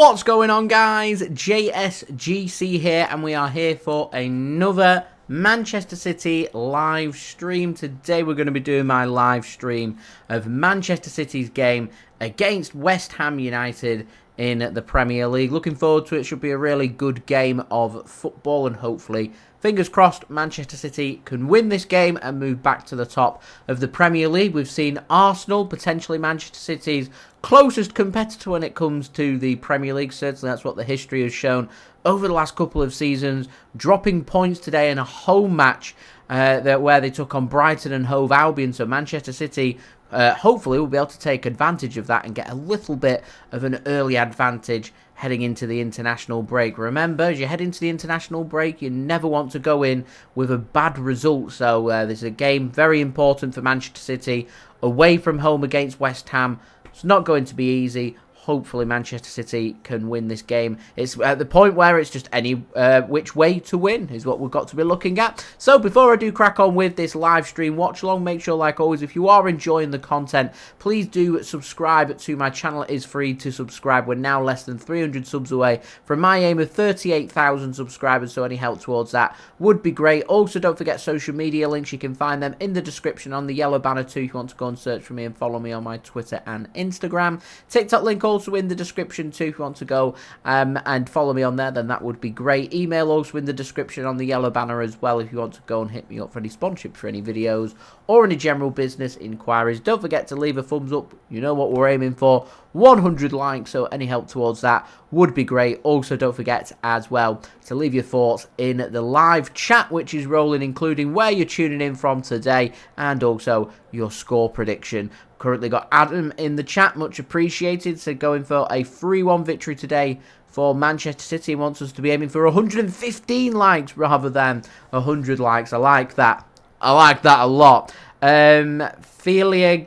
What's going on, guys? JSGC here, and we are here for another Manchester City live stream. Today we're going to be doing my live stream of Manchester City's game against West Ham United in the Premier League. Looking forward to it. Should be a really good game of football, and hopefully, fingers crossed, Manchester City can win this game and move back to the top of the Premier League. We've seen Arsenal, potentially Manchester City's closest competitor when it comes to the Premier League. Certainly that's what the history has shown over the last couple of seasons, dropping points today in a home match where they took on Brighton and Hove Albion. So Manchester City hopefully will be able to take advantage of that and get a little bit of an early advantage heading into the international break. Remember, as you head into the international break, you never want to go in with a bad result. So this is a game very important for Manchester City away from home against West Ham. It's not going to be easy. Hopefully Manchester City can win this game. It's at the point where it's just any which way to win is what we've got to be looking at. So before I do crack on with this live stream watch along, make sure, like always, if you are enjoying the content, please do subscribe to my channel. It is free to subscribe. We're now less than 300 subs away from my aim of 38,000 subscribers, so any help towards that would be great. Also, don't forget social media links. You can find them in the description on the yellow banner too if you want to go and search for me and follow me on my Twitter and Instagram. TikTok link also in the description too if you want to go and follow me on there, then that would be great. Email also in the description on the yellow banner as well if you want to go and hit me up for any sponsorship for any videos or any general business inquiries. Don't forget to leave a thumbs up. You know what we're aiming for, 100 likes, so any help towards that would be great. Also, don't forget as well to leave your thoughts in the live chat which is rolling, including where you're tuning in from today and also your score prediction. Currently got Adam in the chat, much appreciated. So going for a 3-1 victory today for Manchester City. He wants us to be aiming for 115 likes rather than 100 likes. I like that. I like that a lot. Felia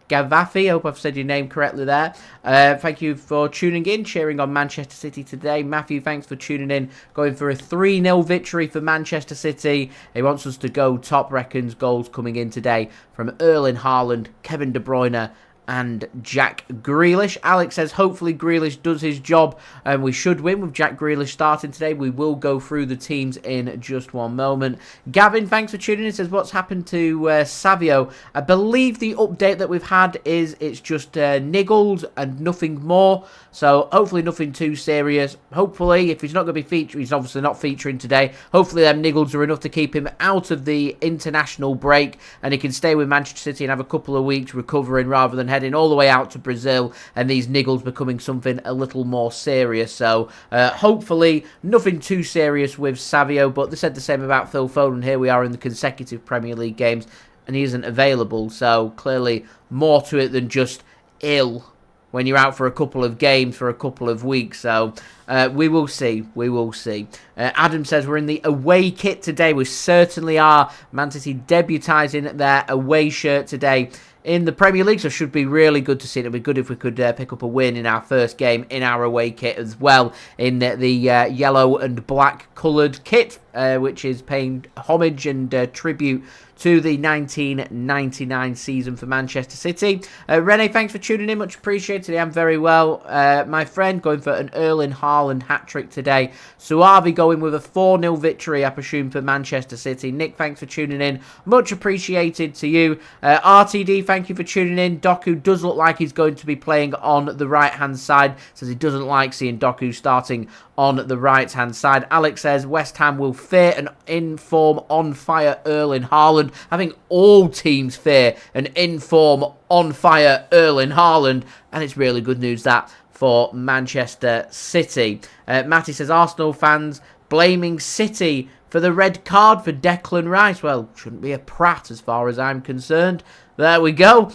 Gavafi, I hope I've said your name correctly there. Thank you for tuning in, cheering on Manchester City today. Matthew, thanks for tuning in. Going for a 3-0 victory for Manchester City. He wants us to go top, reckons goals coming in today from Erling Haaland, Kevin De Bruyne and Jack Grealish. Alex says hopefully Grealish does his job and we should win with Jack Grealish starting today. We will go through the teams in just one moment. Gavin, thanks for tuning in. Says what's happened to Savinho. I believe the update that we've had is it's just niggled and nothing more. So hopefully nothing too serious. Hopefully if he's not going to be featuring, he's obviously not featuring today. Hopefully them niggles are enough to keep him out of the international break and he can stay with Manchester City and have a couple of weeks recovering rather than heading all the way out to Brazil and these niggles becoming something a little more serious. So hopefully nothing too serious with Savinho, but they said the same about Phil Foden. Here we are in the consecutive Premier League games and he isn't available, so clearly more to it than just ill when you're out for a couple of games for a couple of weeks. So we will see. We will see. Adam says we're in the away kit today. We certainly are. Man City debutising their away shirt today in the Premier League, so it should be really good to see. It would be good if we could pick up a win in our first game in our away kit as well, in the yellow and black coloured kit, which is paying homage and tribute to the 1999 season for Manchester City. Rene, thanks for tuning in. Much appreciated. I am very well. My friend going for an Erling Haaland hat-trick today. Suavi going with a 4-0 victory, I presume, for Manchester City. Nick, thanks for tuning in. Much appreciated to you. RTD, thank you for tuning in. Doku does look like he's going to be playing on the right-hand side. Says he doesn't like seeing Doku starting on the right-hand side. Alex says West Ham will fear an in-form, on-fire Erling Haaland. I think all teams fear an in-form, on-fire Erling Haaland. And it's really good news that for Manchester City. Matty says Arsenal fans blaming City for the red card for Declan Rice. Well, shouldn't be a prat as far as I'm concerned. There we go.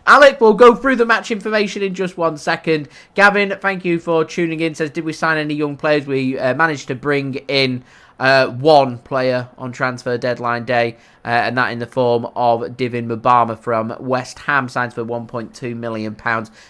Alec, we'll go through the match information in just 1 second. Gavin, thank you for tuning in. Says, did we sign any young players? We managed to bring in one player on transfer deadline day, and that in the form of Divin Mbama from West Ham, signs for £1.2 million.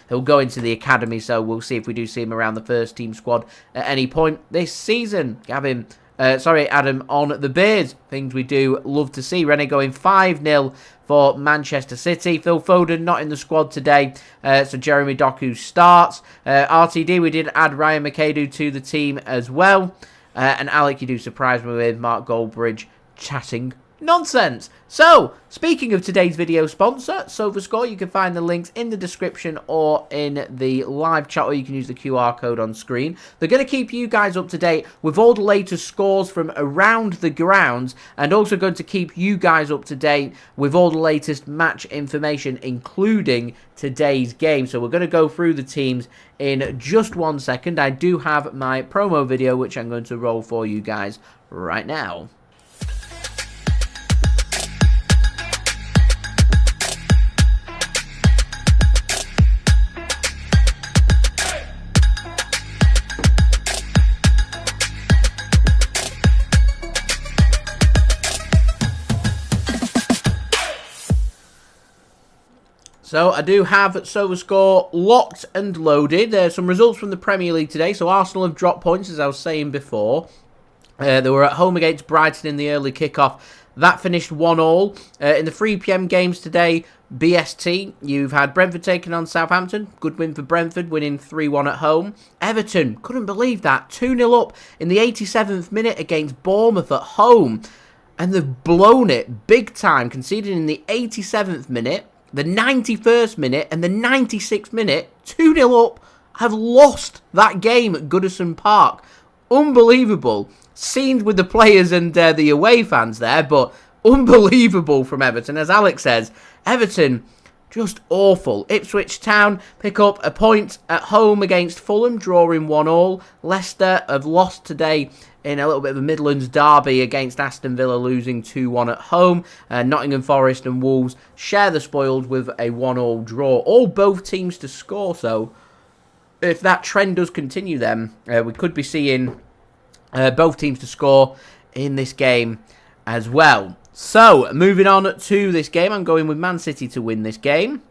He'll go into the academy, so we'll see if we do see him around the first team squad at any point this season. Gavin, Adam, on the beers. Things we do love to see. Rennie going 5-0 for Manchester City. Phil Foden not in the squad today, so Jeremy Doku starts. RTD, we did add Ryan McAdoo to the team as well. And Alec, you do surprise me with Mark Goldbridge chatting nonsense. So, speaking of today's video sponsor, SofaScore, you can find the links in the description or in the live chat, or you can use the QR code on screen. They're going to keep you guys up to date with all the latest scores from around the grounds, and also going to keep you guys up to date with all the latest match information, including today's game. So we're going to go through the teams in just 1 second. I do have my promo video, which I'm going to roll for you guys right now. So I do have SofaScore locked and loaded. There's some results from the Premier League today. So Arsenal have dropped points, as I was saying before. They were at home against Brighton in the early kickoff. That finished 1-1. In the 3 PM games today, BST, you've had Brentford taking on Southampton. Good win for Brentford, winning 3-1 at home. Everton, couldn't believe that, 2-0 up in the 87th minute against Bournemouth at home. And they've blown it big time, conceding in the 87th minute, the 91st minute, and the 96th minute. 2-0 up, have lost that game at Goodison Park. Unbelievable. Scenes with the players and the away fans there, but unbelievable from Everton. As Alex says, Everton, just awful. Ipswich Town pick up a point at home against Fulham, drawing 1-1. Leicester have lost today in a little bit of a Midlands derby against Aston Villa, losing 2-1 at home. Nottingham Forest and Wolves share the spoils with a 1-1 draw. All both teams to score, so if that trend does continue, then we could be seeing both teams to score in this game as well. So, moving on to this game, I'm going with Man City to win this game.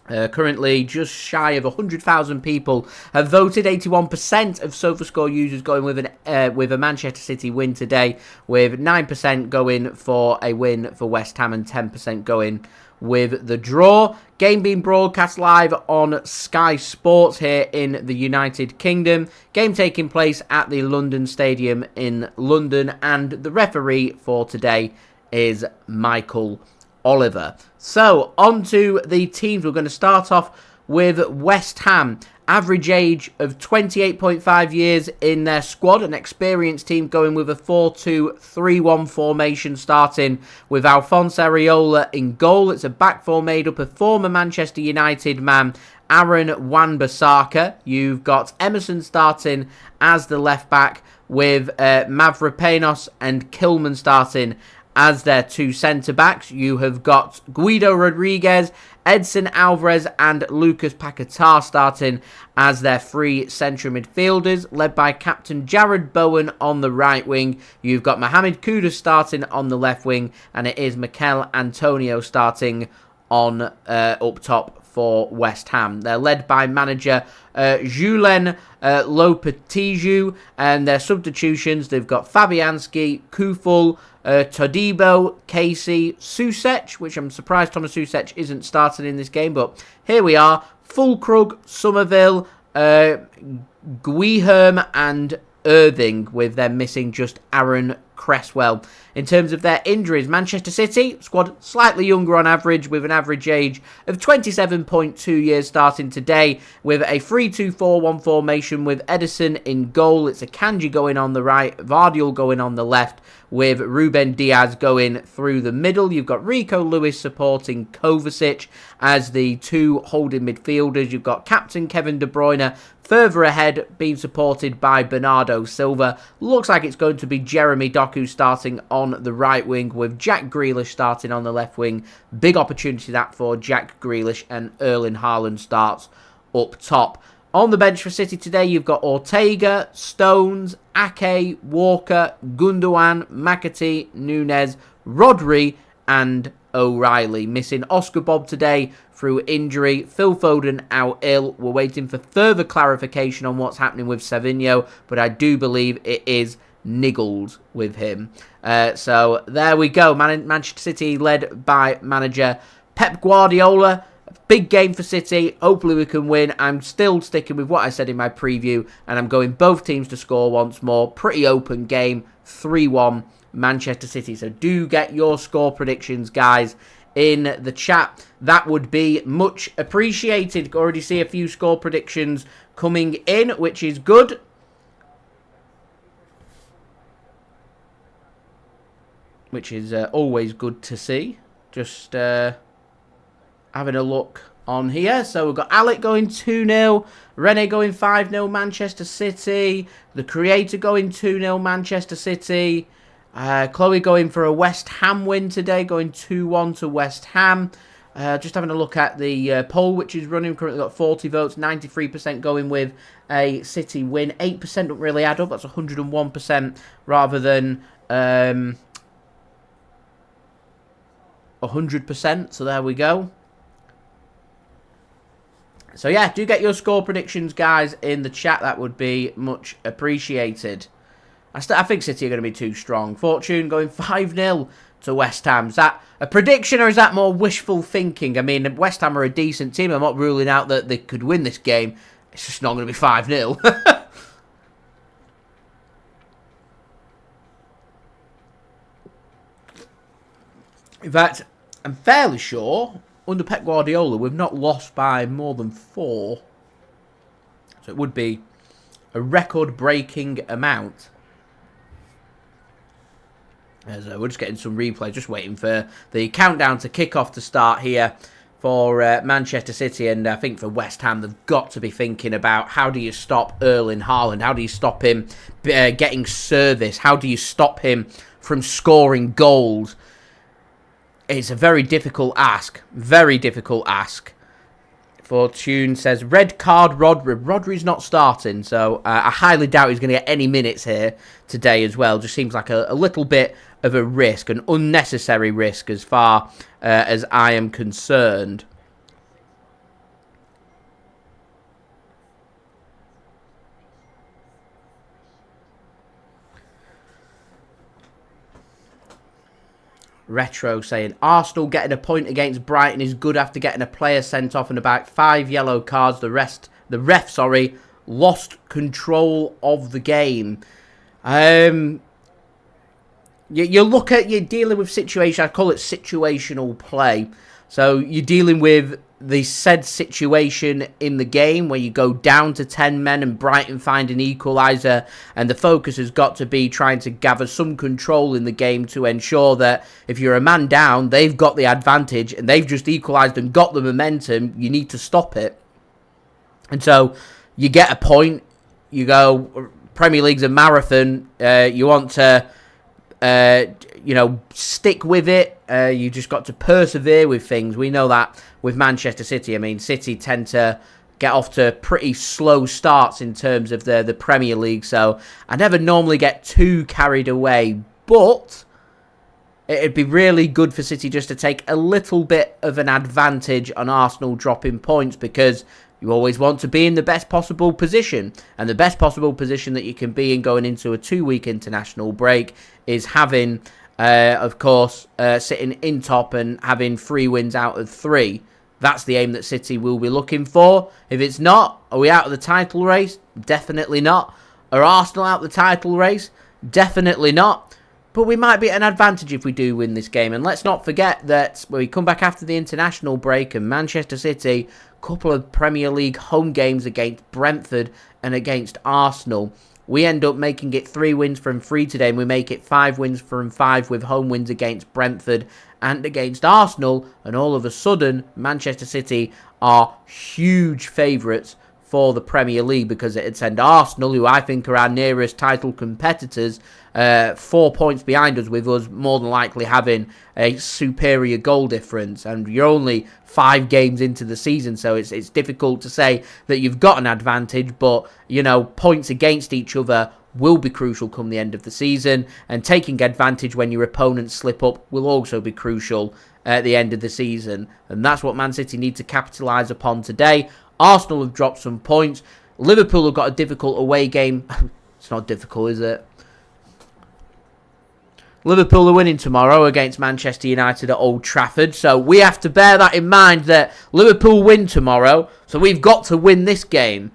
Currently, just shy of 100,000 people have voted. 81% of SofaScore users going with a Manchester City win today, with 9% going for a win for West Ham and 10% going with the draw. Game being broadcast live on Sky Sports here in the United Kingdom. Game taking place at the London Stadium in London, and the referee for today is Michael Oliver. So, on to the teams. We're going to start off with West Ham. Average age of 28.5 years in their squad. An experienced team going with a 4-2-3-1 formation, starting with Alphonse Areola in goal. It's a back four made up of former Manchester United man Aaron Wan-Bissaka. You've got Emerson starting as the left back, with Mavropanos and Kilman starting as their two centre-backs. You have got Guido Rodriguez, Edson Alvarez and Lucas Paquetá starting as their three central midfielders, led by captain Jarrod Bowen on the right wing. You've got Mohammed Kudus starting on the left wing, and it is Michail Antonio starting on up top for West Ham. They're led by manager Julen Lopetegui, and their substitutions, they've got Fabianski, Kufel, Todibo, Casey, Soucek, which I'm surprised Tomas Soucek isn't starting in this game, but here we are. Fullkrug, Summerville, Guilherme and Irving, with them missing just Aaron Cresswell. In terms of their injuries, Manchester City squad slightly younger on average, with an average age of 27.2 years starting today, with a 3-2-4-1 formation with Ederson in goal. It's Akanji going on the right, Gvardiol going on the left, with Ruben Dias going through the middle. You've got Rico Lewis supporting Kovacic as the two holding midfielders. You've got captain Kevin De Bruyne further ahead, being supported by Bernardo Silva. Looks like it's going to be Jeremy Doku starting on the right wing, with Jack Grealish starting on the left wing. Big opportunity that for Jack Grealish, and Erling Haaland starts up top. On the bench for City today, you've got Ortega, Stones, Ake, Walker, Gundogan, McAtee, Nunes, Rodri and O'Reilly. Missing Oscar Bobb today through injury. Phil Foden out ill. We're waiting for further clarification on what's happening with Savinho, but I do believe it is niggled with him. So there we go. Manchester City led by manager Pep Guardiola. Big game for City. Hopefully we can win. I'm still sticking with what I said in my preview, and I'm going both teams to score once more. Pretty open game. 3-1 Manchester City. So do get your score predictions, guys, in the chat. That would be much appreciated. Already see a few score predictions coming in, which is good. Which is always good to see. Just having a look on here. So we've got Alec going 2-0. Rene going 5-0 Manchester City. The Creator going 2-0 Manchester City. Chloe going for a West Ham win today, going 2-1 to West Ham. Just having a look at the poll, which is running. Currently got 40 votes, 93% going with a City win. 8% don't really add up. That's 101% rather than 100%. So there we go. So yeah, do get your score predictions, guys, in the chat. That would be much appreciated. I think City are going to be too strong. Fortune going 5-0 to West Ham. Is that a prediction or is that more wishful thinking? I mean, West Ham are a decent team. I'm not ruling out that they could win this game. It's just not going to be 5-0. In fact, I'm fairly sure under Pep Guardiola we've not lost by more than 4. So it would be a record-breaking amount. We're just getting some replay, just waiting for the countdown to kick-off to start here for Manchester City. And I think for West Ham, they've got to be thinking about how do you stop Erling Haaland? How do you stop him getting service? How do you stop him from scoring goals? It's a very difficult ask. Very difficult ask. Fortune says, red card Rodri. Rodri's not starting, so I highly doubt he's going to get any minutes here today as well. Just seems like a little bit of a risk, an unnecessary risk as far as I am concerned. Retro saying, Arsenal getting a point against Brighton is good after getting a player sent off and about 5 yellow cards. The ref, lost control of the game. You look at, you're dealing with situation, I call it situational play. So you're dealing with the said situation in the game where you go down to 10 men and Brighton find an equaliser, and the focus has got to be trying to gather some control in the game to ensure that if you're a man down, they've got the advantage and they've just equalised and got the momentum. You need to stop it. And so you get a point, you go, Premier League's a marathon, you want to stick with it. You just got to persevere with things. We know that with Manchester City. I mean, City tend to get off to pretty slow starts in terms of the Premier League, so I never normally get too carried away, but it'd be really good for City just to take a little bit of an advantage on Arsenal dropping points, because you always want to be in the best possible position, and the best possible position that you can be in going into a 2-week international break is having, of course, sitting in top and having 3 wins out of 3. That's the aim that City will be looking for. If it's not, are we out of the title race? Definitely not. Are Arsenal out of the title race? Definitely not. But we might be at an advantage if we do win this game. And let's not forget that when we come back after the international break and Manchester City, a couple of Premier League home games against Brentford and against Arsenal, we end up making it 3 wins from 3 today, and we make it 5 wins from 5 with home wins against Brentford and against Arsenal, and all of a sudden, Manchester City are huge favourites for the Premier League, because it'd send Arsenal, who I think are our nearest title competitors, 4 points behind us, with us more than likely having a superior goal difference. And you're only 5 games into the season, so it's difficult to say that you've got an advantage, but, you know, points against each other will be crucial come the end of the season, and taking advantage when your opponents slip up will also be crucial at the end of the season. And that's what Man City need to capitalise upon today. Arsenal have dropped some points. Liverpool have got a difficult away game. It's not difficult, is it? Liverpool are winning tomorrow against Manchester United at Old Trafford. So we have to bear that in mind that Liverpool win tomorrow. So we've got to win this game.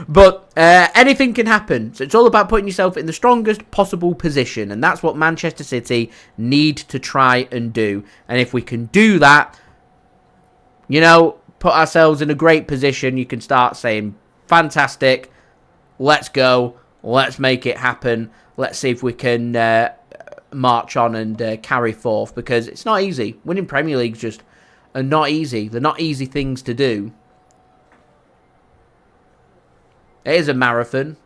But anything can happen. So it's all about putting yourself in the strongest possible position. And that's what Manchester City need to try and do. And if we can do that, you know, put ourselves in a great position, you can start saying, fantastic, let's go, let's make it happen. Let's see if we can march on and carry forth, because it's not easy. Winning Premier Leagues just are not easy. They're not easy things to do. It is a marathon,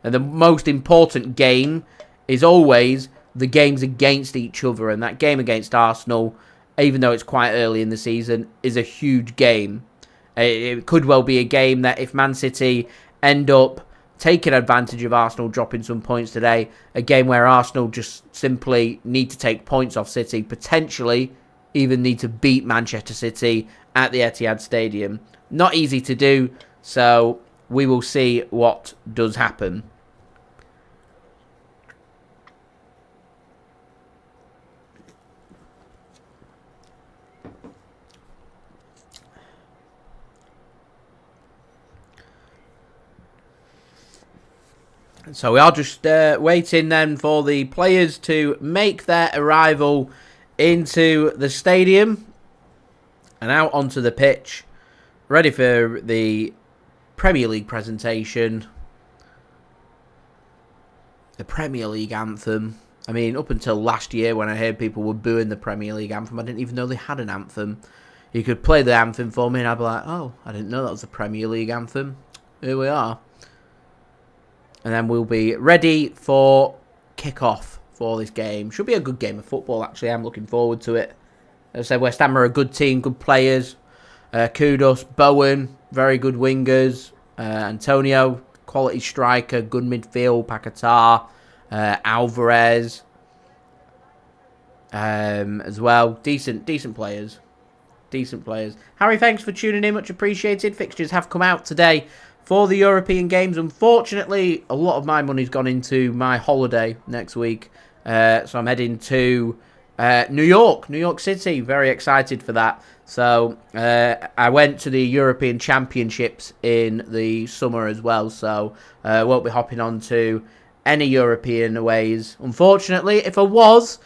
and the most important game is always the games against each other, and that game against Arsenal, even though it's quite early in the season, is a huge game. It could well be a game that if Man City end up taking advantage of Arsenal dropping some points today, a game where Arsenal just simply need to take points off City, potentially even need to beat Manchester City at the Etihad Stadium. Not easy to do, so we will see what does happen. So we are just waiting then for the players to make their arrival into the stadium and out onto the pitch, ready for the Premier League presentation, the Premier League anthem. I mean, up until last year when I heard people were booing the Premier League anthem, I didn't even know they had an anthem. You could play the anthem for me and I'd be like, oh, I didn't know that was the Premier League anthem. Here we are. And then we'll be ready for kick-off for this game. Should be a good game of football, actually. I'm looking forward to it. As I said, West Ham are a good team, good players. Kudus, Bowen, very good wingers. Antonio, quality striker, good midfield. Paquetá, Alvarez as well. Decent players. Decent players. Harry, thanks for tuning in. Much appreciated. Fixtures have come out today for the European games. Unfortunately, a lot of my money's gone into my holiday next week. So I'm heading to New York City. Very excited for that. So I went to the European Championships in the summer as well. So won't be hopping on to any European aways. Unfortunately, if I was,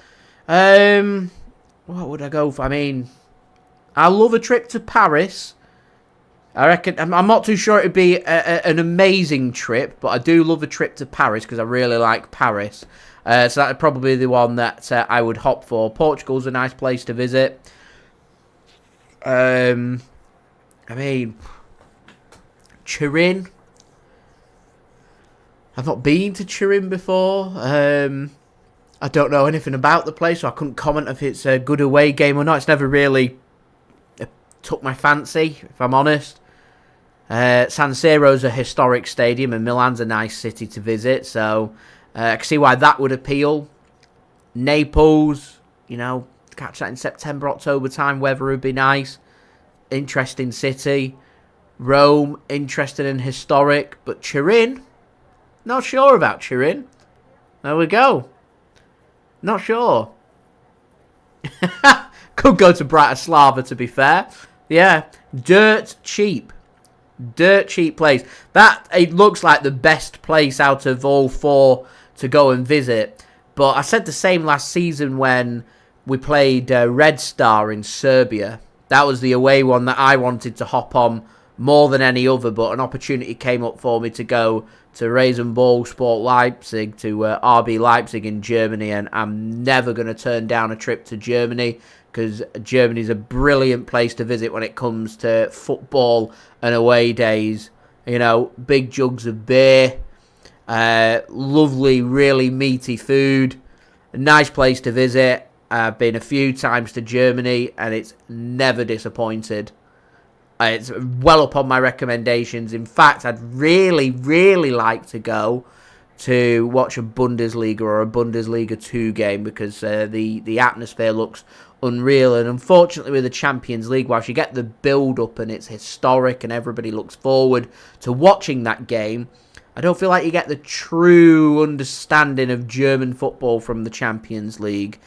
what would I go for? I mean, I love a trip to Paris. I reckon, I'm not too sure it would be an amazing trip, but I do love a trip to Paris because I really like Paris. So that would probably be the one that I would hop for. Portugal's a nice place to visit. I mean, Turin. I've not been to Turin before. I don't know anything about the place, so I couldn't comment if it's a good away game or not. It's never really took my fancy, if I'm honest. San Siro's a historic stadium and Milan's a nice city to visit, so I can see why that would appeal. Naples, you know, catch that in September, October time, weather would be nice. Interesting city. Rome, interesting and historic, but Turin, not sure about Turin. There we go. Not sure. Could go to Bratislava, to be fair. Yeah, dirt cheap. Dirt cheap place. That, it looks like the best place out of all four to go and visit. But I said the same last season when we played Red Star in Serbia. That was the away one that I wanted to hop on more than any other, but an opportunity came up for me to go to Rasenball Sport Leipzig, to RB Leipzig in Germany, and I'm never going to turn down a trip to Germany, because Germany's a brilliant place to visit when it comes to football and away days. You know, big jugs of beer, lovely, really meaty food, a nice place to visit. I've been a few times to Germany, and it's never disappointed. It's well up on my recommendations. In fact, I'd really, really like to go to watch a Bundesliga or a Bundesliga 2 game, because the atmosphere looks unreal. And unfortunately with the Champions League, whilst you get the build-up and it's historic and everybody looks forward to watching that game, I don't feel like you get the true understanding of German football from the Champions League.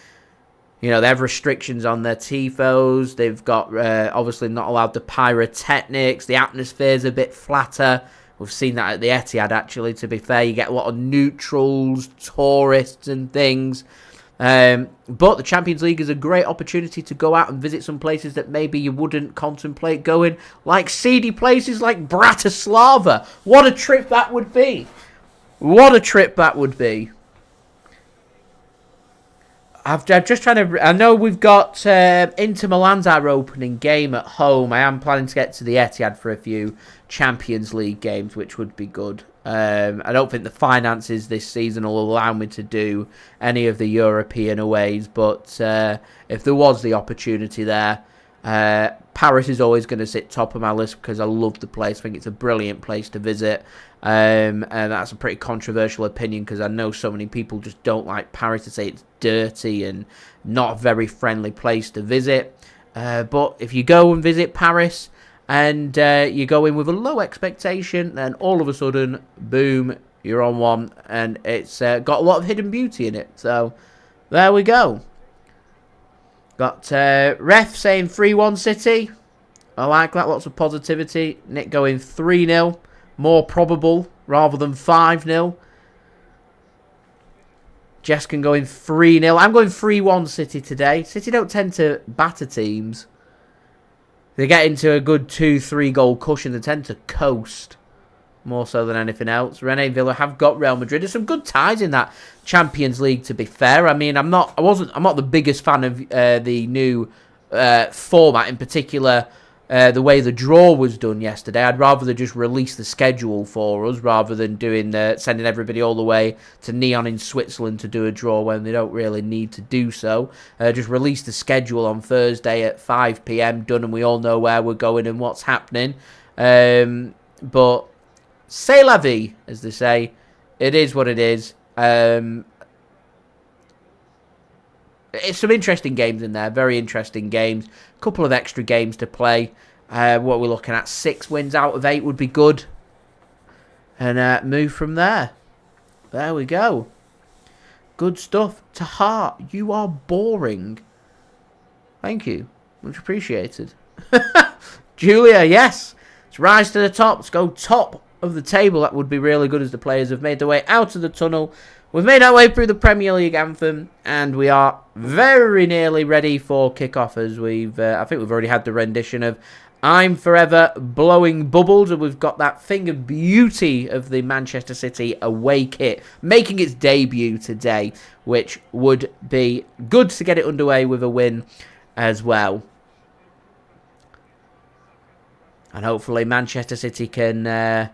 You know, they have restrictions on their tifos. They've got, obviously, not allowed the pyrotechnics. The atmosphere's a bit flatter. We've seen that at the Etihad, actually, to be fair. You get a lot of neutrals, tourists and things. But the Champions League is a great opportunity to go out and visit some places that maybe you wouldn't contemplate going, like seedy places like Bratislava. What a trip that would be. What a trip that would be. I'm just trying to... I know we've got Inter Milan's our opening game at home. I am planning to get to the Etihad for a few Champions League games, which would be good. I don't think the finances this season will allow me to do any of the European aways, but if there was the opportunity there, Paris is always going to sit top of my list because I love the place. I think it's a brilliant place to visit, and that's a pretty controversial opinion because I know so many people just don't like Paris. To say it's dirty and not a very friendly place to visit, but if you go and visit Paris and you go in with a low expectation, then all of a sudden, boom, you're on one, and it's got a lot of hidden beauty in it. So there we go. Got Ref saying 3-1 City. I like that. Lots of positivity. Nick going 3-0. More probable rather than 5-0. Jeskin going 3-0. I'm going 3-1 City today. City don't tend to batter teams. They get into a good 2-3 goal cushion. They tend to coast more so than anything else. Rennes Villa have got Real Madrid. There's some good ties in that Champions League, to be fair. I mean, I'm not the biggest fan of the new format, in particular the way the draw was done yesterday. I'd rather they just release the schedule for us rather than sending everybody all the way to Neon in Switzerland to do a draw when they don't really need to do so. Just release the schedule on Thursday at 5 PM, done, and we all know where we're going and what's happening. But c'est la vie, as they say. It is what it is. It's some interesting games in there. Very interesting games. Couple of extra games to play. What we're looking at, 6 wins out of 8 would be good. And move from there. There we go. Good stuff. Tahar, you are boring. Thank you. Much appreciated. Julia, yes. Let's rise to the top. Let's go top of the table. That would be really good as the players have made their way out of the tunnel. We've made our way through the Premier League anthem, and we are very nearly ready for kickoff. As I think we've already had the rendition of "I'm Forever Blowing Bubbles," and we've got that thing of beauty of the Manchester City away kit making its debut today, which would be good to get it underway with a win as well. And hopefully Manchester City can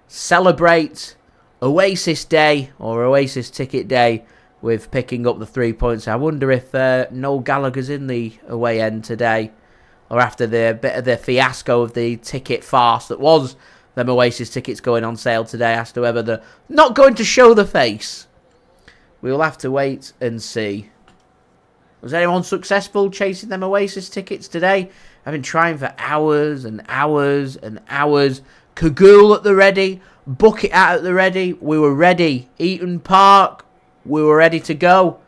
celebrate Oasis Day or Oasis Ticket Day with picking up the 3 points. I wonder if Noel Gallagher's in the away end today, or after the bit of the fiasco of the ticket farce that was them Oasis tickets going on sale today, as to whether they're not going to show the face. We'll have to wait and see. Was anyone successful chasing them Oasis tickets today? I've been trying for hours and hours and hours. Cagoule at the ready. Bucket out at the ready. We were ready. Eaton Park. We were ready to go.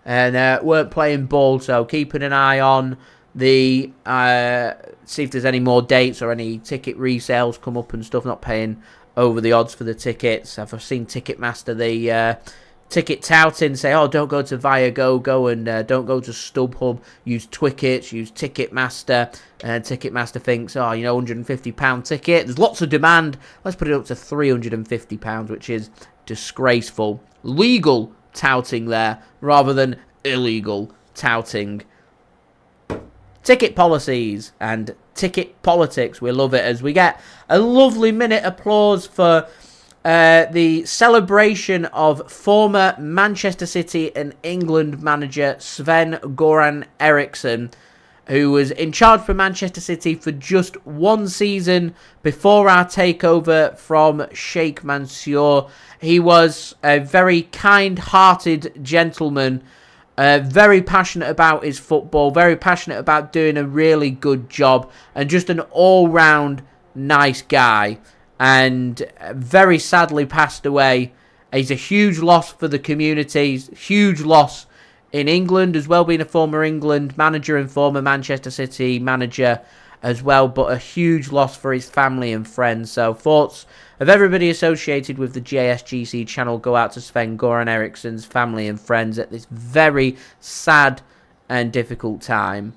And weren't playing ball. So keeping an eye on the... see if there's any more dates or any ticket resales come up and stuff. Not paying over the odds for the tickets. I've seen Ticketmaster, the... ticket touting, say, oh, don't go to Viagogo and don't go to StubHub, use Twickets, use Ticketmaster, and Ticketmaster thinks, oh, you know, £150 ticket, there's lots of demand, let's put it up to £350, which is disgraceful. Legal touting there, rather than illegal touting. Ticket policies and ticket politics, we love it, as we get a lovely minute applause for... the celebration of former Manchester City and England manager Sven-Göran Eriksson, who was in charge for Manchester City for just one season before our takeover from Sheikh Mansour. He was a very kind-hearted gentleman, very passionate about his football, very passionate about doing a really good job, and just an all-round nice guy. and very sadly passed away. He's a huge loss for the community, huge loss in England as well, being a former England manager and former Manchester City manager as well, but a huge loss for his family and friends. So thoughts of everybody associated with the JSGC channel go out to Sven-Goran Eriksson's family and friends at this very sad and difficult time.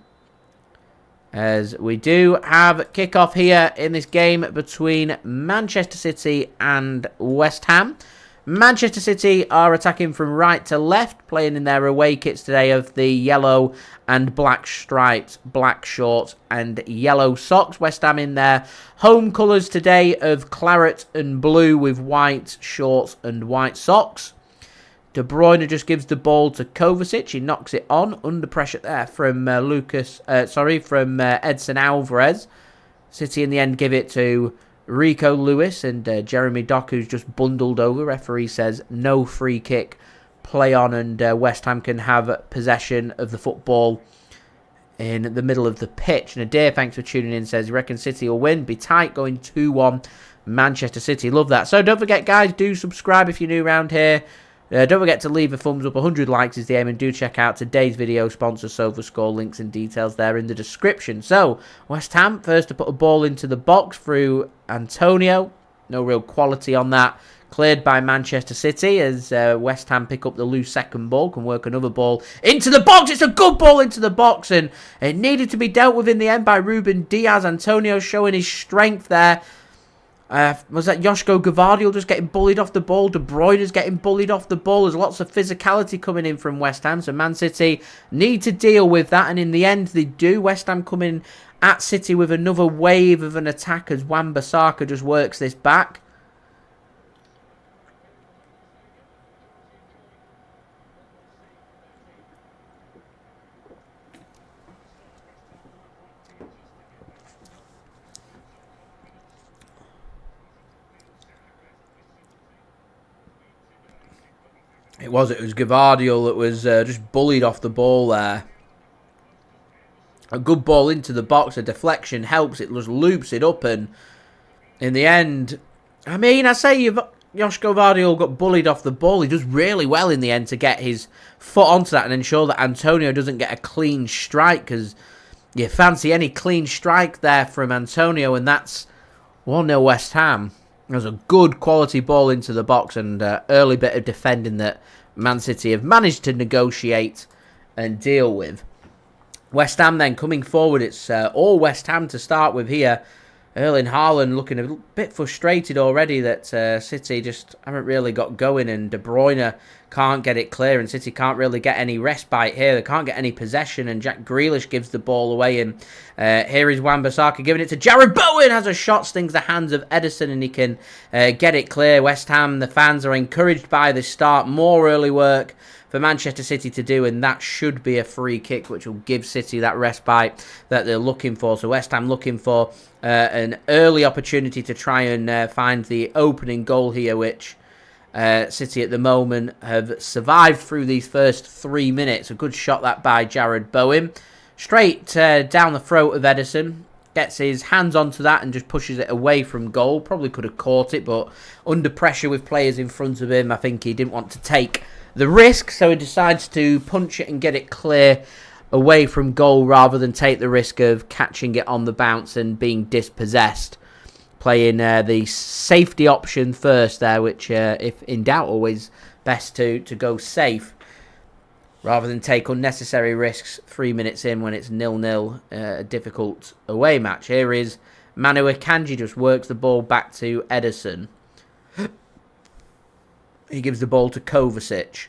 As we do have kickoff here in this game between Manchester City and West Ham. Manchester City are attacking from right to left, playing in their away kits today of the yellow and black stripes, black shorts and yellow socks. West Ham in their home colours today of claret and blue with white shorts and white socks. De Bruyne just gives the ball to Kovacic. He knocks it on under pressure there from Edson Alvarez. City in the end give it to Rico Lewis, and Jeremy Doku's just bundled over. Referee says no free kick, play on, and West Ham can have possession of the football in the middle of the pitch. Nadir, thanks for tuning in, says, you reckon City will win? Be tight, going 2-1 Manchester City. Love that. So don't forget, guys, do subscribe if you're new around here. Don't forget to leave a thumbs up. 100 likes is the aim, and do check out today's video sponsor, SofaScore. Links and details there in the description. So, West Ham first to put a ball into the box through Antonio. No real quality on that. Cleared by Manchester City as West Ham pick up the loose second ball. Can work another ball into the box. It's a good ball into the box, and it needed to be dealt with in the end by Ruben Dias. Antonio showing his strength there. Was that Josko Gvardiol just getting bullied off the ball? De Bruyne is getting bullied off the ball. There's lots of physicality coming in from West Ham. So Man City need to deal with that. And in the end, they do. West Ham coming at City with another wave of an attack as Wan-Bissaka just works this back. It was Gvardiol that was just bullied off the ball there. A good ball into the box, a deflection helps, it just loops it up, and in the end, I mean, I say Josko Gvardiol got bullied off the ball. He does really well in the end to get his foot onto that and ensure that Antonio doesn't get a clean strike, because you fancy any clean strike there from Antonio, and that's 1-0 West Ham. There's a good quality ball into the box, and early bit of defending that Man City have managed to negotiate and deal with. West Ham then coming forward. It's all West Ham to start with here. Erling Haaland looking a bit frustrated already that City just haven't really got going, and De Bruyne can't get it clear, and City can't really get any respite here. They can't get any possession, and Jack Grealish gives the ball away, and here is Wan-Bissaka giving it to Jarrod Bowen. Has a shot, stings the hands of Ederson, and he can get it clear. West Ham, the fans are encouraged by the start. More early work for Manchester City to do, and that should be a free kick, which will give City that respite that they're looking for. So West Ham looking for an early opportunity to try and find the opening goal here, which City at the moment have survived through these first 3 minutes. A good shot that by Jarrod Bowen. Straight down the throat of Ederson. Gets his hands onto that and just pushes it away from goal. Probably could have caught it, but under pressure with players in front of him, I think he didn't want to take the risk, so he decides to punch it and get it clear away from goal rather than take the risk of catching it on the bounce and being dispossessed. Playing the safety option first there, which if in doubt, always best to go safe rather than take unnecessary risks 3 minutes in when it's 0-0, a difficult away match. Here is Manuel Akanji, just works the ball back to Ederson. He gives the ball to Kovacic.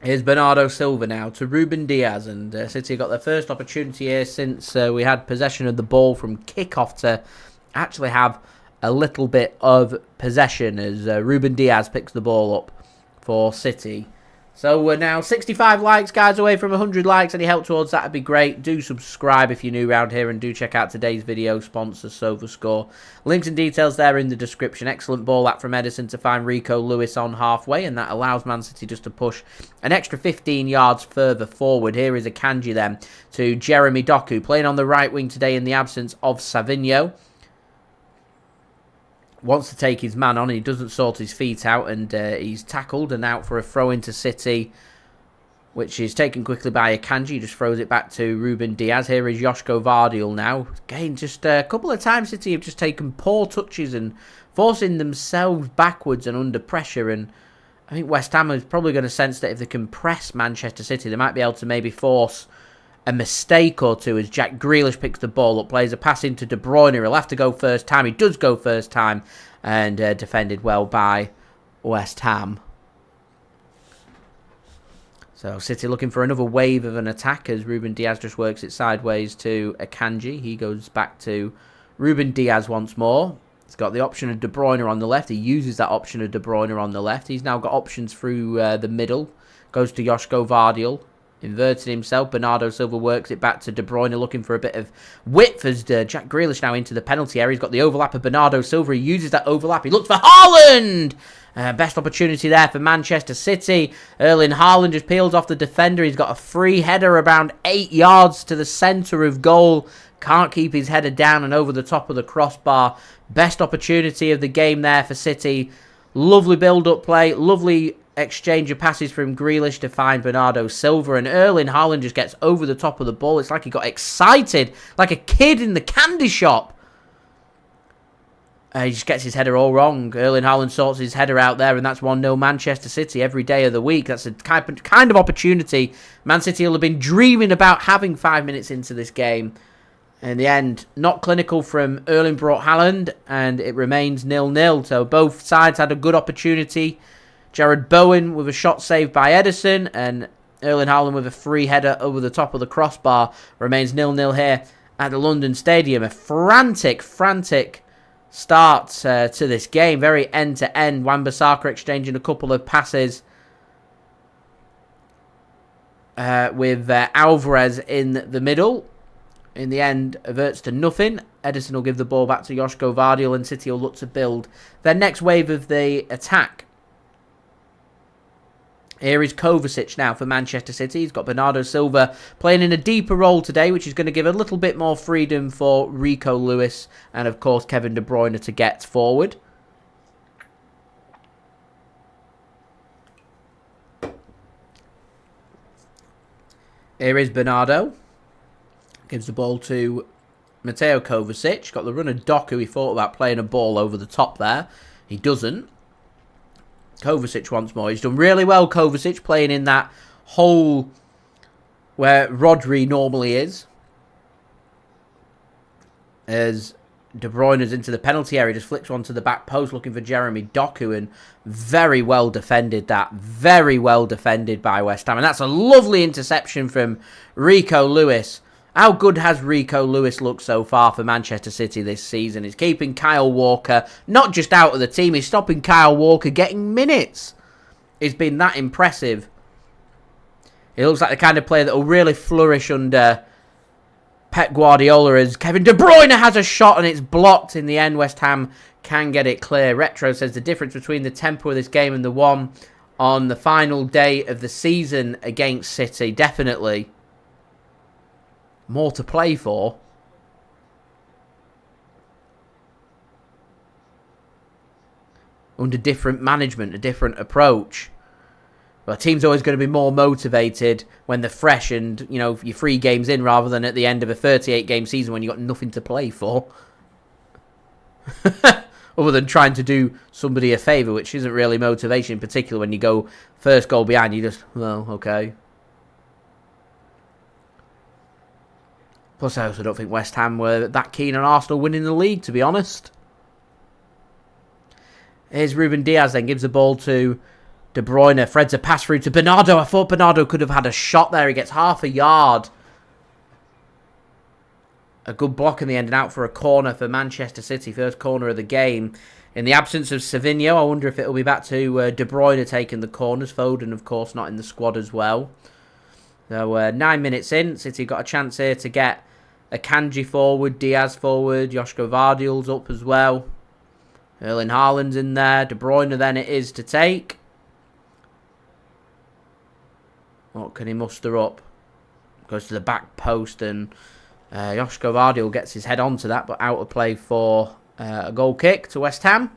Here's Bernardo Silva now to Ruben Dias, and City got their first opportunity here since we had possession of the ball from kickoff to actually have a little bit of possession as Ruben Dias picks the ball up for City. So we're now 65 likes, guys, away from 100 likes. Any help towards that would be great. Do subscribe if you're new around here, and do check out today's video sponsor, SofaScore. Links and details there in the description. Excellent ball that from Ederson to find Rico Lewis on halfway, and that allows Man City just to push an extra 15 yards further forward. Here is Akanji then to Jeremy Doku, playing on the right wing today in the absence of Savinho. wants to take his man on, and he doesn't sort his feet out, and he's tackled and out for a throw into City, which is taken quickly by Akanji. He just throws it back to Ruben Dias. Here is Josko Gvardiol now. Again, just a couple of times City have just taken poor touches and forcing themselves backwards and under pressure. And I think West Ham is probably going to sense that if they can press Manchester City, they might be able to maybe force a mistake or two as Jack Grealish picks the ball up, plays a pass into De Bruyne. He'll have to go first time. He does go first time, and defended well by West Ham. So City looking for another wave of an attack as Ruben Dias just works it sideways to Akanji. He goes back to Ruben Dias once more. He's got the option of De Bruyne on the left. He uses that option of De Bruyne on the left. He's now got options through the middle. Goes to Josko Gvardiol. Inverted himself. Bernardo Silva works it back to De Bruyne, looking for a bit of width as Jack Grealish now into the penalty area. He's got the overlap of Bernardo Silva. He uses that overlap. He looks for Haaland! Best opportunity there for Manchester City. Erling Haaland just peels off the defender. He's got a free header around 8 yards to the centre of goal. Can't keep his header down and over the top of the crossbar. Best opportunity of the game there for City. Lovely build-up play. Lovely exchange of passes from Grealish to find Bernardo Silva, and Erling Haaland just gets over the top of the ball. It's like he got excited, like a kid in the candy shop. He just gets his header all wrong. Erling Haaland sorts his header out there, and that's 1-0 Manchester City every day of the week. That's a kind of opportunity Man City will have been dreaming about having 5 minutes into this game. In the end, not clinical from Erling Braut Haaland, and it remains 0-0. So both sides had a good opportunity. Jarrod Bowen with a shot saved by Ederson, and Erling Haaland with a free header over the top of the crossbar. Remains 0-0 here at the London Stadium. A frantic start to this game. Very end-to-end. Wan-Bissaka exchanging a couple of passes with Alvarez in the middle. In the end, averts to nothing. Ederson will give the ball back to Josko Gvardiol, and City will look to build their next wave of the attack. Here is Kovacic now for Manchester City. He's got Bernardo Silva playing in a deeper role today, which is going to give a little bit more freedom for Rico Lewis and, of course, Kevin De Bruyne to get forward. Here is Bernardo. Gives the ball to Mateo Kovacic. Got the run of Doku. He thought about playing a ball over the top there. He doesn't. Kovacic once more. He's done really well, Kovacic, playing in that hole where Rodri normally is. As De Bruyne is into the penalty area, just flicks one to the back post looking for Jeremy Doku, and very well defended that. Very well defended by West Ham. And that's a lovely interception from Rico Lewis. How good has Rico Lewis looked so far for Manchester City this season? He's keeping Kyle Walker not just out of the team, he's stopping Kyle Walker getting minutes. It's been that impressive. He looks like the kind of player that will really flourish under Pep Guardiola, as Kevin De Bruyne has a shot and it's blocked. In the end, West Ham can get it clear. Retro says the difference between the tempo of this game and the one on the final day of the season against City, definitely. More to play for. Under different management, a different approach. Well, a team's always going to be more motivated when they're fresh and, you know, you're 3 games in rather than at the end of a 38-game season when you've got nothing to play for. Other than trying to do somebody a favour, which isn't really motivation, in particular when you go first goal behind, you just, well, okay. Plus, I also don't think West Ham were that keen on Arsenal winning the league, to be honest. Here's Ruben Dias then, gives the ball to De Bruyne. Threads a pass through to Bernardo. I thought Bernardo could have had a shot there. He gets half a yard. A good block in the end and out for a corner for Manchester City. First corner of the game. In the absence of Savinho, I wonder if it'll be back to De Bruyne taking the corners. Foden, of course, not in the squad as well. So 9 minutes in, City got a chance here to get Akanji forward, Diaz forward, Josko Gvardiol's up as well. Erling Haaland's in there. De Bruyne then it is to take. What can he muster up? Goes to the back post and Josko Gvardiol gets his head onto that, but out of play for A goal kick to West Ham.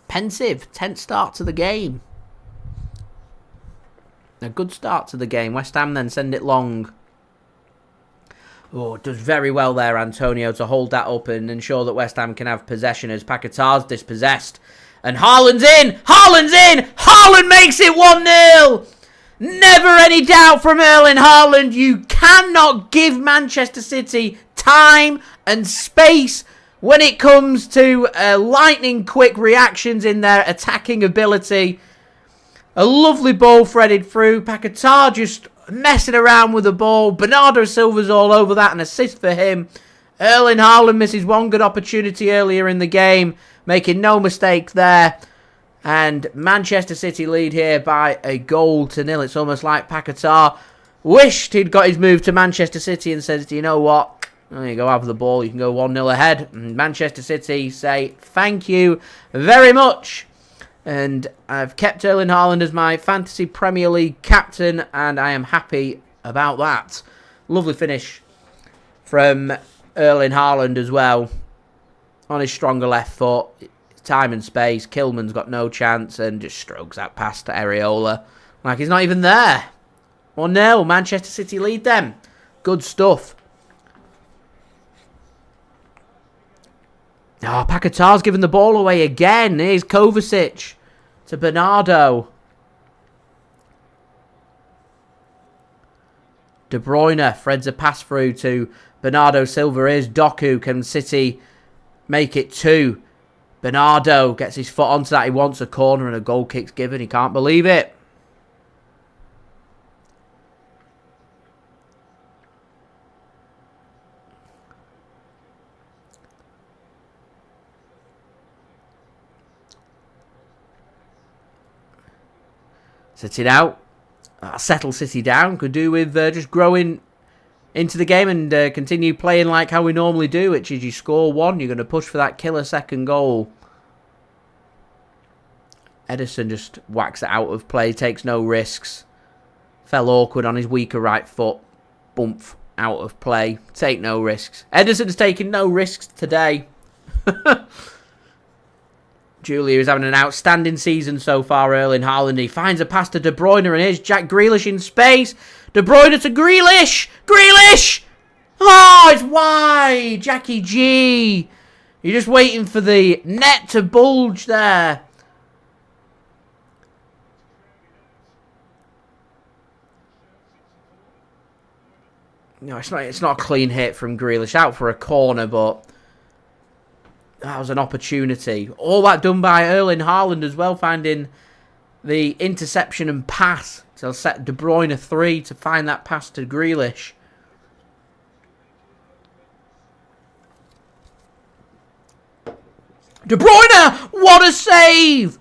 Pensive, tense start to the game. A good start to the game. West Ham then send it long. Oh, does very well there, Antonio, to hold that up and ensure that West Ham can have possession as Paquetá's dispossessed. And Haaland's in! Haaland's in! Haaland makes it 1-0! Never any doubt from Erling Haaland. You cannot give Manchester City time and space when it comes to lightning quick reactions in their attacking ability. A lovely ball threaded through. Paquetá just messing around with the ball. Bernardo Silva's all over that. An assist for him. Erling Haaland misses one good opportunity earlier in the game. Making no mistake there. And Manchester City lead here by a goal to nil. It's almost like Paquetá wished he'd got his move to Manchester City and said, you know what? There you go, have the ball. You can go 1-0 ahead. And Manchester City say thank you very much. And I've kept Erling Haaland as my Fantasy Premier League captain, and I am happy about that. Lovely finish from Erling Haaland as well. On his stronger left foot. Time and space. Kilman's got no chance and just strokes that past to Areola. Like he's not even there. 1-0. Manchester City lead them. Good stuff. Oh, Paquetá's given the ball away again. Here's Kovacic to Bernardo. De Bruyne threads a pass through to Bernardo Silva. Here's Doku. Can City make it 2? Bernardo gets his foot onto that. He wants a corner and a goal kick's given. He can't believe it. City out. Settle City down. Could do with just growing into the game and continue playing like how we normally do, which is you score 1, you're going to push for that killer second goal. Ederson just whacks it out of play, takes no risks. Fell awkward on his weaker right foot. Bump out of play. Take no risks. Ederson's taking no risks today. Julia is having an outstanding season so far, Erling Haaland. He finds a pass to De Bruyne, and here's Jack Grealish in space. De Bruyne to Grealish! Grealish! Oh, it's wide! Jackie G! You're just waiting for the net to bulge there. No, it's not a clean hit from Grealish. Out for a corner, but that was an opportunity. All that done by Erling Haaland as well, finding the interception and pass to set De Bruyne 3 to find that pass to Grealish. De Bruyne! What a save!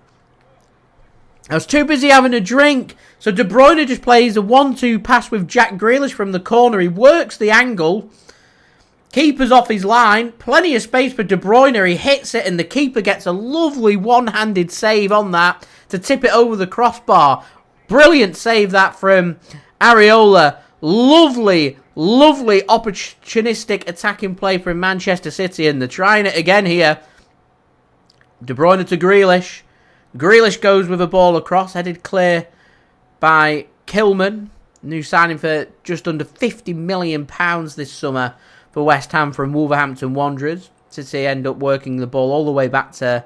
I was too busy having a drink. So De Bruyne just plays a 1-2 pass with Jack Grealish from the corner. He works the angle. Keeper's off his line. Plenty of space for De Bruyne. He hits it and the keeper gets a lovely one-handed save on that to tip it over the crossbar. Brilliant save that from Areola. Lovely, lovely opportunistic attacking play from Manchester City. And they're trying it again here. De Bruyne to Grealish. Grealish goes with a ball across. Headed clear by Kilman. New signing for just under £50 million this summer for West Ham from Wolverhampton Wanderers. City end up working the ball all the way back to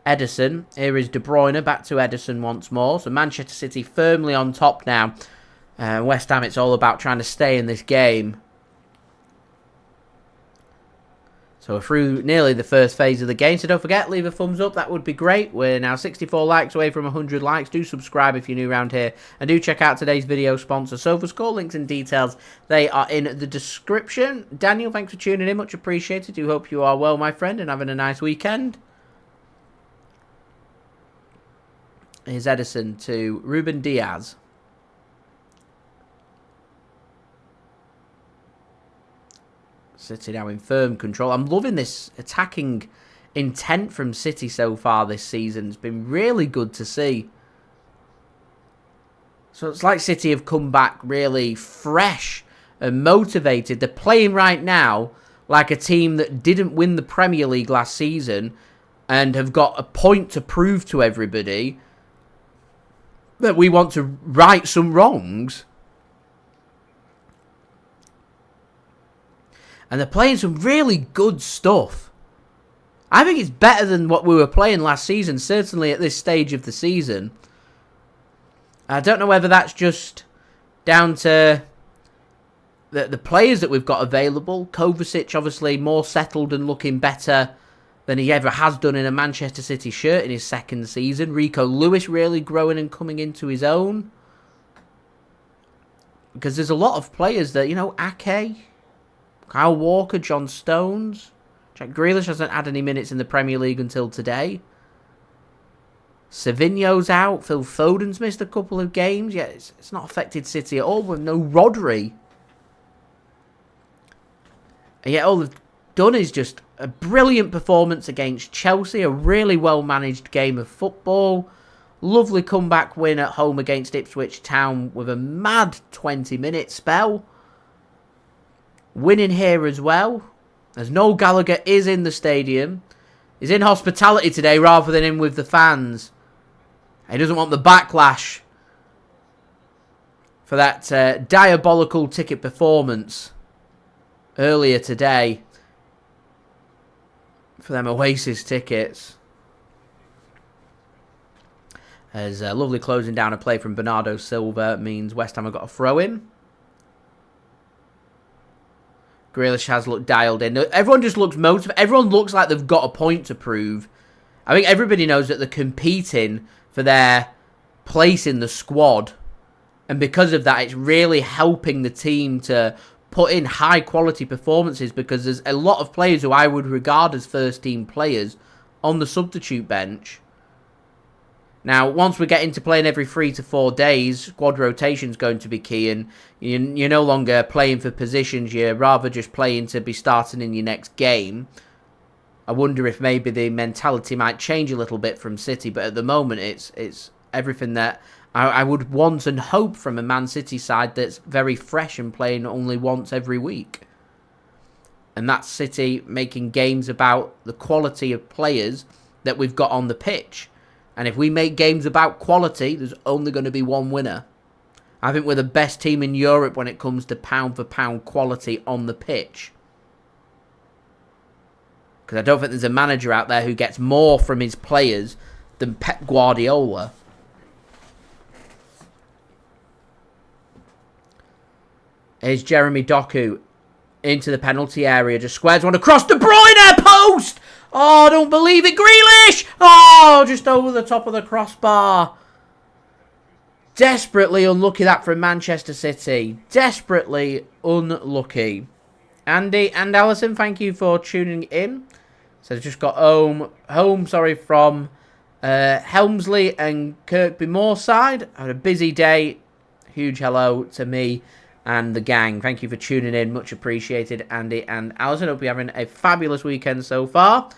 Ederson. Here is De Bruyne back to Ederson once more. So Manchester City firmly on top now. West Ham, it's all about trying to stay in this game. So we're through nearly the first phase of the game. So don't forget, leave a thumbs up. That would be great. We're now 64 likes away from 100 likes. Do subscribe if you're new around here. And do check out today's video sponsor, SofaScore. Links and details, they are in the description. Daniel, thanks for tuning in. Much appreciated. Do hope you are well, my friend, and having a nice weekend. Here's Ederson to Ruben Dias. City now in firm control. I'm loving this attacking intent from City so far this season. It's been really good to see. So it's like City have come back really fresh and motivated. They're playing right now like a team that didn't win the Premier League last season and have got a point to prove to everybody that we want to right some wrongs. And they're playing some really good stuff. I think it's better than what we were playing last season, certainly at this stage of the season. I don't know whether that's just down to the players that we've got available. Kovacic, obviously, more settled and looking better than he ever has done in a Manchester City shirt in his second season. Rico Lewis really growing and coming into his own. Because there's a lot of players that, you know, Ake, Kyle Walker, John Stones. Jack Grealish hasn't had any minutes in the Premier League until today. Savinho's out. Phil Foden's missed a couple of games. Yeah, it's not affected City at all with no Rodri. And yet all they've done is just a brilliant performance against Chelsea. A really well-managed game of football. Lovely comeback win at home against Ipswich Town with a mad 20-minute spell. Winning here as well. As Noel Gallagher is in the stadium. He's in hospitality today rather than in with the fans. He doesn't want the backlash for that diabolical ticket performance earlier today for them Oasis tickets. As a lovely closing down a play from Bernardo Silva means West Ham have got a throw in. Grealish has looked dialed in. Everyone just looks motivated. Everyone looks like they've got a point to prove. I think everybody knows that they're competing for their place in the squad. And because of that, it's really helping the team to put in high quality performances, because there's a lot of players who I would regard as first team players on the substitute bench. Now, once we get into playing every 3 to 4 days, squad rotation is going to be key, and you're no longer playing for positions, you're rather just playing to be starting in your next game. I wonder if maybe the mentality might change a little bit from City, but at the moment it's everything that I would want and hope from a Man City side that's very fresh and playing only once every week. And that's City making games about the quality of players that we've got on the pitch. And if we make games about quality, there's only going to be one winner. I think we're the best team in Europe when it comes to pound-for-pound quality on the pitch. Because I don't think there's a manager out there who gets more from his players than Pep Guardiola. Here's Jeremy Doku into the penalty area. Just squares one across the Bruyne post! Oh, I don't believe it. Grealish! Oh, just over the top of the crossbar. Desperately unlucky that from Manchester City. Desperately unlucky. Andy and Alison, thank you for tuning in. So just got home from Helmsley and Kirkby Moorside. I had a busy day. Huge hello to me and the gang. Thank you for tuning in. Much appreciated, Andy and Alison. Hope you're having a fabulous weekend so far.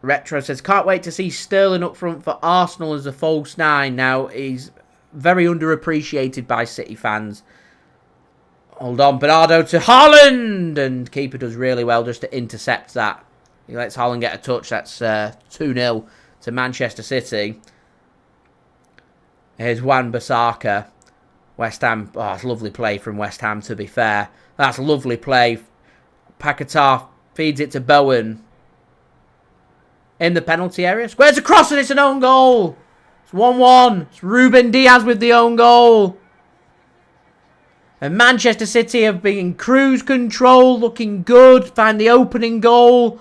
Retro says, can't wait to see Sterling up front for Arsenal as a false 9. Now, he's very underappreciated by City fans. Hold on, Bernardo to Haaland! And keeper does really well just to intercept that. He lets Haaland get a touch. That's 2-0 to Manchester City. Here's Wan-Bissaka. West Ham. Oh, it's lovely play from West Ham, to be fair. That's lovely play. Paquetá feeds it to Bowen. In the penalty area. Squares across and it's an own goal. It's 1-1. It's Ruben Dias with the own goal. And Manchester City have been in cruise control. Looking good. Find the opening goal.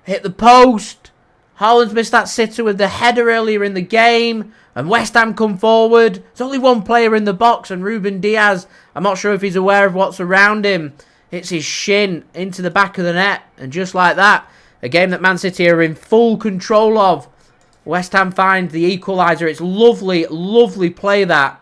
Hit the post. Haaland's missed that sitter with the header earlier in the game. And West Ham come forward. There's only one player in the box. And Ruben Dias, I'm not sure if he's aware of what's around him. Hits his shin into the back of the net. And just like that, a game that Man City are in full control of. West Ham find the equaliser. It's lovely, lovely play that.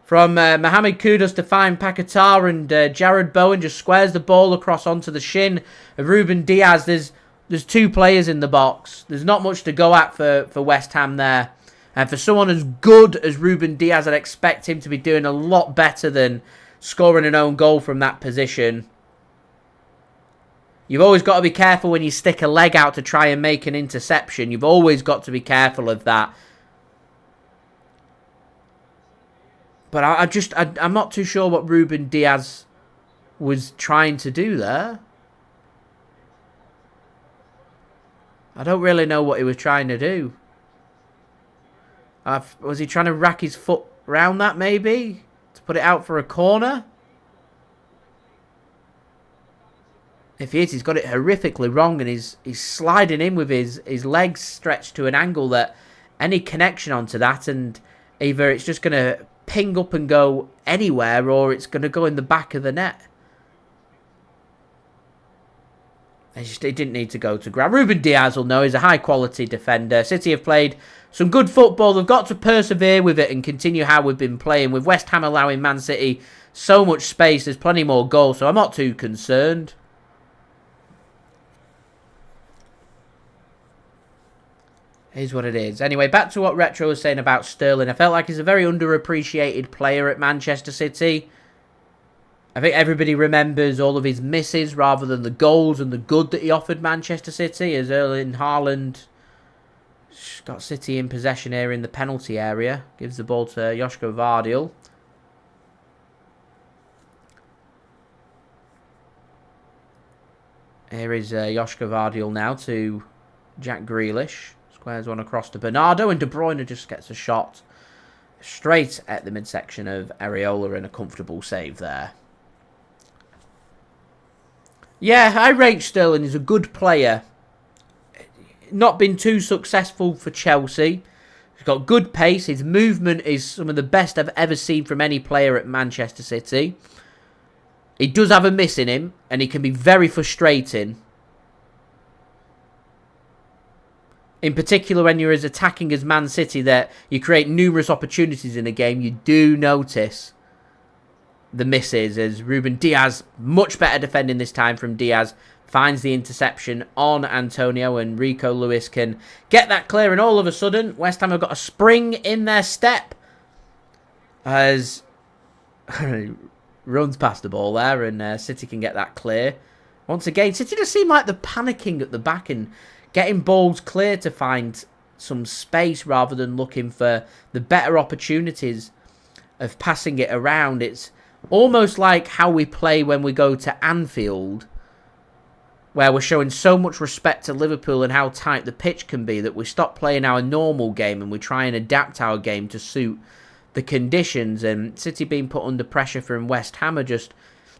From Mohammed Kudus to find Paquetá, and Jarrod Bowen just squares the ball across onto the shin of Ruben Dias. There's two players in the box. There's not much to go at for West Ham there. And for someone as good as Ruben Dias, I'd expect him to be doing a lot better than scoring an own goal from that position. You've always got to be careful when you stick a leg out to try and make an interception. You've always got to be careful of that. But I'm not too sure what Ruben Dias was trying to do there. I don't really know what he was trying to do. Was he trying to rack his foot round that, maybe? To put it out for a corner? If he is, he's got it horrifically wrong, and he's sliding in with his legs stretched to an angle that any connection onto that, and either it's just going to ping up and go anywhere, or it's going to go in the back of the net. He didn't need to go to grab. Ruben Dias will know he's a high-quality defender. City have played some good football. They've got to persevere with it and continue how we've been playing. With West Ham allowing Man City so much space, there's plenty more goals, so I'm not too concerned. Here's what it is. Anyway, back to what Retro was saying about Sterling. I felt like he's a very underappreciated player at Manchester City. I think everybody remembers all of his misses rather than the goals and the good that he offered Manchester City, as Erling Haaland got City in possession here in the penalty area. Gives the ball to Josko Gvardiol. Here is Josko Gvardiol now to Jack Grealish. Squares one across to Bernardo, and De Bruyne just gets a shot straight at the midsection of Areola, and a comfortable save there. Yeah, I rate Sterling as a good player. Not been too successful for Chelsea. He's got good pace. His movement is some of the best I've ever seen from any player at Manchester City. He does have a miss in him, and he can be very frustrating. In particular, when you're as attacking as Man City, that you create numerous opportunities in a game, you do notice the misses, as Ruben Dias, much better defending this time from Dias, finds the interception on Antonio, and Rico Lewis can get that clear, and all of a sudden, West Ham have got a spring in their step as runs past the ball there, and City can get that clear. Once again, City just seem like they're panicking at the back and getting balls clear to find some space rather than looking for the better opportunities of passing it around. It's almost like how we play when we go to Anfield, where we're showing so much respect to Liverpool and how tight the pitch can be that we stop playing our normal game and we try and adapt our game to suit the conditions. And City being put under pressure from West Ham are just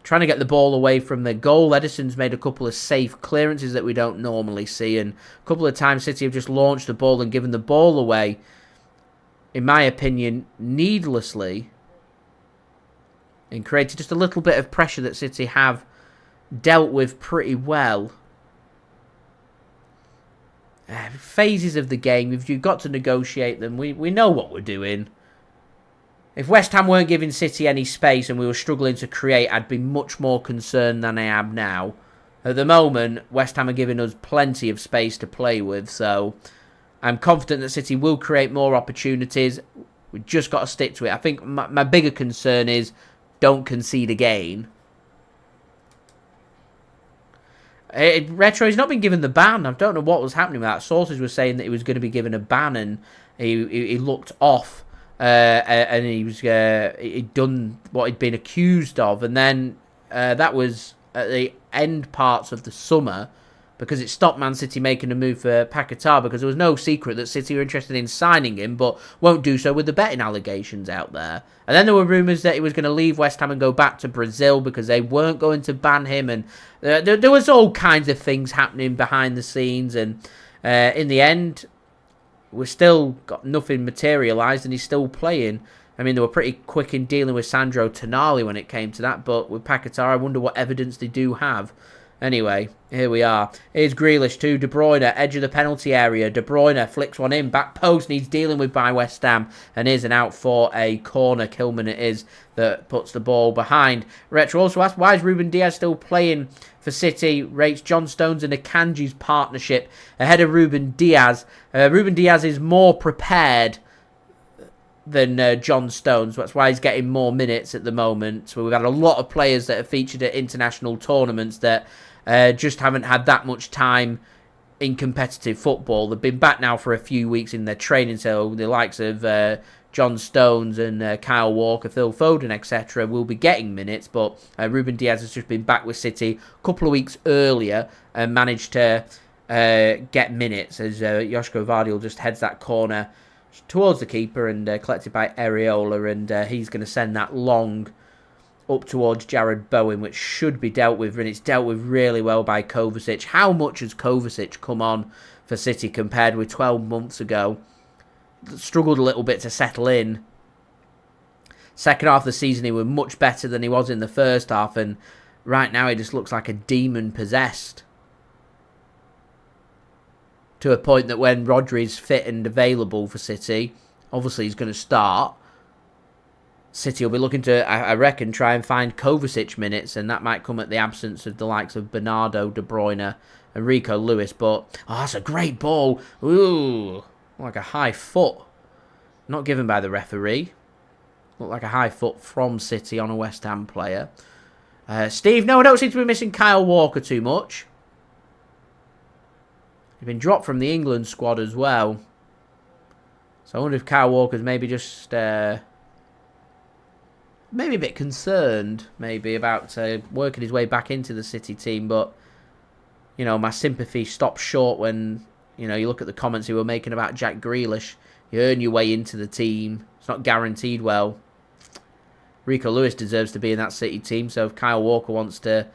trying to get the ball away from their goal. Ederson's made a couple of safe clearances that we don't normally see, and a couple of times City have just launched the ball and given the ball away, in my opinion, needlessly, and created just a little bit of pressure that City have dealt with pretty well. Phases of the game, if you've got to negotiate them, we know what we're doing. If West Ham weren't giving City any space and we were struggling to create, I'd be much more concerned than I am now. At the moment, West Ham are giving us plenty of space to play with, so I'm confident that City will create more opportunities. We've just got to stick to it. I think my bigger concern is don't concede again. Retro, he's not been given the ban. I don't know what was happening with that. Sources were saying that he was going to be given a ban, and he looked off. And he'd done what he'd been accused of, and then that was at the end parts of the summer, because it stopped Man City making a move for Paquetá, because there was no secret that City were interested in signing him, but won't do so with the betting allegations out there. And then there were rumours that he was going to leave West Ham and go back to Brazil because they weren't going to ban him, and there was all kinds of things happening behind the scenes, and in the end, we've still got nothing materialised, and he's still playing. I mean, they were pretty quick in dealing with Sandro Tonali when it came to that, but with Paquetá, I wonder what evidence they do have. Anyway, here we are. Here's Grealish to De Bruyne, edge of the penalty area. De Bruyne flicks one in, back post, needs dealing with by West Ham, and here's an out for a corner. Kilman it is that puts the ball behind. Retro also asked, why is Ruben Dias still playing for City? Rates John Stones and Akanji's partnership ahead of Ruben Dias. Ruben Dias is more prepared than John Stones. That's why he's getting more minutes at the moment. So we've had a lot of players that have featured at international tournaments that just haven't had that much time in competitive football. They've been back now for a few weeks in their training, so the likes of John Stones and Kyle Walker, Phil Foden, etc. will be getting minutes, but Ruben Dias has just been back with City a couple of weeks earlier and managed to get minutes as Josko Gvardiol just heads that corner towards the keeper and collected by Areola, and he's going to send that long up towards Jarrod Bowen, which should be dealt with, and it's dealt with really well by Kovacic. How much has Kovacic come on for City compared with 12 months ago? Struggled a little bit to settle in. Second half of the season, he was much better than he was in the first half, and right now he just looks like a demon possessed. To a point that when Rodri's fit and available for City, obviously he's going to start. City will be looking to, I reckon, try and find Kovacic minutes, and that might come at the absence of the likes of Bernardo, De Bruyne and Rico Lewis. But, oh, that's a great ball. Ooh, like a high foot. Not given by the referee. Looked like a high foot from City on a West Ham player. Steve, no, I don't seem to be missing Kyle Walker too much. He's been dropped from the England squad as well. So I wonder if Kyle Walker's maybe just... maybe a bit concerned, maybe, about working his way back into the City team. But, you know, my sympathy stops short when, you know, you look at the comments he were making about Jack Grealish. You earn your way into the team. It's not guaranteed well. Rico Lewis deserves to be in that City team. So if Kyle Walker wants to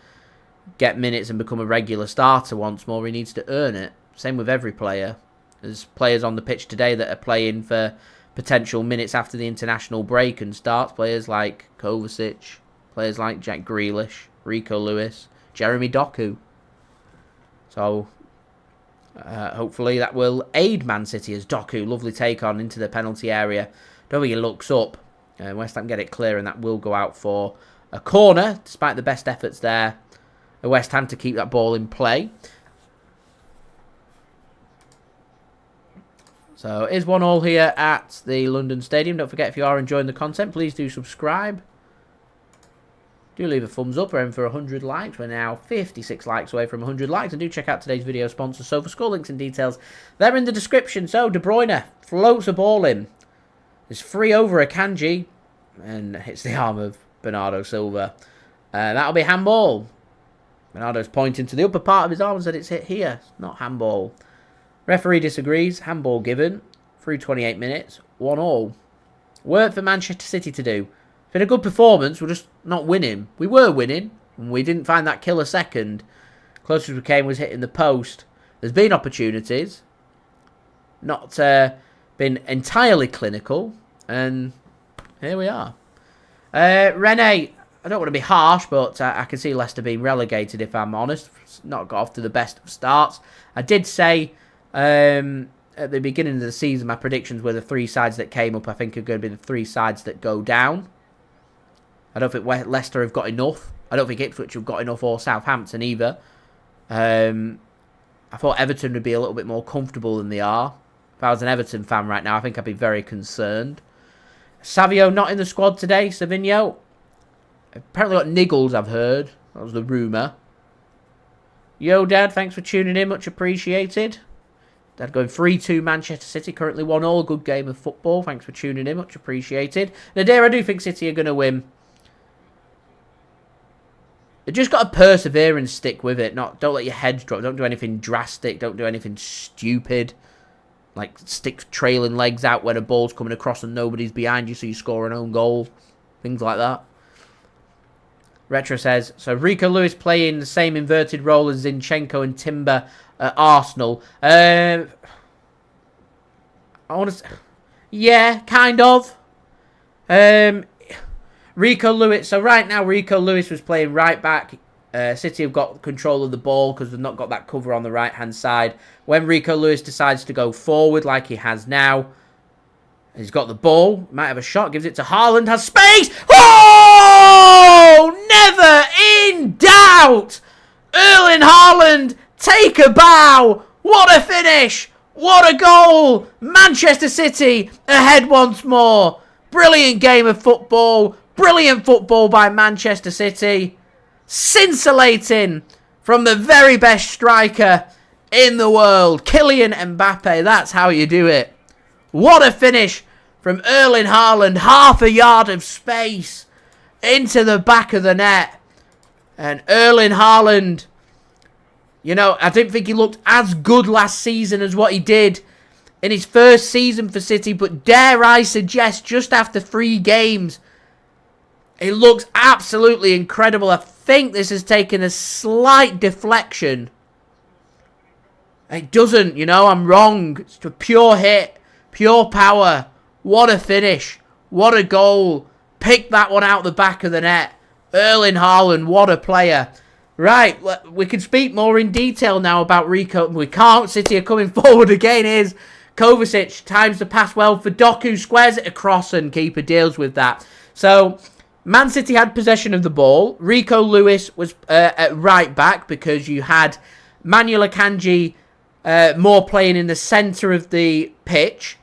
get minutes and become a regular starter once more, he needs to earn it. Same with every player. There's players on the pitch today that are playing for potential minutes after the international break and starts. Players like Kovacic, players like Jack Grealish, Rico Lewis, Jeremy Doku. So hopefully that will aid Man City as Doku, lovely take on into the penalty area. Don't think he looks up. West Ham get it clear, and that will go out for a corner, despite the best efforts there. West Ham to keep that ball in play. So it is 1-1 here at the London Stadium. Don't forget, if you are enjoying the content, please do subscribe. Do leave a thumbs up. We're aiming for 100 likes. We're now 56 likes away from 100 likes. And do check out today's video sponsor, SofaScore. Links and details, they're in the description. So De Bruyne floats a ball in. It's free over Akanji and hits the arm of Bernardo Silva. That'll be handball. Bernardo's pointing to the upper part of his arm and said it's hit here. It's not handball. Referee disagrees. Handball given. Through 28 minutes. 1-1. Work for Manchester City to do. It's been a good performance. We're just not winning. We were winning. And we didn't find that killer second. Closest we came was hitting the post. There's been opportunities. Not been entirely clinical. And here we are. Rene, I don't want to be harsh, but I can see Leicester being relegated, if I'm honest. It's not got off to the best of starts. I did say at the beginning of the season, my predictions were the three sides that came up, I think, are going to be the three sides that go down. I don't think Leicester have got enough. I don't think Ipswich have got enough, or Southampton either. I thought Everton would be a little bit more comfortable than they are. If I was an Everton fan right now, I think I'd be very concerned. Savio not in the squad today. Savinho apparently got niggles, I've heard. That was the rumour. Yo, Dad, thanks for tuning in. Much appreciated. Dad going 3-2 Manchester City. Currently 1-1. Good game of football. Thanks for tuning in. Much appreciated. Nadir, I do think City are going to win. They've just got to persevere and stick with it. Don't let your heads drop. Don't do anything drastic. Don't do anything stupid. Like stick trailing legs out when a ball's coming across and nobody's behind you, so you score an own goal. Things like that. Retro says, so Rico Lewis playing the same inverted role as Zinchenko and Timber at Arsenal. I want to... Yeah, kind of. Rico Lewis. So right now, Rico Lewis was playing right back. City have got control of the ball because they've not got that cover on the right-hand side. When Rico Lewis decides to go forward like he has now, he's got the ball, might have a shot, gives it to Haaland, has space! Oh! Never in doubt! Erling Haaland, take a bow! What a finish! What a goal! Manchester City ahead once more. Brilliant game of football. Brilliant football by Manchester City. Scintillating from the very best striker in the world, Kylian Mbappe. That's how you do it. What a finish from Erling Haaland. Half a yard of space into the back of the net. And Erling Haaland, you know, I didn't think he looked as good last season as what he did in his first season for City. But dare I suggest, just after 3 games, he looks absolutely incredible. I think this has taken a slight deflection. It doesn't, you know, I'm wrong. It's a pure hit, pure power. What a finish. What a goal. Pick that one out the back of the net. Erling Haaland, what a player. Right, we can speak more in detail now about Rico. We can't. City are coming forward again. Here's Kovacic. Times the pass well for Doku. Squares it across and keeper deals with that. So, Man City had possession of the ball. Rico Lewis was at right back because you had Manuel Akanji more playing in the centre of the pitch.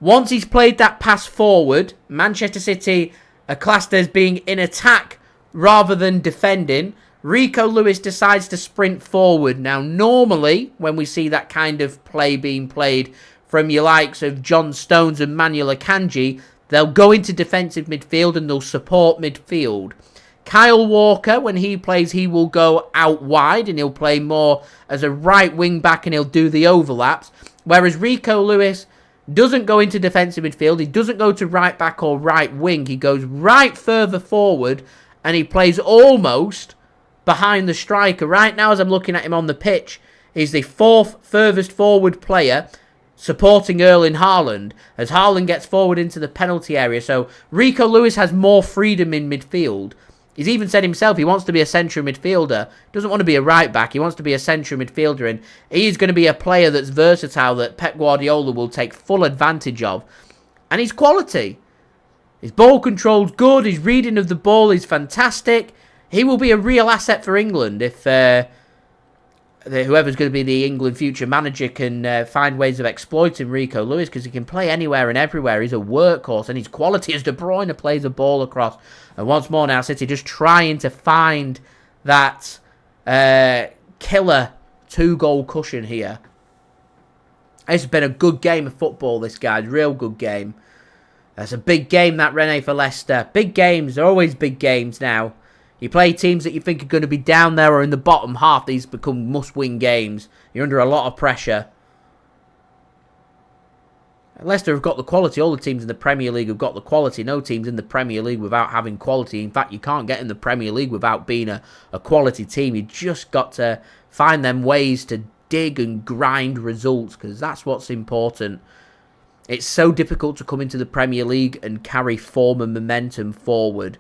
Once he's played that pass forward, Manchester City are classed as being in attack rather than defending. Rico Lewis decides to sprint forward. Now, normally, when we see that kind of play being played from your likes of John Stones and Manuel Akanji, they'll go into defensive midfield and they'll support midfield. Kyle Walker, when he plays, he will go out wide and he'll play more as a right wing back and he'll do the overlaps. Whereas Rico Lewis doesn't go into defensive midfield. He doesn't go to right back or right wing. He goes right further forward and he plays almost behind the striker. Right now, as I'm looking at him on the pitch, he's the 4th furthest forward player, supporting Erling Haaland as Haaland gets forward into the penalty area. So Rico Lewis has more freedom in midfield. He's even said himself he wants to be a central midfielder. He doesn't want to be a right back. He wants to be a central midfielder. And he's going to be a player that's versatile that Pep Guardiola will take full advantage of. And he's quality. His ball control's good. His reading of the ball is fantastic. He will be a real asset for England if whoever's going to be the England future manager can find ways of exploiting Rico Lewis, because he can play anywhere and everywhere. He's a workhorse, and his quality as De Bruyne plays a ball across. And once more now, City just trying to find that killer 2-goal cushion here. It's been a good game of football, this guys. Real good game. That's a big game, that, Rene, for Leicester. Big games. They're always big games now. You play teams that you think are going to be down there or in the bottom half. These become must-win games. You're under a lot of pressure. Leicester have got the quality. All the teams in the Premier League have got the quality. No teams in the Premier League without having quality. In fact, you can't get in the Premier League without being a quality team. You just got to find them ways to dig and grind results, because that's what's important. It's so difficult to come into the Premier League and carry form and momentum forward.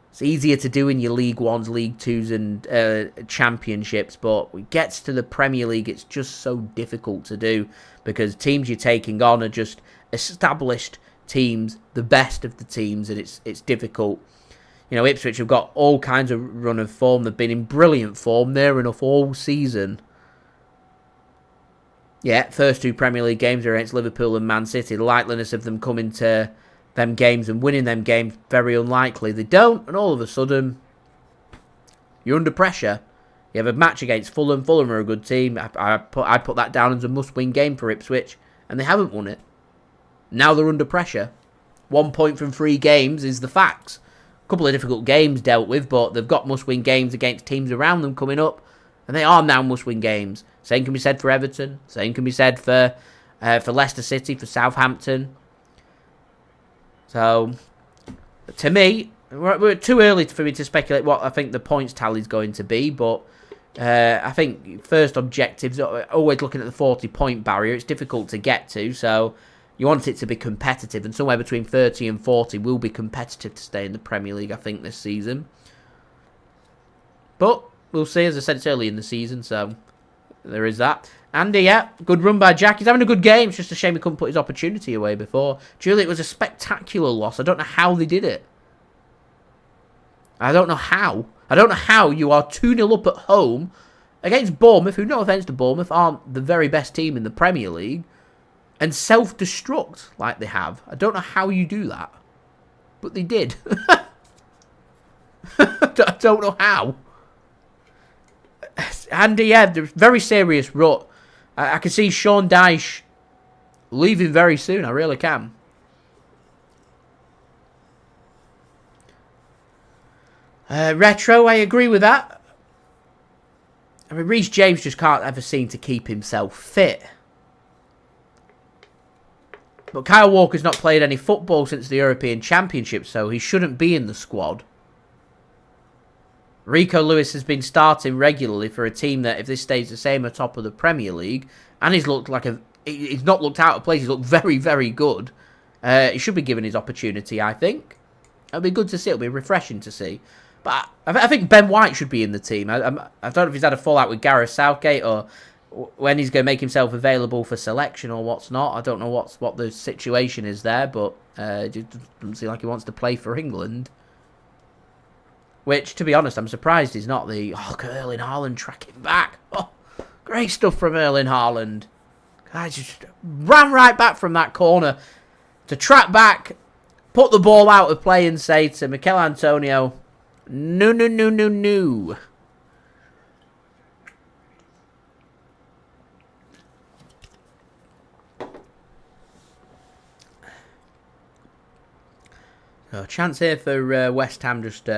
It's easier to do in your League 1s, League 2s and Championships, but when it gets to the Premier League, it's just so difficult to do, because teams you're taking on are just established teams, the best of the teams, and it's difficult. You know, Ipswich have got all kinds of run of form. They've been in brilliant form near enough all season. Yeah, first 2 Premier League games are against Liverpool and Man City. The likeliness of them coming to them games and winning them games, very unlikely. They don't, and all of a sudden, you're under pressure. You have a match against Fulham. Fulham are a good team. I put that down as a must-win game for Ipswich, and they haven't won it. Now they're under pressure. 1 point from 3 games is the facts. A couple of difficult games dealt with, but they've got must-win games against teams around them coming up, and they are now must-win games. Same can be said for Everton. Same can be said for Leicester City, for Southampton. So, to me, we're too early for me to speculate what I think the points tally is going to be, but I think first objectives are always looking at the 40-point barrier. It's difficult to get to, so you want it to be competitive, and somewhere between 30 and 40 will be competitive to stay in the Premier League, I think, this season. But we'll see. As I said, it's early in the season, so there is that. And yeah, good run by Jack. He's having a good game. It's just a shame he couldn't put his opportunity away before. Julie, it was a spectacular loss. I don't know how they did it. I don't know how. I don't know how you are 2-0 up at home against Bournemouth, who, no offence to Bournemouth, aren't the very best team in the Premier League, and self-destruct like they have. I don't know how you do that. But they did. I don't know how. And yeah, there's very serious rut. I can see Sean Dyche leaving very soon. I really can. Retro, I agree with that. I mean, Reece James just can't ever seem to keep himself fit. But Kyle Walker's not played any football since the European Championship, so he shouldn't be in the squad. Rico Lewis has been starting regularly for a team that, if this stays the same, are top of the Premier League, and he's looked like he's not looked out of place. He's looked very, very good. He should be given his opportunity, I think. It'll be good to see. It'll be refreshing to see. But I think Ben White should be in the team. I don't know if he's had a fallout with Gareth Southgate or when he's going to make himself available for selection or what's not. I don't know what the situation is there, but it doesn't seem like he wants to play for England. Which, to be honest, I'm surprised he's not. Look at Erling Haaland tracking back. Oh, great stuff from Erling Haaland. I just ran right back from that corner to track back, put the ball out of play and say to Michail Antonio, no, no, no, no, no. So, chance here for West Ham just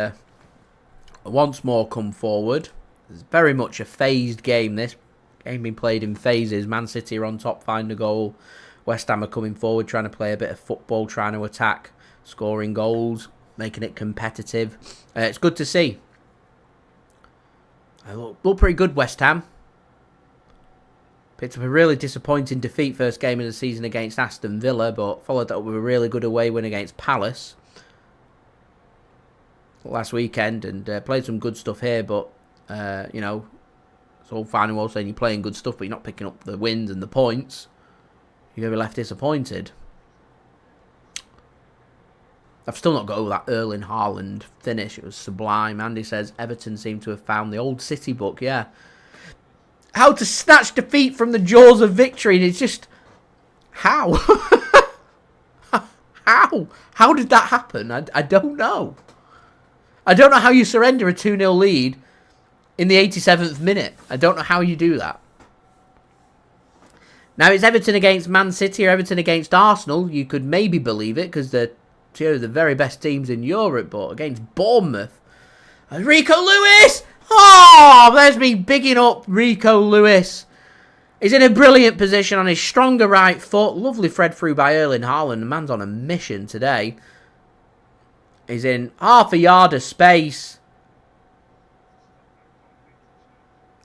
once more come forward. It's very much a phased game, this. Game being played in phases. Man City are on top, find a goal. West Ham are coming forward, trying to play a bit of football, trying to attack, scoring goals, making it competitive. It's good to see. Look pretty good, West Ham. Picked up a really disappointing defeat first game of the season against Aston Villa, but followed that up with a really good away win against Palace last weekend, and played some good stuff here, but you know, it's all fine and well saying you're playing good stuff, but you're not picking up the wins and the points. You're going to be left disappointed. I've still not got over that Erling Haaland finish. It was sublime. Andy says Everton seem to have found the old City book. Yeah. How to snatch defeat from the jaws of victory. And it's just... How? How? How did that happen? I don't know. I don't know how you surrender a 2-0 lead in the 87th minute. I don't know how you do that. Now, it's Everton against Man City or Everton against Arsenal. You could maybe believe it because they're two of the very best teams in Europe. But against Bournemouth, Rico Lewis! Oh, there's me bigging up Rico Lewis. He's in a brilliant position on his stronger right foot. Lovely thread through by Erling Haaland. The man's on a mission today. He's in half a yard of space.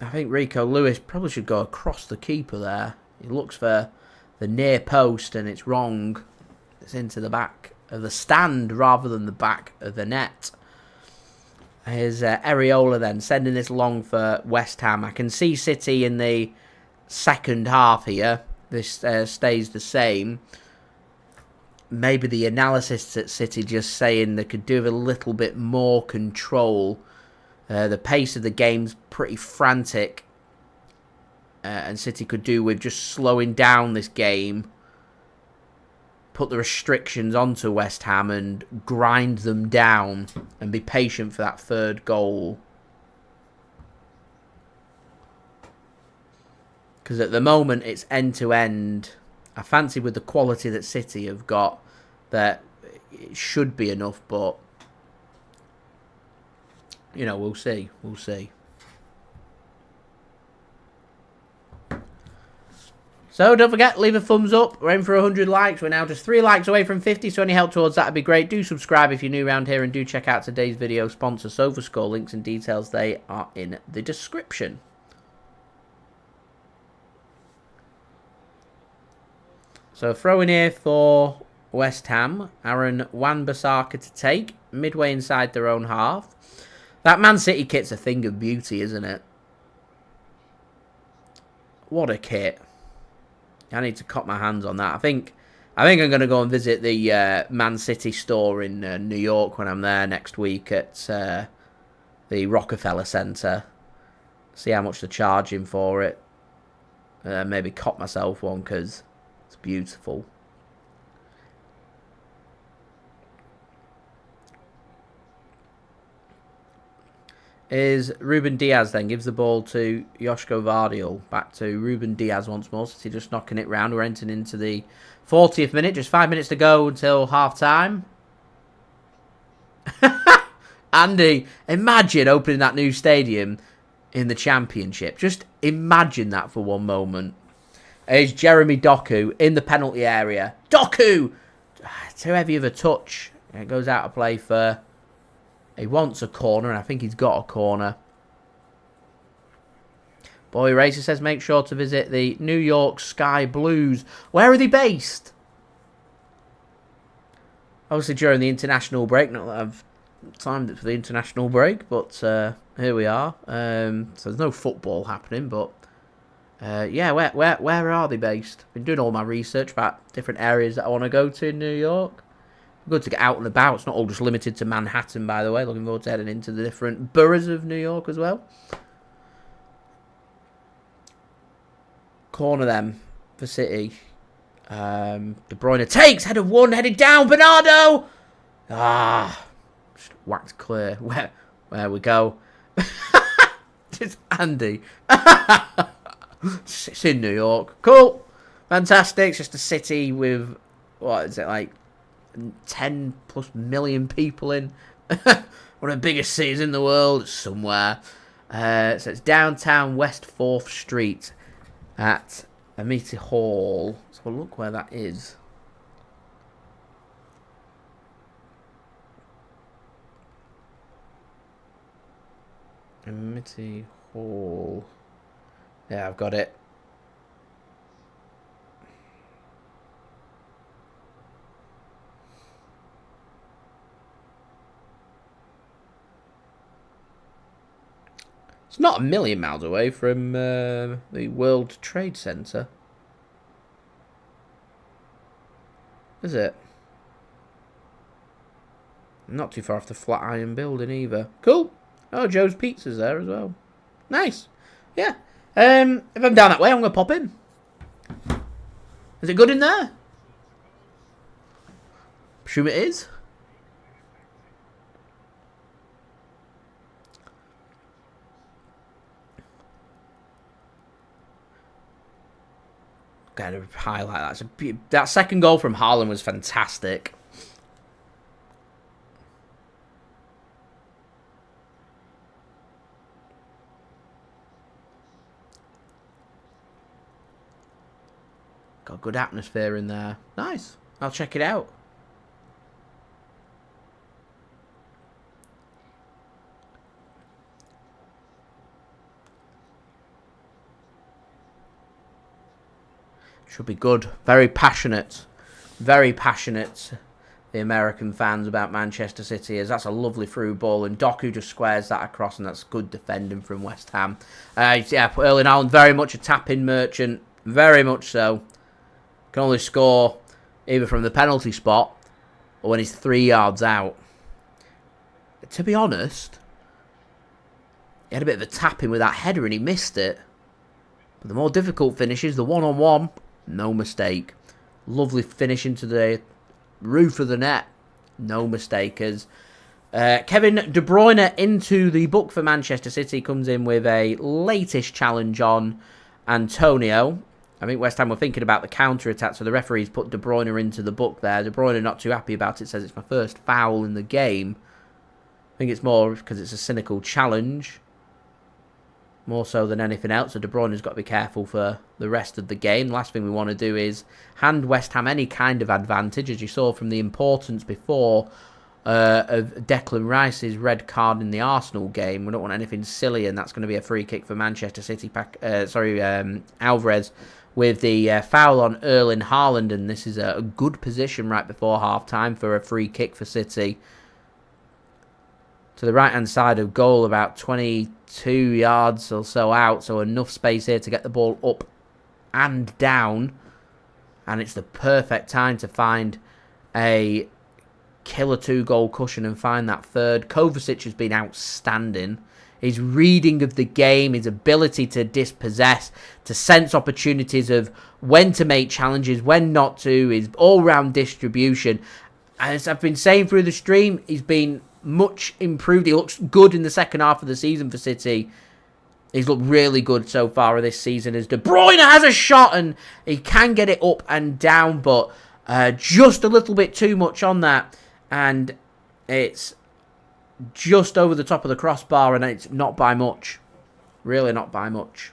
I think Rico Lewis probably should go across the keeper there. He looks for the near post and it's wrong. It's into the back of the stand rather than the back of the net. Here's Areola then sending this long for West Ham. I can see City in the second half here. This stays the same. Maybe the analysis at City just saying they could do with a little bit more control. The pace of the game's pretty frantic. And City could do with just slowing down this game. Put the restrictions onto West Ham and grind them down. And be patient for that third goal. Because at the moment it's end-to-end. I fancy with the quality that City have got that it should be enough, but you know, we'll see. We'll see. So don't forget, leave a thumbs up. We're aiming for 100 likes. We're now just 3 likes away from 50, so any help towards that would be great. Do subscribe if you're new around here, and do check out today's video sponsor, SofaScore. Links and details, they are in the description. So throw in here for West Ham. Aaron Wan-Bissaka to take. Midway inside their own half. That Man City kit's a thing of beauty, isn't it? What a kit. I need to cop my hands on that. I think I'm going to go and visit the Man City store in New York when I'm there next week at the Rockefeller Center. See how much they're charging for it. Maybe cop myself one because... beautiful. is Ruben Dias then. Gives the ball to Josko Gvardiol. Back to Ruben Dias once more. City just knocking it round. We're entering into the 40th minute. Just 5 minutes to go until half-time. Andy, imagine opening that new stadium in the Championship. Just imagine that for one moment. It's Jeremy Doku in the penalty area. Doku! Too heavy of a touch. It goes out of play for... He wants a corner, and I think he's got a corner. Boy Racer says make sure to visit the New York Sky Blues. Where are they based? Obviously during the international break. Not that I've timed it for the international break, but here we are. So there's no football happening, but yeah, where are they based? I've been doing all my research about different areas that I want to go to in New York. Good to get out and about. It's not all just limited to Manhattan, by the way. Looking forward to heading into the different boroughs of New York as well. Corner them for City. De Bruyne takes, header one, headed down, Bernardo! Just whacked clear. Where we go. Just Andy. It's in New York. Cool. Fantastic. It's just a city with, what is it, like 10 plus million people in. One of the biggest cities in the world, somewhere. So it's downtown West 4th Street at Amity Hall. So look where that is. Amity Hall. Yeah, I've got it. It's not a million miles away from the World Trade Center, is it? Not too far off the Flatiron Building either. Cool. Oh, Joe's Pizza's there as well. Nice. Yeah. If I'm down that way, I'm going to pop in. Is it good in there? Presume it is. Gotta highlight that. That second goal from Haaland was fantastic. Got a good atmosphere in there. Nice. I'll check it out. Should be good. Very passionate. Very passionate, the American fans, about Manchester City. As that's a lovely through ball. And Doku just squares that across. And that's good defending from West Ham. Yeah, Erling Haaland, very much a tap-in merchant. Very much so. Can only score either from the penalty spot or when he's 3 yards out. To be honest, he had a bit of a tap-in with that header and he missed it. But the more difficult finishes, the one-on-one, no mistake. Lovely finish into the roof of the net. No mistake. As Kevin De Bruyne into the book for Manchester City comes in with a latest challenge on Antonio. I think West Ham were thinking about the counter-attack, so the referees put De Bruyne into the book there. De Bruyne not too happy about it, says it's my first foul in the game. I think it's more because it's a cynical challenge. More so than anything else. So De Bruyne's got to be careful for the rest of the game. Last thing we want to do is hand West Ham any kind of advantage, as you saw from the importance before of Declan Rice's red card in the Arsenal game. We don't want anything silly, and that's going to be a free kick for Manchester City. Alvarez with the foul on Erling Haaland, and this is a good position right before half-time for a free kick for City. To the right-hand side of goal, about 22 yards or so out, so enough space here to get the ball up and down. And it's the perfect time to find a killer 2-goal cushion and find that third. Kovacic has been outstanding. His reading of the game, his ability to dispossess, to sense opportunities of when to make challenges, when not to, his all-round distribution. As I've been saying through the stream, he's been much improved. He looks good in the second half of the season for City. He's looked really good so far this season as De Bruyne has a shot and he can get it up and down, but just a little bit too much on that, and it's just over the top of the crossbar, and it's not by much. Really not by much.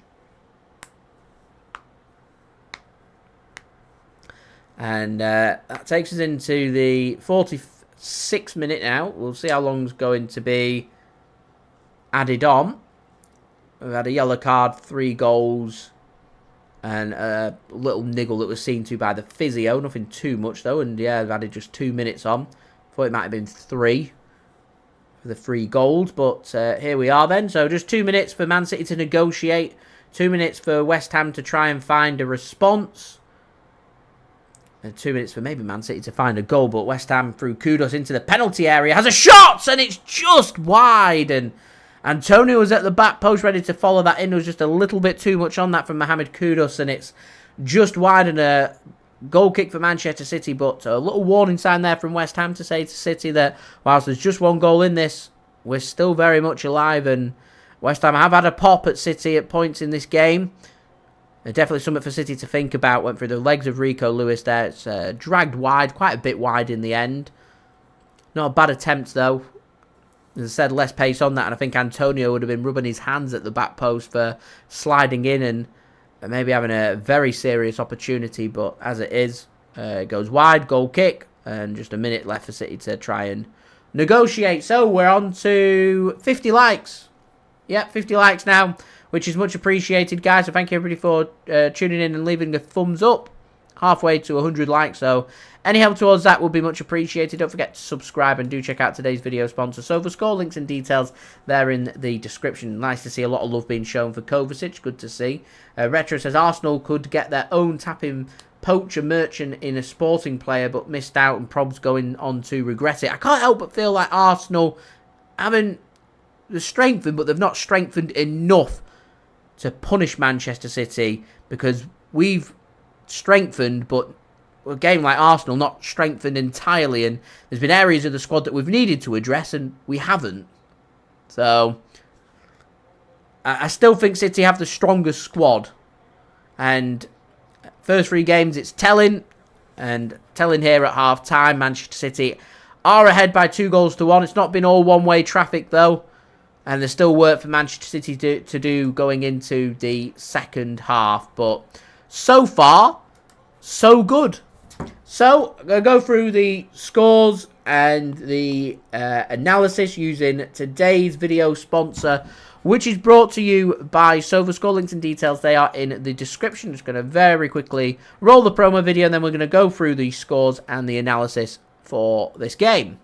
And that takes us into the 46th minute now. We'll see how long it's going to be added on. We've had a yellow card, 3 goals, and a little niggle that was seen to by the physio. Nothing too much, though. And, yeah, I've added just 2 minutes on. Thought it might have been 3 for the 3 goals. But here we are, then. So just 2 minutes for Man City to negotiate. 2 minutes for West Ham to try and find a response. And 2 minutes for maybe Man City to find a goal. But West Ham, through Kudus into the penalty area, has a shot! And it's just wide. And Antonio was at the back post ready to follow that in. There was just a little bit too much on that from Mohammed Kudus, and it's just wide, and a goal kick for Manchester City. But a little warning sign there from West Ham to say to City that whilst there's just 1 goal in this, we're still very much alive, and West Ham have had a pop at City at points in this game. Definitely something for City to think about. Went through the legs of Rico Lewis there. It's dragged wide, quite a bit wide in the end. Not a bad attempt, though. As I said, less pace on that, and I think Antonio would have been rubbing his hands at the back post for sliding in and maybe having a very serious opportunity, but as it is, it goes wide, goal kick, and just a minute left for City to try and negotiate. So we're on to 50 likes. Yep, 50 likes now, which is much appreciated, guys. So thank you, everybody, for tuning in and leaving a thumbs up. Halfway to 100 likes, so any help towards that would be much appreciated. Don't forget to subscribe and do check out today's video sponsor, SofaScore. Links and details there in the description. Nice to see a lot of love being shown for Kovacic. Good to see. Retro says Arsenal could get their own tapping poacher merchant in a Sporting player, but missed out, and Prob's going on to regret it. I can't help but feel like Arsenal haven't strengthened, but they've not strengthened enough to punish Manchester City, because we've strengthened, but a game like Arsenal not strengthened entirely, and there's been areas of the squad that we've needed to address and we haven't. So I still think City have the strongest squad, and first 3 games it's telling, and telling here at half time. Manchester City are ahead by 2-1. It's not been all one-way traffic, though, and there's still work for Manchester City to do going into the second half, but so far, so good. So, I'm going to go through the scores and the analysis using today's video sponsor, which is brought to you by SofaScore. Links and details, they are in the description. Just going to very quickly roll the promo video, and then we're going to go through the scores and the analysis for this game.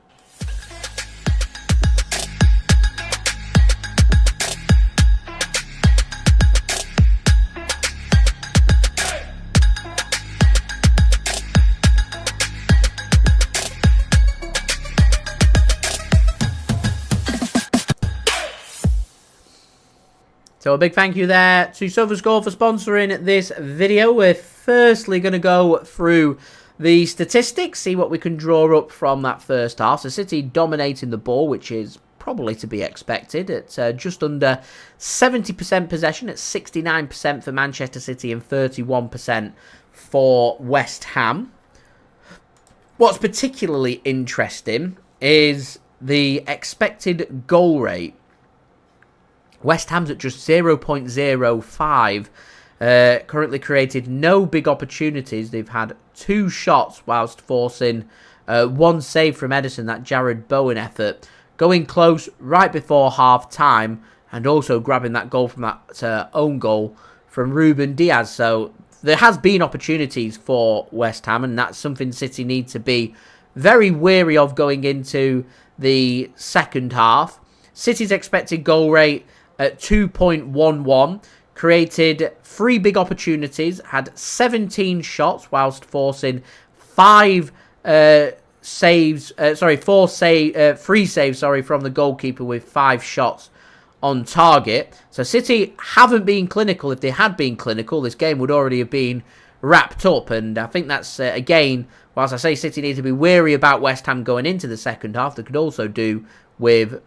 So a big thank you there to SofaScore for sponsoring this video. We're firstly going to go through the statistics, see what we can draw up from that first half. So City dominating the ball, which is probably to be expected. It's just under 70% possession. It's 69% for Manchester City and 31% for West Ham. What's particularly interesting is the expected goal rate. West Ham's at just 0.05. Currently created no big opportunities. They've had 2 shots whilst forcing 1 save from Ederson, that Jarrod Bowen effort. Going close right before half-time, and also grabbing that goal from that own goal from Ruben Dias. So there has been opportunities for West Ham, and that's something City need to be very wary of going into the second half. City's expected goal rate at 2.11, created 3 big opportunities, had 17 shots whilst forcing 3 saves from the goalkeeper with 5 shots on target. So City haven't been clinical. If they had been clinical, this game would already have been wrapped up, and I think that's again, whilst I say City need to be wary about West Ham going into the second half, they could also do with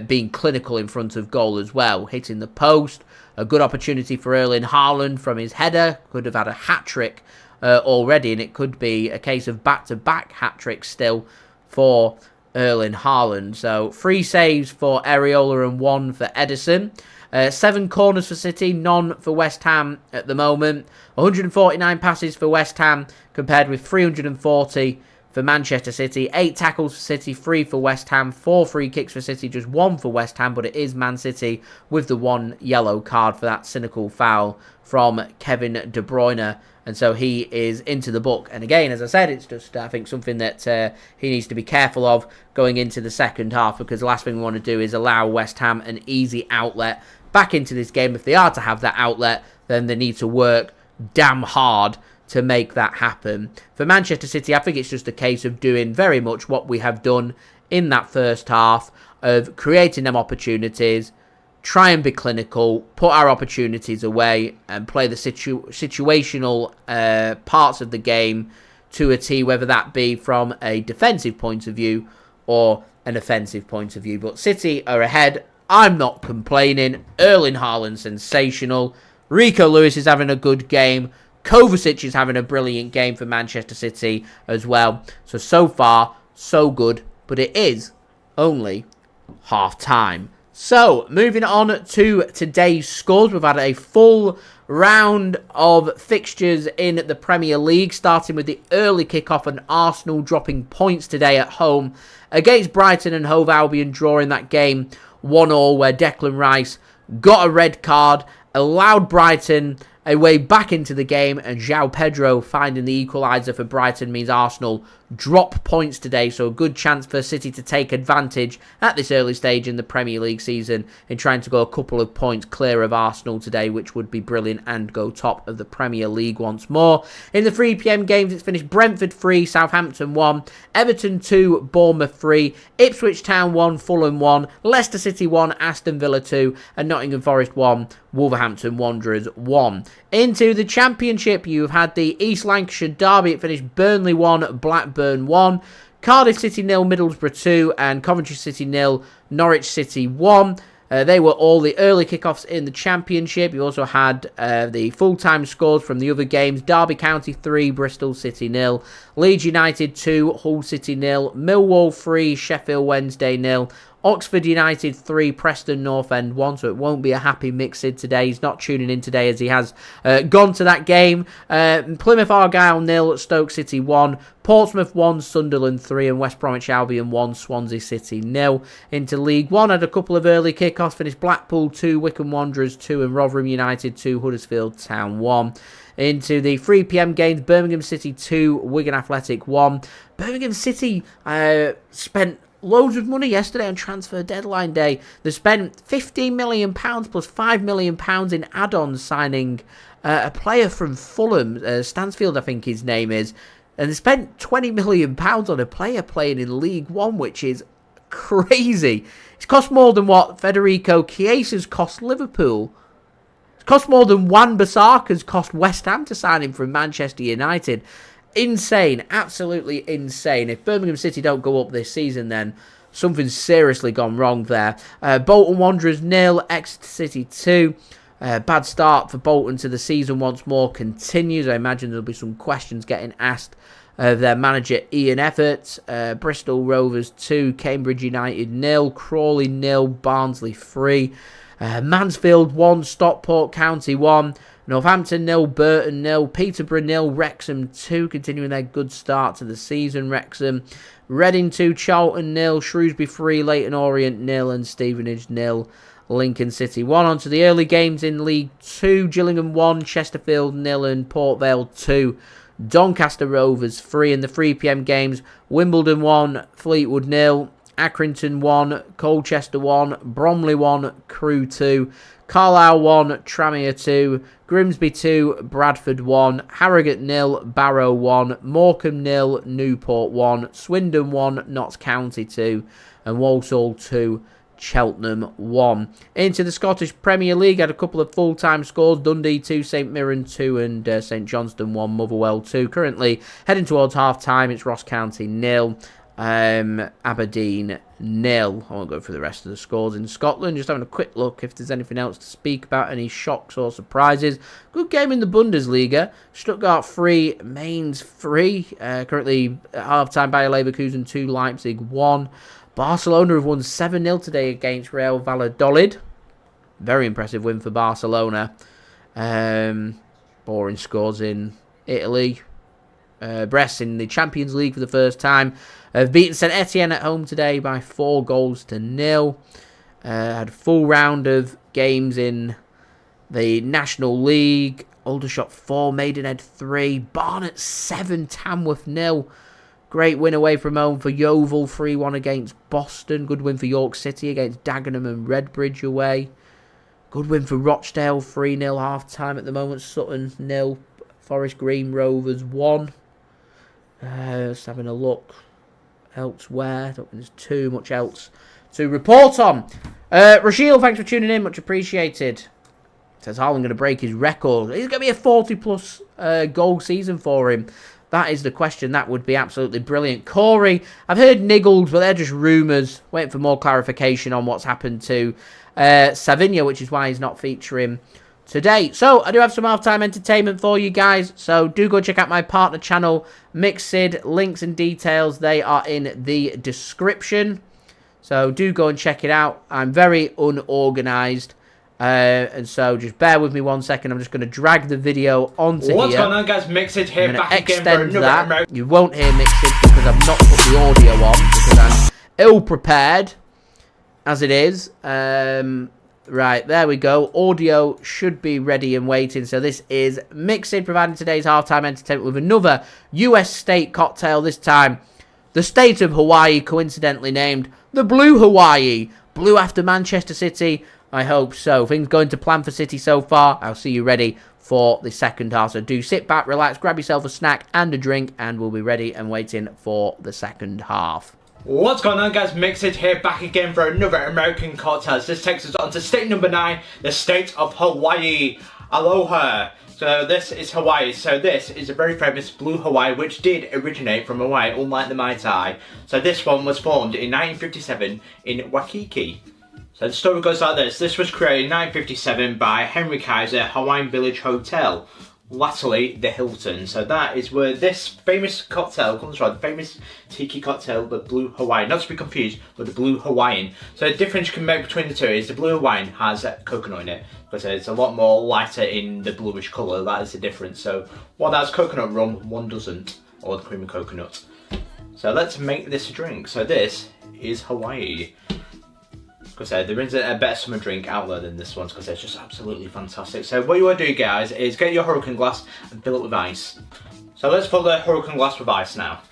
being clinical in front of goal as well. Hitting the post, a good opportunity for Erling Haaland from his header. Could have had a hat-trick already, and it could be a case of back-to-back hat-tricks still for Erling Haaland. So 3 saves for Areola and 1 for Ederson. 7 corners for City, none for West Ham at the moment. 149 passes for West Ham compared with 340 for Manchester City. 8 tackles for City, 3 for West Ham. 4 free kicks for City, just 1 for West Ham. But it is Man City with the 1 yellow card for that cynical foul from Kevin De Bruyne. And so he is into the book. And again, as I said, it's just, I think, something that he needs to be careful of going into the second half. Because the last thing we want to do is allow West Ham an easy outlet back into this game. If they are to have that outlet, then they need to work damn hard to make that happen. For Manchester City, I think it's just a case of doing very much what we have done in that first half, of creating them opportunities, try and be clinical, put our opportunities away, and play the situational parts of the game to a T, whether that be from a defensive point of view or an offensive point of view. But City are ahead. I'm not complaining. Erling Haaland, sensational. Rico Lewis is having a good game. Kovacic is having a brilliant game for Manchester City as well. So far, so good. But it is only half-time. So, moving on to today's scores. We've had a full round of fixtures in the Premier League, starting with the early kick-off and Arsenal dropping points today at home against Brighton, and Hove Albion drawing that game 1-1, where Declan Rice got a red card, allowed Brighton a way back into the game, and João Pedro finding the equaliser for Brighton means Arsenal drop points today. So a good chance for City to take advantage at this early stage in the Premier League season in trying to go a couple of points clear of Arsenal today, which would be brilliant, and go top of the Premier League once more. In the 3 PM games, it's finished Brentford 3, Southampton 1, Everton 2, Bournemouth 3, Ipswich Town 1, Fulham 1, Leicester City 1, Aston Villa 2, and Nottingham Forest 1, Wolverhampton Wanderers 1. Into the Championship, you've had the East Lancashire Derby. It finished Burnley 1, Blackburn 1, Cardiff City 0, Middlesbrough 2, and Coventry City 0, Norwich City 1. They were all the early kickoffs in the Championship. You also had the full-time scores from the other games. Derby County 3, Bristol City 0, Leeds United 2, Hull City 0, Millwall 3, Sheffield Wednesday 0, Oxford United 3, Preston North End 1, so it won't be a happy mix-in today. He's not tuning in today as he has gone to that game. Plymouth Argyle 0, Stoke City 1, Portsmouth 1, Sunderland 3, and West Bromwich Albion 1, Swansea City 0. Into League 1, had a couple of early kickoffs, finished Blackpool 2, Wycombe Wanderers 2, and Rotherham United 2, Huddersfield Town 1. Into the 3 PM games, Birmingham City 2, Wigan Athletic 1. Birmingham City spent loads of money yesterday on transfer deadline day. They spent £15 million plus £5 million in add-ons signing a player from Fulham, Stansfield I think his name is, and they spent £20 million on a player playing in League One, which is crazy. It's cost more than what Federico Chiesa's cost Liverpool. It's cost more than Wan-Bissaka's cost West Ham to sign him from Manchester United. Insane, absolutely insane. If Birmingham City don't go up this season, then something's seriously gone wrong there. Bolton Wanderers 0, Exeter City 2. Bad start for Bolton to the season once more continues. I imagine there'll be some questions getting asked of their manager Ian Effort. Bristol Rovers 2, Cambridge United 0, Crawley 0, Barnsley 3. Mansfield 1, Stockport County 1. Northampton 0, Burton 0, Peterborough 0, Wrexham 2, continuing their good start to the season. Wrexham, Reading 2, Charlton 0, Shrewsbury 3, Leyton Orient 0, and Stevenage 0, Lincoln City 1. On to the early games in League 2, Gillingham 1, Chesterfield 0, and Port Vale 2, Doncaster Rovers 3. In the 3 PM games, Wimbledon 1, Fleetwood 0, Accrington 1, Colchester 1, Bromley 1, Crewe 2, Carlisle 1, Tranmere 2, Grimsby 2, Bradford 1, Harrogate 0, Barrow 1, Morecambe 0, Newport 1, Swindon 1, Notts County 2, and Walsall 2, Cheltenham 1. Into the Scottish Premier League, had a couple of full-time scores. Dundee 2, St Mirren 2, and St Johnstone 1, Motherwell 2. Currently heading towards half-time, it's Ross County 0, Aberdeen 0. I won't go through the rest of the scores in Scotland. Just having a quick look if there's anything else to speak about, any shocks or surprises. Good game in the Bundesliga. Stuttgart 3, Mainz 3. Currently at half-time, Bayer Leverkusen 2, Leipzig 1. Barcelona have won 7-0 today against Real Valladolid. Very impressive win for Barcelona. Boring scores in Italy. Brest in the Champions League for the first time have beaten St Etienne at home today by 4-0. Had a full round of games in the National League. Aldershot 4, Maidenhead 3, Barnet 7, Tamworth 0. Great win away from home for Yeovil, 3-1 against Boston. Good win for York City against Dagenham and Redbridge away. Good win for Rochdale, 3-0 half-time at the moment. Sutton 0, Forest Green Rovers 1. Just having a look elsewhere. I don't think there's too much else to report on. Rashil, thanks for tuning in. Much appreciated. Says Haaland going to break his record. It's going to be a 40-plus goal season for him. That is the question. That would be absolutely brilliant. Corey, I've heard niggled, but they're just rumours. Waiting for more clarification on what's happened to Savinho, which is why he's not featuring today. So, I do have some half-time entertainment for you guys. So, do go check out my partner channel, Mixed. Links and details, they are in the description. So, do go and check it out. I'm very unorganised. And so, just bear with me 1 second. I'm just going to drag the video onto here. What's going on, guys? Mixed here, back again for another that. You won't hear Mixed because I've not put the audio on because I'm ill-prepared, as it is. Right, there we go. Audio should be ready and waiting. So this is Mixed, providing today's halftime entertainment with another US state cocktail. This time, the state of Hawaii, coincidentally named the Blue Hawaii. Blue after Manchester City. I hope so. Things going to plan for City so far. I'll see you ready for the second half. So do sit back, relax, grab yourself a snack and a drink, and we'll be ready and waiting for the second half. What's going on, guys? Mixed here, back again for another American cocktail. This takes us on to state number 9, the state of Hawaii. Aloha. So this is Hawaii. So this is a very famous Blue Hawaii, which did originate from Hawaii, unlike the Mai Tai. So this one was formed in 1957 in Waikiki. So the story goes like this. This was created in 1957 by Henry Kaiser Hawaiian Village Hotel, latterly the Hilton. So that is where this famous cocktail comes from, the famous tiki cocktail, the Blue Hawaiian. Not to be confused with the Blue Hawaiian. So the difference you can make between the two is the Blue Hawaiian has coconut in it, because it's a lot more lighter in the bluish colour. That is the difference. So one has coconut rum, one doesn't, or the creamy coconut. So let's make this a drink. So this is Hawaii. Because there isn't a better summer drink out there than this one, because it's just absolutely fantastic. So what you want to do, guys, is get your hurricane glass and fill it with ice. So let's fill the hurricane glass with ice now.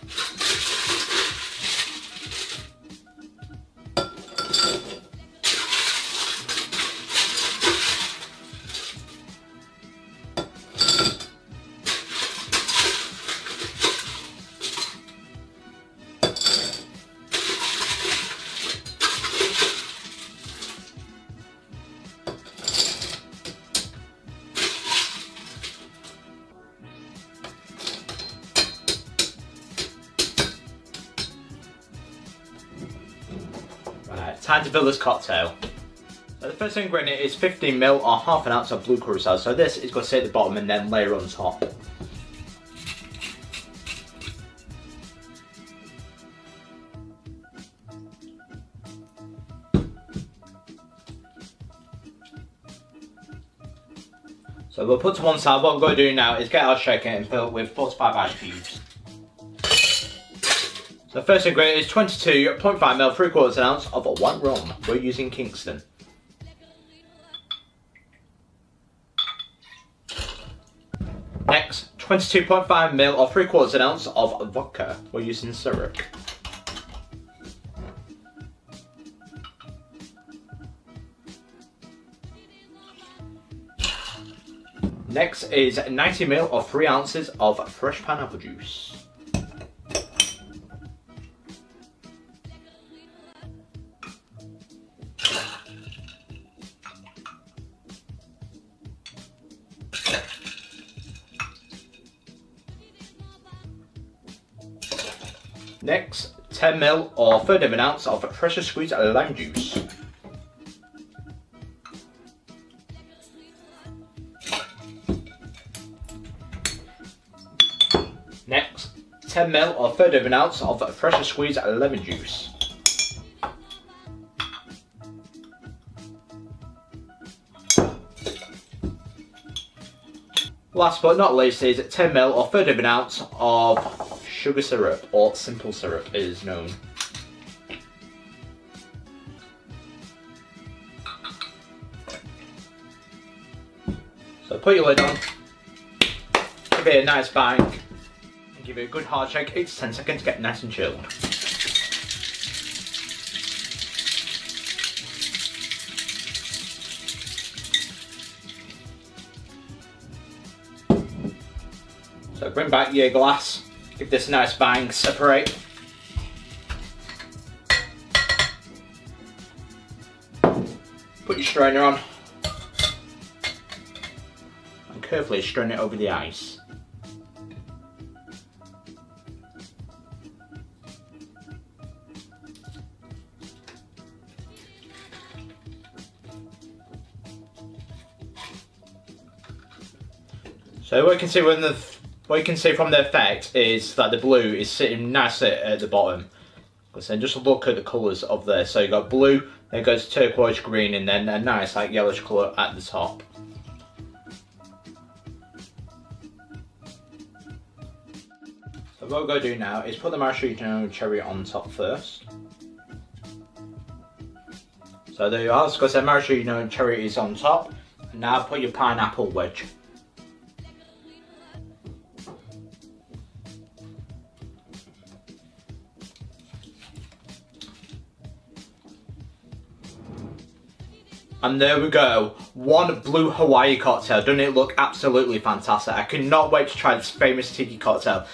Time to fill this cocktail. So the first ingredient is 15ml or half an ounce of blue curacao. So this is going to sit at the bottom and then layer on top. So we'll put to one side. What we're going to do now is get our shaker and fill it with 45 ice cubes. The first ingredient is 22.5ml, 3/4 ounce of white rum. We're using Kingston. Next, 22.5ml or 3/4 ounce of vodka. We're using Syrup. Next is 90ml or 3 ounces of fresh pineapple juice. Next, 10ml or 1/3 of an ounce of freshly squeezed lime juice. Next, 10ml or 1/3 of an ounce of freshly squeezed lemon juice. Last but not least is 10ml or 1/3 of an ounce of sugar syrup, or simple syrup it is known. So put your lid on, give it a nice bang, and give it a good hard shake. It's 10 seconds to get nice and chilled. So bring back your glass, give this a nice bang, separate. Put your strainer on and carefully strain it over the ice. So what you can see from the effect is that the blue is sitting nicely at the bottom. So just look at the colours of this. So you got blue, then it goes turquoise green, and then a nice like yellowish colour at the top. So what we're going to do now is put the maraschino cherry on top first. So there you are. So the maraschino cherry is on top. And now put your pineapple wedge. And there we go, one blue Hawaii cocktail. Doesn't it look absolutely fantastic? I cannot wait to try this famous tiki cocktail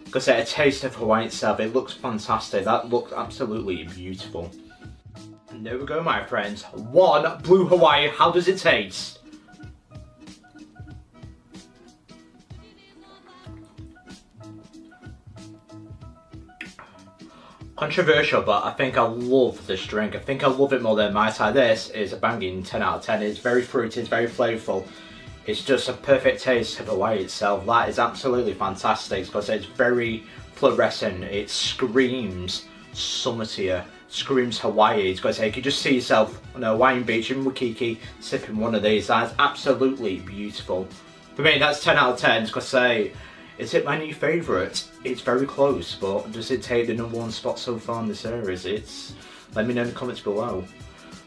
because it's a taste of Hawaii itself. It looks fantastic. That looks absolutely beautiful. And there we go, my friends. One blue Hawaii. How does it taste? Controversial, but I think I love this drink. I think I love it more than Mai Tai. This is a banging 10 out of 10. It's very fruity, it's very flavourful. It's just a perfect taste of Hawaii itself. That is absolutely fantastic because it's very fluorescent. It screams summer to you, screams Hawaii. It's got to say, you can just see yourself on a Hawaiian beach in Waikiki sipping one of these. That's absolutely beautiful. For me, that's 10 out of 10. It's got to say, is it my new favourite? It's very close, but does it take the #1 spot so far in the series? Let me know in the comments below.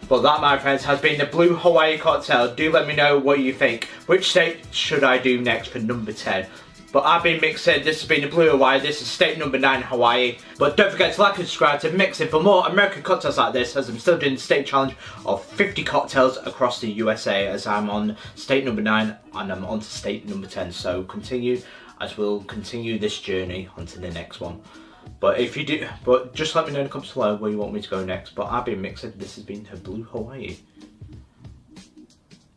But that, my friends, has been the Blue Hawaii cocktail. Do let me know what you think. Which state should I do next for number 10? But I've been Mixing. This has been the Blue Hawaii. This is state number 9, Hawaii. But don't forget to like and subscribe to Mixing for more American cocktails like this, as I'm still doing the state challenge of 50 cocktails across the USA, as I'm on state number 9 and I'm on to state number 10. So continue, as we'll continue this journey onto the next one. But if you do, just let me know in the comments below where you want me to go next. But I've been Mixing. This has been her Blue Hawaii.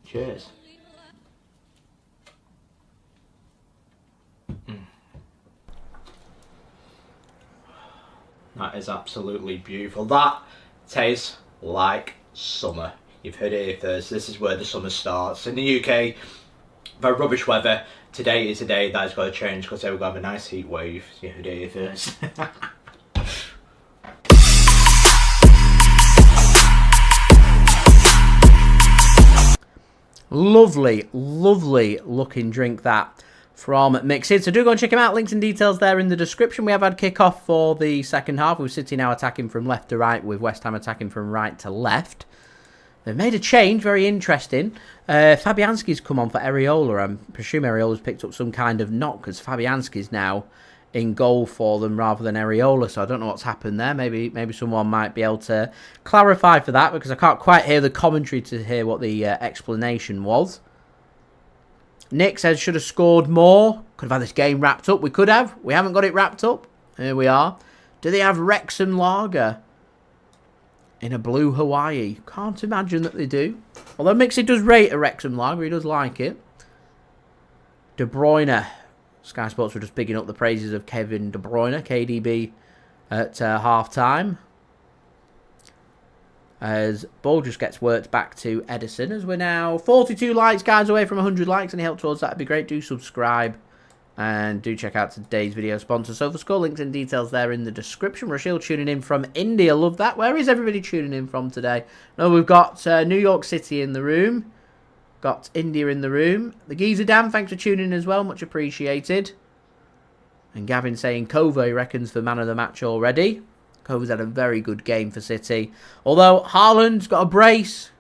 Cheers. That is absolutely beautiful. That tastes like summer. You've heard it here first. This is where the summer starts. In the UK, very rubbish weather. Today is a day that is going to change because we're going to have a nice heat wave. You heard it here first. Lovely, lovely looking drink that from Mixed. So do go and check him out. Links and details there in the description. We have had kick-off for the second half with City now attacking from left to right, with West Ham attacking from right to left. They've made a change, very interesting. Fabianski's come on for Areola. I presume Areola's picked up some kind of knock because Fabianski's now in goal for them rather than Areola. So I don't know what's happened there. Maybe someone might be able to clarify for that because I can't quite hear the commentary to hear what the explanation was. Nick says should have scored more. Could have had this game wrapped up. We could have. We haven't got it wrapped up. Here we are. Do they have Wrexham Lager in a Blue Hawaii? Can't imagine that they do. Although Mixie does rate a Wrexham Lager. He does like it. De Bruyne. Sky Sports were just bigging up the praises of Kevin De Bruyne. KDB at half-time. As ball just gets worked back to Ederson, as we're now 42 likes, guys, away from 100 likes. Any help towards that would be great. Do subscribe and do check out today's video sponsor. So the score links and details there in the description. Rashil tuning in from India, love that. Where is everybody tuning in from today? No, we've got New York City in the room. Got India in the room. The Geezer Dan, thanks for tuning in as well, much appreciated. And Gavin saying Kova, he reckons, for man of the match already. Kova's had a very good game for City. Although Haaland's got a brace.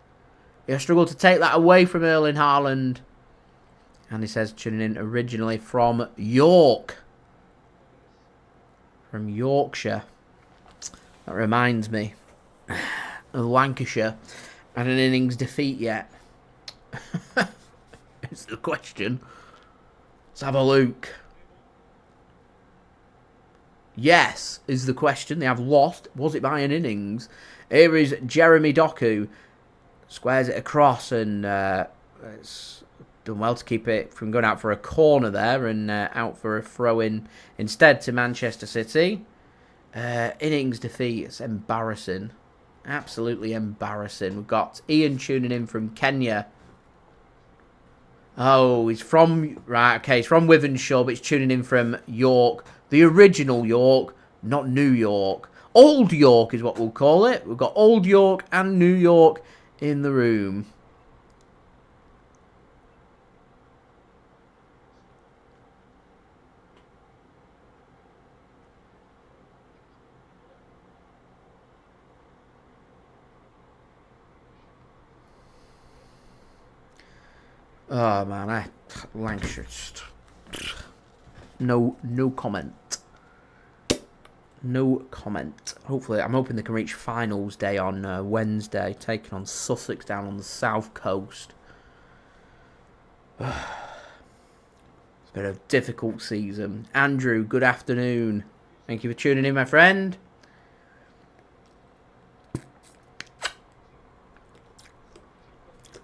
He'll struggle to take that away from Erling Haaland. And he says tuning in originally from York. From Yorkshire. That reminds me of Lancashire. Had an innings defeat yet? It's the question. Let's have a look. Yes, is the question. They have lost. Was it by an innings? Here is Jeremy Doku. Squares it across and it's done well to keep it from going out for a corner there and out for a throw-in instead to Manchester City. Innings defeat. It's embarrassing. Absolutely embarrassing. We've got Ian tuning in from Kenya. Oh, he's from... Right, okay, he's from Wythenshawe, but he's tuning in from York. The original York, not New York. Old York is what we'll call it. We've got Old York and New York in the room. Oh, man, Lancashire... No comment. No comment. Hopefully, I'm hoping they can reach finals day on Wednesday, taking on Sussex down on the south coast. It's been a difficult season. Andrew, good afternoon. Thank you for tuning in, my friend.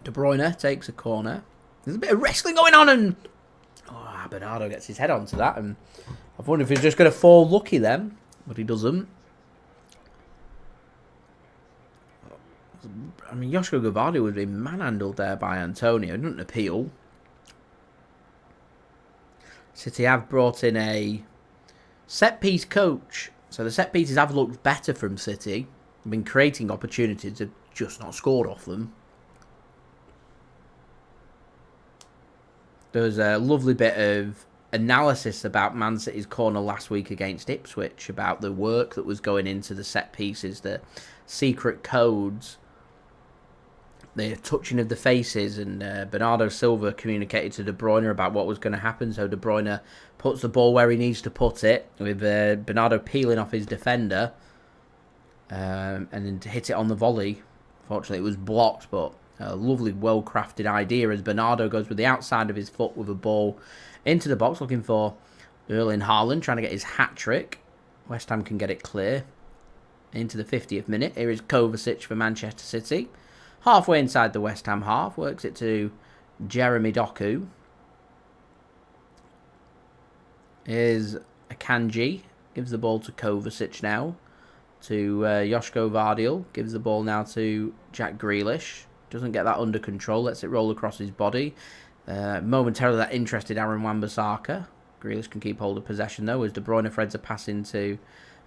De Bruyne takes a corner. There's a bit of wrestling going on and... Oh, Bernardo gets his head onto that, and I've wondered if he's just going to fall lucky then, but he doesn't. I mean, Josko Gvardiol would be manhandled there by Antonio. It doesn't appeal. City have brought in a set-piece coach, so the set pieces have looked better from City. They've been creating opportunities, they've just not scored off them. There was a lovely bit of analysis about Man City's corner last week against Ipswich, about the work that was going into the set pieces, the secret codes, the touching of the faces, and Bernardo Silva communicated to De Bruyne about what was going to happen, so De Bruyne puts the ball where he needs to put it, with Bernardo peeling off his defender, and then to hit it on the volley. Fortunately, it was blocked, but... a lovely, well-crafted idea as Bernardo goes with the outside of his foot with a ball into the box, looking for Erling Haaland, trying to get his hat-trick. West Ham can get it clear. Into the 50th minute. Here is Kovacic for Manchester City. Halfway inside the West Ham half. Works it to Jeremy Doku. Here's Akanji. Gives the ball to Kovacic now. To Josko Gvardiol. Gives the ball now to Jack Grealish. Doesn't get that under control. Lets it roll across his body. Momentarily that interested Aaron Wan-Bissaka. Grealish can keep hold of possession though as De Bruyne threads a pass into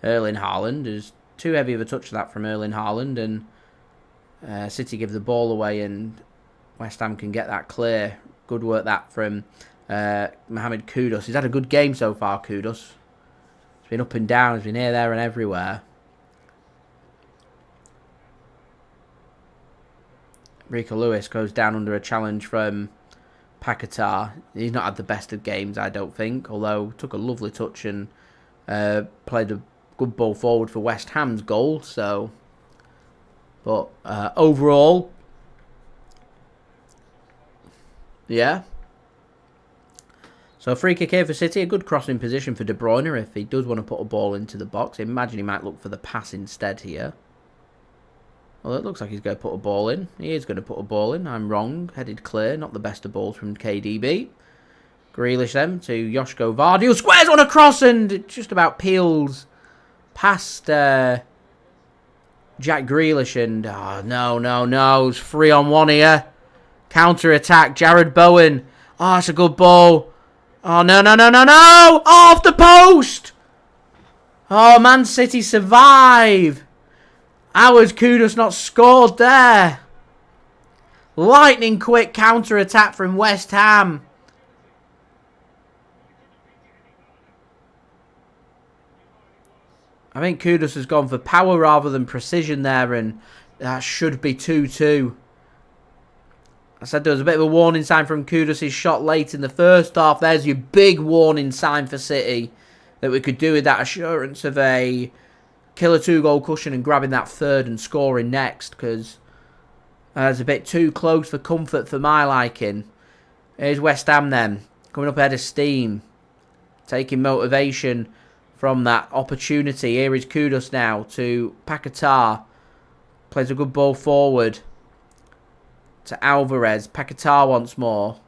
Erling Haaland. There's too heavy of a touch of that from Erling Haaland, and City give the ball away and West Ham can get that clear. Good work that from Mohammed Kudus. He's had a good game so far, Kudus. He's been up and down. He's been here, there and everywhere. Rico Lewis goes down under a challenge from Paquetá. He's not had the best of games, I don't think, although took a lovely touch and played a good ball forward for West Ham's goal. So, but overall, yeah. So a free kick here for City, a good crossing position for De Bruyne if he does want to put a ball into the box. I imagine he might look for the pass instead here. Well, it looks like he's going to put a ball in. He is going to put a ball in. I'm wrong. Headed clear. Not the best of balls from KDB. Grealish then to Josko Gvardiol. Squares on a cross and it just about peels past Jack Grealish and... Oh, no. It's 3-on-1 here. Counter-attack. Jarrod Bowen. Oh, it's a good ball. Oh, no. Off the post. Oh, Man City survive. How has Kudus not scored there? Lightning quick counter-attack from West Ham. I think Kudus has gone for power rather than precision there, and that should be 2-2. I said there was a bit of a warning sign from Kudus' shot late in the first half. There's your big warning sign for City that we could do with that assurance of a killer 2-goal cushion and grabbing that third and scoring next, because it's a bit too close for comfort for my liking. Here's West Ham then, coming up ahead of steam, taking motivation from that opportunity. Here is Kudus now to Paquetá. Plays a good ball forward to Alvarez. Paquetá once more.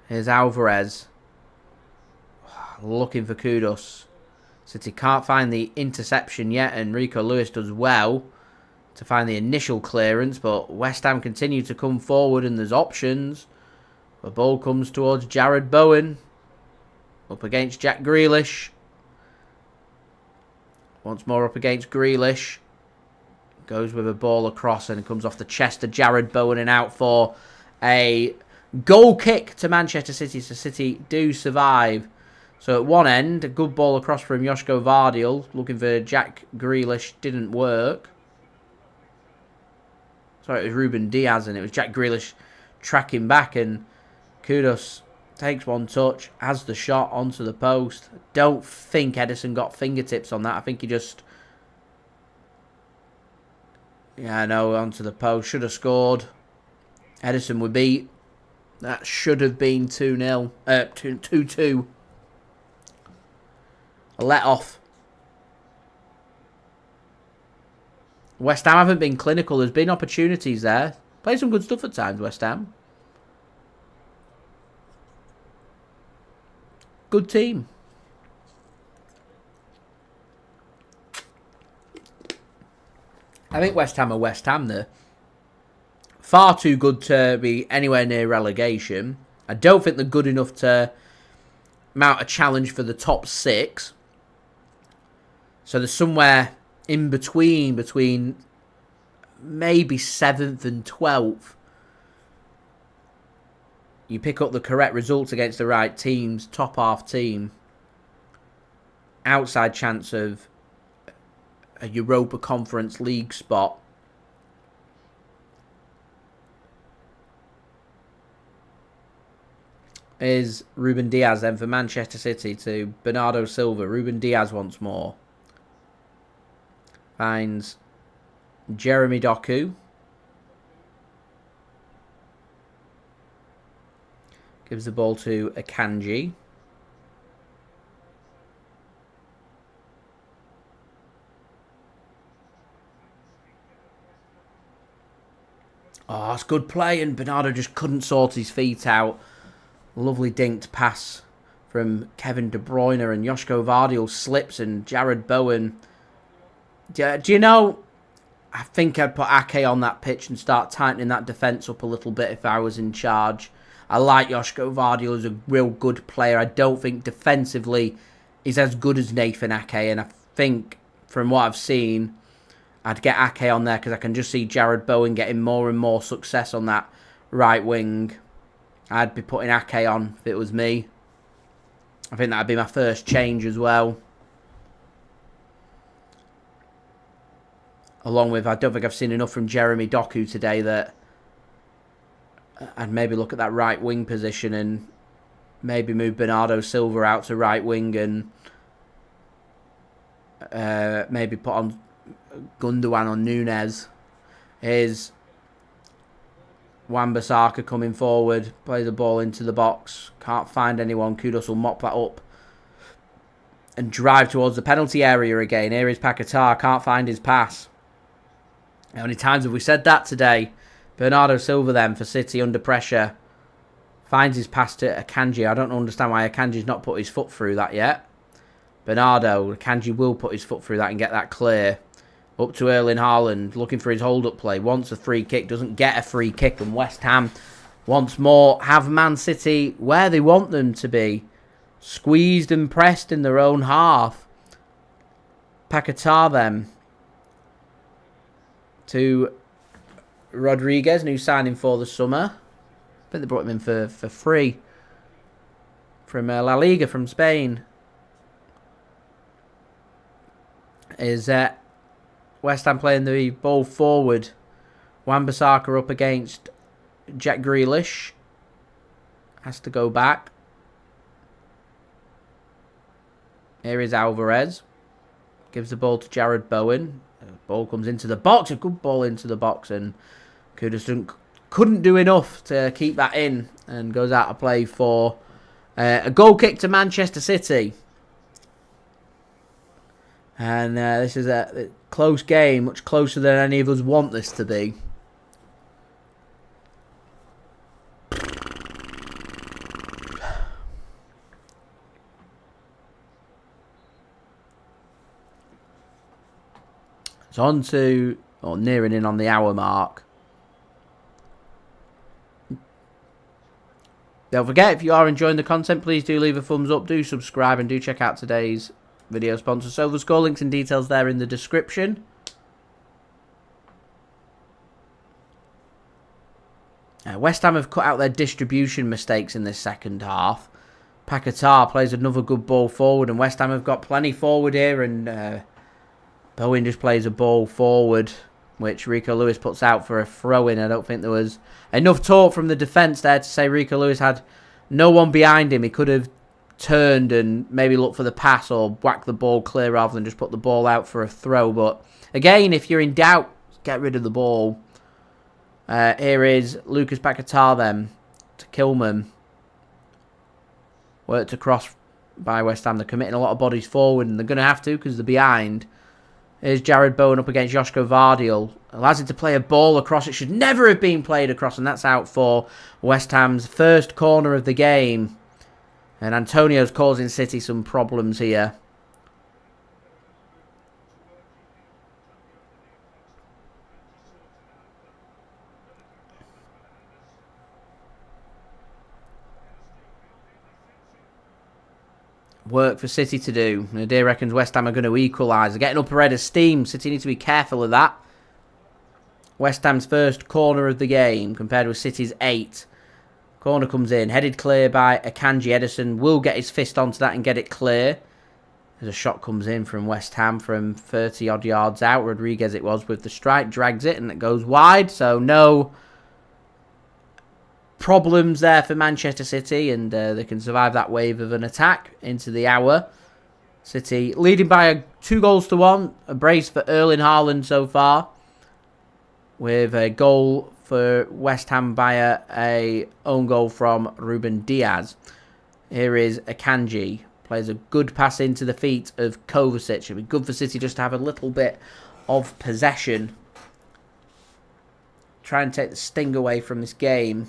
Here's Alvarez. Looking for Kudus. City can't find the interception yet, and Rico Lewis does well to find the initial clearance, but West Ham continue to come forward and there's options. The ball comes towards Jarrod Bowen. Up against Jack Grealish. Once more up against Grealish. Goes with a ball across and it comes off the chest of Jarrod Bowen and out for a goal kick to Manchester City. So City do survive. So at one end, a good ball across from Josko Gvardiol. Looking for Jack Grealish. Didn't work. Sorry, it was Ruben Dias and it was Jack Grealish tracking back, and Kudus takes one touch, has the shot onto the post. Don't think Ederson got fingertips on that. I think he just... Yeah, I know, onto the post. Should have scored. Ederson would beat. That should have been 2-0. 2-2. A let-off. West Ham haven't been clinical. There's been opportunities there. Played some good stuff at times, West Ham. Good team. I think West Ham are West Ham. They're far too good to be anywhere near relegation. I don't think they're good enough to mount a challenge for the top 6. So there's somewhere in between maybe 7th and 12th. You pick up the correct results against the right teams, top half team. Outside chance of a Europa Conference League spot. Is Ruben Dias then for Manchester City to Bernardo Silva. Ruben Dias once more. Finds Jeremy Doku. Gives the ball to Akanji. Oh, it's good play, and Bernardo just couldn't sort his feet out. Lovely dinked pass from Kevin De Bruyne, and Josko Gvardiol slips, and Jarrod Bowen. Do you know, I think I'd put Ake on that pitch and start tightening that defence up a little bit if I was in charge. I like Josko Gvardiol as a real good player. I don't think defensively he's as good as Nathan Ake, and I think from what I've seen, I'd get Ake on there because I can just see Jarrod Bowen getting more and more success on that right wing. I'd be putting Ake on if it was me. I think that'd be my first change as well. Along with, I don't think I've seen enough from Jeremy Doku today that I'd maybe look at that right wing position and maybe move Bernardo Silva out to right wing and maybe put on Gundogan on Nunes. Here's Wan-Bissaka coming forward. Plays the ball into the box. Can't find anyone. Kudus will mop that up and drive towards the penalty area again. Here is Paquetá. Can't find his pass. How many times have we said that today? Bernardo Silva then for City under pressure. Finds his pass to Akanji. I don't understand why Akanji's not put his foot through that yet. Bernardo, Akanji will put his foot through that and get that clear. Up to Erling Haaland, looking for his hold-up play. Wants a free kick, doesn't get a free kick. And West Ham, once more, have Man City where they want them to be. Squeezed and pressed in their own half. Paquetá then. To Rodriguez, new signing for the summer. I think they brought him in for free. From La Liga, from Spain. Is West Ham playing the ball forward. Wan-Bissaka up against Jack Grealish. Has to go back. Here is Alvarez. Gives the ball to Jarrod Bowen. The ball comes into the box. A good ball into the box. And Kudus couldn't do enough to keep that in. And goes out of play for a goal kick to Manchester City. And this is a close game, much closer than any of us want this to be. It's on to, or nearing in on the hour mark. Don't forget, if you are enjoying the content, please do leave a thumbs up, do subscribe, and do check out today's video sponsor. So the score links and details there in the description. West Ham have cut out their distribution mistakes in this second half. Paquetá plays another good ball forward, and West Ham have got plenty forward here, and Bowen just plays a ball forward, which Rico Lewis puts out for a throw-in. I don't think there was enough talk from the defence there to say Rico Lewis had no one behind him. He could have turned and maybe looked for the pass or whack the ball clear rather than just put the ball out for a throw. But again, if you're in doubt, get rid of the ball. Here is Lucas Paquetá then to Kilman. Worked across by West Ham. They're committing a lot of bodies forward, and they're going to have to because they're behind. Here's Jarrod Bowen up against Josko Gvardiol. Allows him to play a ball across. It should never have been played across, and that's out for West Ham's first corner of the game. And Antonio's causing City some problems here. Work for City to do. Nadir reckons West Ham are going to equalise. They're getting up a red of steam. City need to be careful of that. West Ham's first corner of the game compared with City's 8. Corner comes in. Headed clear by Akanji. Ederson will get his fist onto that and get it clear. As a shot comes in from West Ham from 30 odd yards out. Rodriguez it was with the strike. Drags it and it goes wide. So no problems there for Manchester City, and they can survive that wave of an attack into the hour. City leading by 2-1, a brace for Erling Haaland so far, with a goal for West Ham via a own goal from Ruben Dias. Here is Akanji, plays a good pass into the feet of Kovacic. It'll be good for City just to have a little bit of possession, try and take the sting away from this game.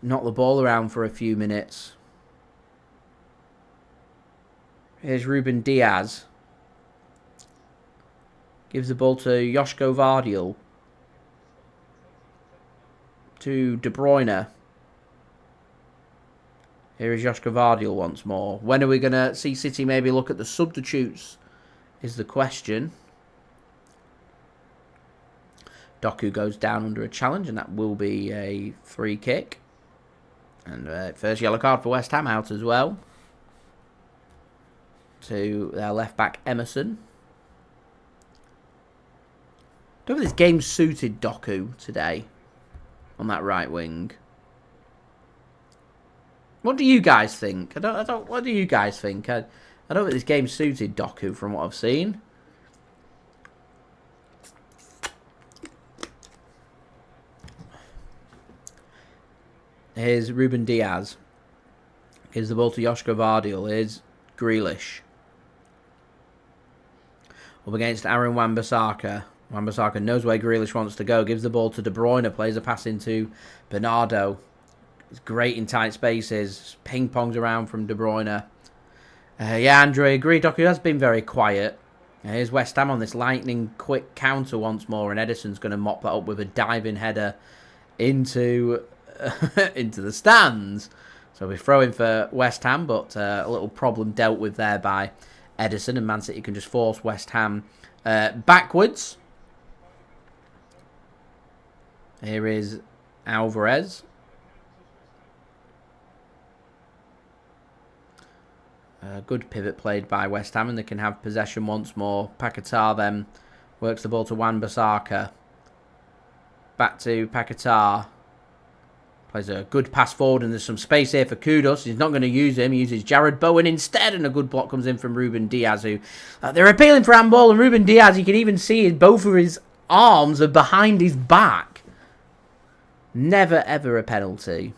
Knock the ball around for a few minutes. Here's Ruben Dias. Gives the ball to Josko Gvardiol. To De Bruyne. Here is Josko Gvardiol once more. When are we going to see City maybe look at the substitutes is the question. Doku goes down under a challenge, and that will be a free kick. And first yellow card for West Ham out as well. To their left back Emerson. Don't think this game suited Doku today on that right wing. What do you guys think? What do you guys think? I don't think this game suited Doku from what I've seen. Here's Ruben Dias. Gives the ball to Josko Gvardiol. Here's Grealish. Up against Aaron Wan-Bissaka. Wan-Bissaka knows where Grealish wants to go. Gives the ball to De Bruyne. Plays a pass into Bernardo. It's great in tight spaces. Ping-pongs around from De Bruyne. Yeah, Andre, agree. Doku has been very quiet. Here's West Ham on this lightning quick counter once more. And Ederson's going to mop that up with a diving header into, into the stands. So we're throwing for West Ham, but a little problem dealt with there by Ederson. And Man City can just force West Ham backwards. Here is Alvarez. Good pivot played by West Ham, and they can have possession once more. Paquetá then works the ball to Wan-Bissaka. Back to Paquetá. Plays a good pass forward, and there's some space here for Kudus. He's not going to use him. He uses Jarrod Bowen instead, and a good block comes in from Ruben Dias, who they're appealing for handball, and Ruben Dias, you can even see both of his arms are behind his back. Never, ever a penalty.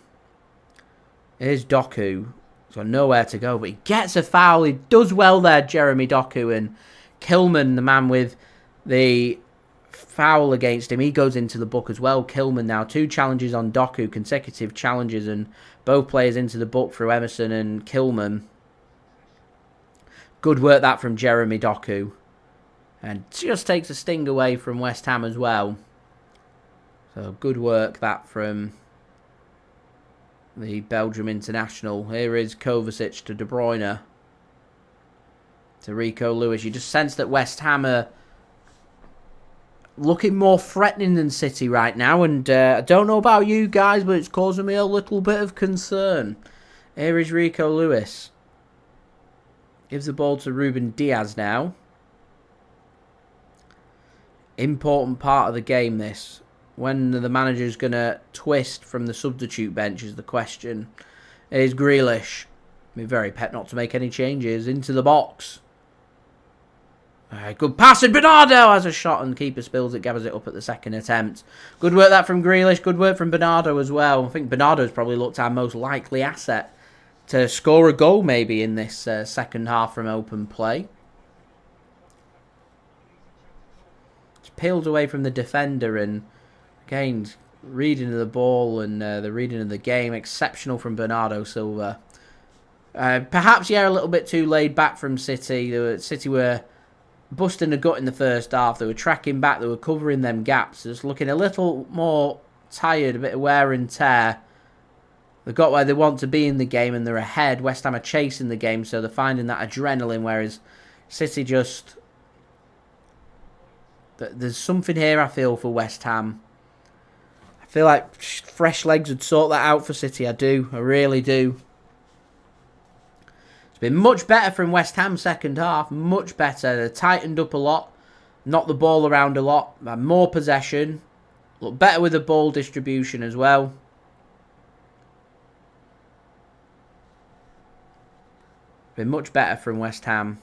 Here's Doku. He's got nowhere to go, but he gets a foul. He does well there, Jeremy Doku, and Kilman, the man with the foul against him, he goes into the book as well. Kilman now, 2 challenges on Doku, consecutive challenges, and both players into the book through Emerson and Kilman. Good work that from Jeremy Doku, and just takes a sting away from West Ham as well. So good work that from the Belgium international. Here is Kovacic to De Bruyne. To Rico Lewis. You just sense that West Ham are looking more threatening than City right now. And I don't know about you guys, but it's causing me a little bit of concern. Here is Rico Lewis. Gives the ball to Ruben Dias now. Important part of the game, this. When the manager's going to twist from the substitute bench is the question. Here's Grealish. Be very pet not to make any changes. Into the box. Good pass, and Bernardo has a shot, and keeper spills it, gathers it up at the second attempt. Good work that from Grealish. Good work from Bernardo as well. I think Bernardo's probably looked our most likely asset to score a goal maybe in this second half from open play. Just peeled away from the defender, and again, reading of the ball and the reading of the game, exceptional from Bernardo Silva. Perhaps, yeah, a little bit too laid back from City. City were busting a gut in the first half. They were tracking back. They were covering them gaps. Just looking a little more tired, a bit of wear and tear. They've got where they want to be in the game, and they're ahead. West Ham are chasing the game, so they're finding that adrenaline, whereas City just... There's something here, I feel, for West Ham. I feel like fresh legs would sort that out for City. I do. I really do. It's been much better from West Ham second half. Much better. They tightened up a lot. Knocked the ball around a lot. Had more possession. Looked better with the ball distribution as well. Been much better from West Ham.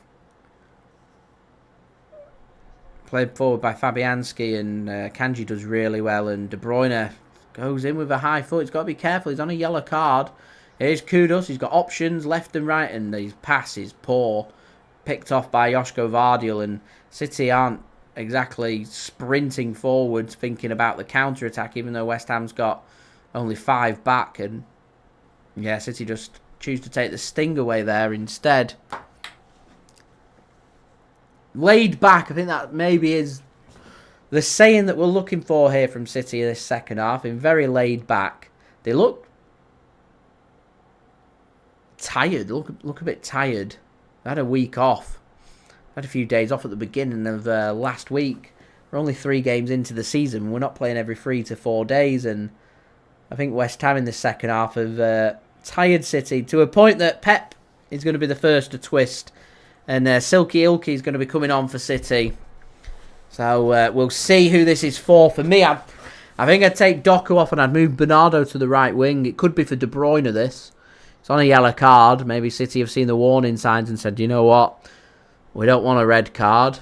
Played forward by Fabianski, and Akanji does really well, and De Bruyne goes in with a high foot. He's got to be careful. He's on a yellow card. Here's Kudus. He's got options left and right, and his pass is poor. Picked off by Josko Gvardiol, and City aren't exactly sprinting forward thinking about the counter-attack, even though West Ham's got only 5 back. And yeah, City just choose to take the sting away there instead. Laid back, I think that maybe is the saying that we're looking for here from City this second half. In very laid back. They look tired. Look a bit tired. They had a week off. Had a few days off at the beginning of last week. We're only 3 games into the season. We're not playing every 3 to 4 days. And I think West Ham in the second half have tired City to a point that Pep is going to be the first to twist. And Silky Ilky is going to be coming on for City. So we'll see who this is for. For me, I think I'd take Doku off and I'd move Bernardo to the right wing. It could be for De Bruyne, this. It's on a yellow card. Maybe City have seen the warning signs and said, you know what? We don't want a red card.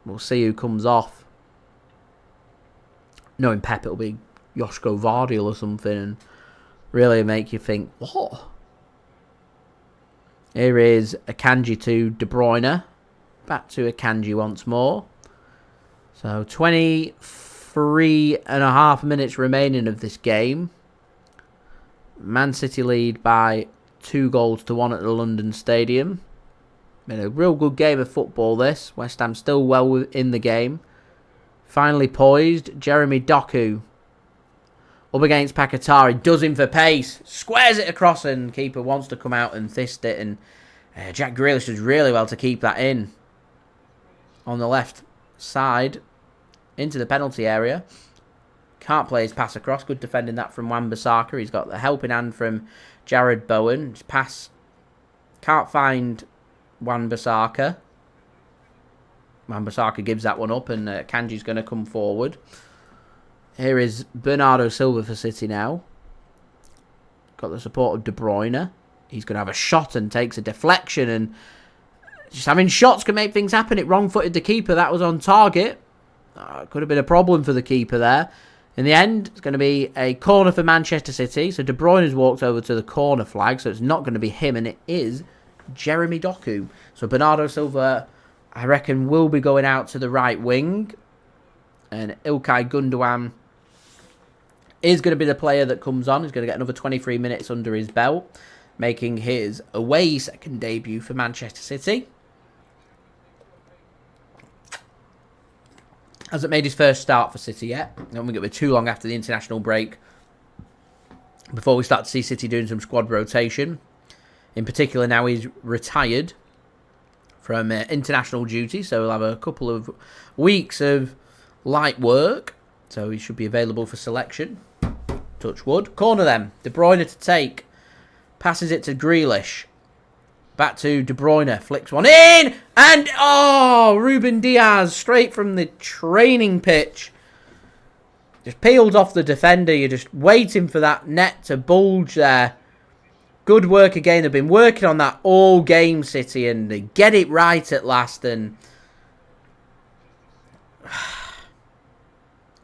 We'll see who comes off. Knowing Pep, it'll be Josko Gvardiol or something. And really make you think, what? Here is Akanji to De Bruyne. Back to Akanji once more. So 23.5 minutes remaining of this game. Man City lead by 2-1 at the London Stadium. Been a real good game of football this. West Ham still well in the game. Finally poised. Jeremy Doku up against Pakatari. Does him for pace. Squares it across and keeper wants to come out and fist it. And Jack Grealish does really well to keep that in. On the left side. Into the penalty area. Can't play his pass across. Good defending that from Wan-Bissaka. He's got the helping hand from Jarrod Bowen. His pass can't find Wan-Bissaka. Wan-Bissaka gives that one up and Kanji's going to come forward. Here is Bernardo Silva for City now. Got the support of De Bruyne. He's going to have a shot and takes a deflection. And just having shots can make things happen. It wrong-footed the keeper. That was on target. Could have been a problem for the keeper there. In the end, it's going to be a corner for Manchester City. So De Bruyne has walked over to the corner flag. So it's not going to be him. And it is Jeremy Doku. So Bernardo Silva, I reckon, will be going out to the right wing. And Ilkay Gundogan is going to be the player that comes on. He's going to get another 23 minutes under his belt, making his away second debut for Manchester City. Hasn't made his first start for City yet. I don't think it'll be too long after the international break before we start to see City doing some squad rotation. In particular, now he's retired from international duty, so he'll have a couple of weeks of light work. So he should be available for selection. Touch wood. Corner then. De Bruyne to take. Passes it to Grealish. Back to De Bruyne. Flicks one in. And, Ruben Dias straight from the training pitch. Just peeled off the defender. You're just waiting for that net to bulge there. Good work again. They've been working on that all game, City, and they get it right at last. And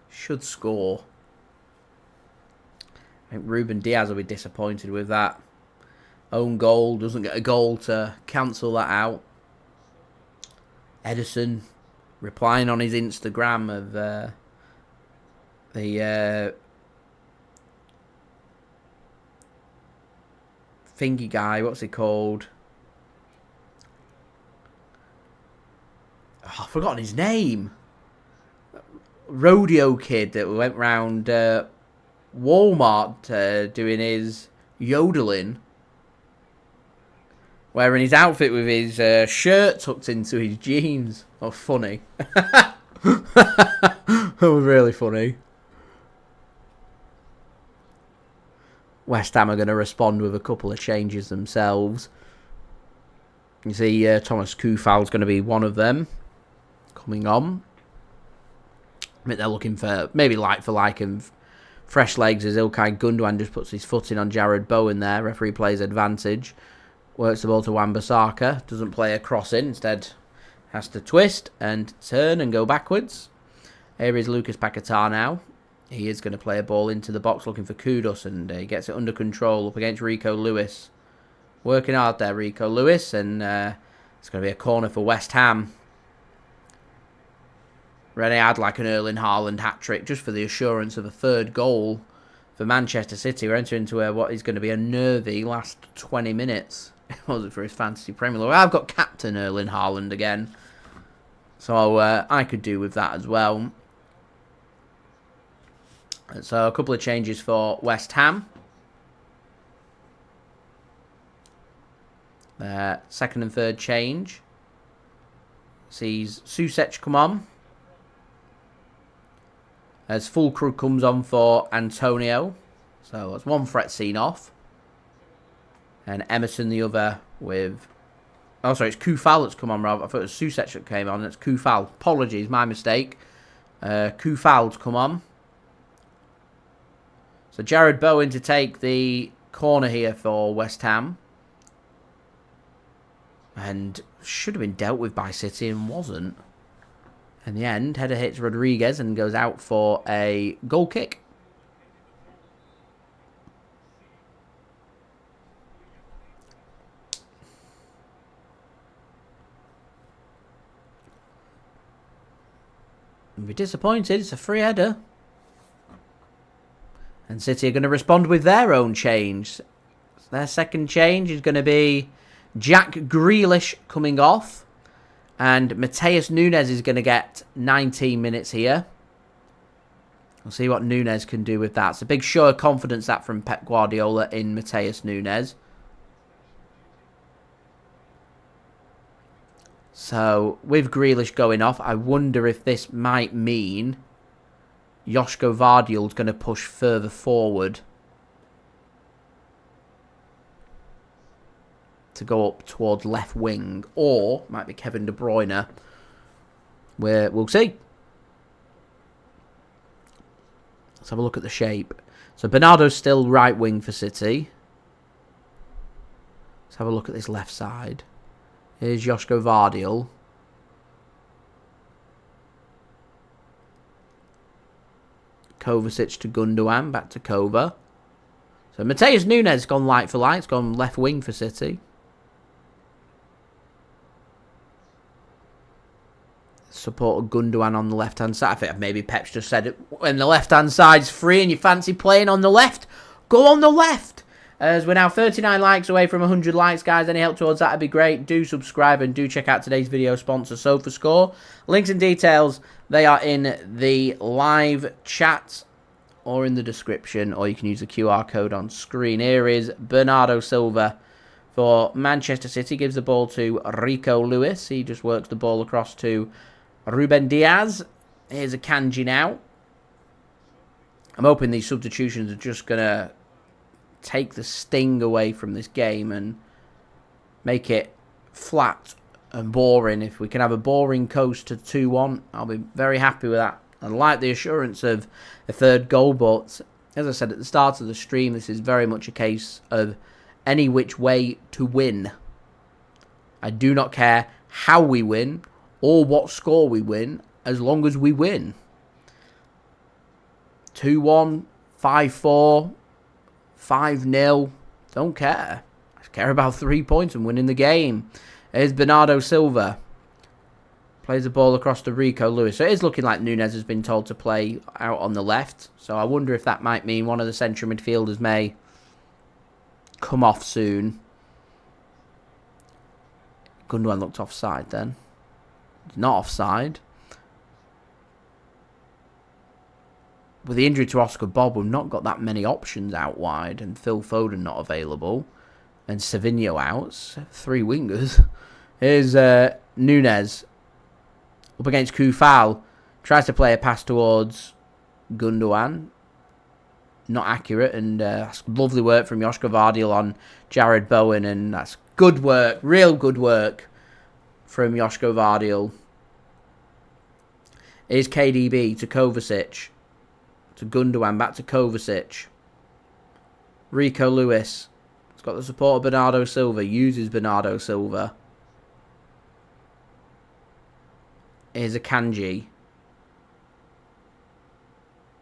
should score. I think Ruben Dias will be disappointed with that. Own goal, doesn't get a goal to cancel that out. Ederson replying on his Instagram of the thingy guy, what's he called? I've forgotten his name. Rodeo kid that went round Walmart doing his yodeling. Wearing his outfit with his shirt tucked into his jeans. Oh, funny. That was really funny. West Ham are going to respond with a couple of changes themselves. You see Tomas Soucek is going to be one of them. Coming on. I think they're looking for maybe like for like and fresh legs as Ilkay Gundogan just puts his foot in on Jarrod Bowen there. Referee plays advantage. Works the ball to Wan-Bissaka. Doesn't play a cross in. Instead has to twist and turn and go backwards. Here is Lucas Paquetá now. He is going to play a ball into the box looking for Kudus. And he gets it under control up against Rico Lewis. Working hard there, Rico Lewis. And it's going to be a corner for West Ham. Really had like an Erling Haaland hat-trick just for the assurance of a third goal for Manchester City. We're entering into what is going to be a nervy last 20 minutes. It wasn't for his fantasy Premier League. I've got captain Erling Haaland again. So I could do with that as well. So a couple of changes for West Ham. Second and third change. Sees Soucek come on. As Fullkrug comes on for Antonio. So that's one threat seen off. And Emerson the other with... Oh, sorry, it's Koufal that's come on, rather. I thought it was Soucek that came on. It's Koufal. Apologies, my mistake. Koufal's come on. So Jarrod Bowen to take the corner here for West Ham. And should have been dealt with by City and wasn't. In the end, header hits Rodriguez and goes out for a goal kick. You'll be disappointed. It's a free header. And City are going to respond with their own change. Their second change is going to be Jack Grealish coming off. And Matheus Nunes is going to get 19 minutes here. We'll see what Nunes can do with that. It's a big show of confidence, that, from Pep Guardiola in Matheus Nunes. So, with Grealish going off, I wonder if this might mean Josko Gvardiol is going to push further forward to go up towards left wing, or might be Kevin De Bruyne. We'll see. Let's have a look at the shape. So Bernardo's still right wing for City. Let's have a look at this left side. Here's Josko Gvardiol. Kovacic to Gundogan, back to Kova. So Matheus Nunes has gone light for light. It's gone left wing for City. Support of Gundogan on the left-hand side. I think maybe Pep's just said it. When the left-hand side's free and you fancy playing on the left, go on the left. As we're now 39 likes away from 100 likes, guys. Any help towards that would be great. Do subscribe and do check out today's video sponsor, SofaScore. Links and details, they are in the live chat or in the description, or you can use the QR code on screen. Here is Bernardo Silva for Manchester City. Gives the ball to Rico Lewis. He just works the ball across to Ruben Dias. Here's Akanji now. I'm hoping these substitutions are just going to take the sting away from this game and make it flat and boring. If we can have a boring coast to 2-1, I'll be very happy with that. I like the assurance of a third goal, but as I said at the start of the stream, this is very much a case of any which way to win. I do not care how we win or what score we win, as long as we win. 2-1, 5-4, 5-0, don't care. I care about 3 points and winning the game. Here's Bernardo Silva. Plays the ball across to Rico Lewis. So it is looking like Nunes has been told to play out on the left. So I wonder if that might mean one of the central midfielders may come off soon. Gundogan looked offside then. Not offside. With the injury to Oscar Bobb, we've not got that many options out wide. And Phil Foden not available. And Savinho out. 3 wingers. Here's Nunes. Up against Kufal. Tries to play a pass towards Gundogan. Not accurate. And that's lovely work from Josko Gvardiol on Jarrod Bowen. And that's good work. Real good work from Josko Gvardiol. Here's KDB to Kovacic. To Gundogan. Back to Kovacic. Rico Lewis. He's got the support of Bernardo Silva. Uses Bernardo Silva. Here's Akanji.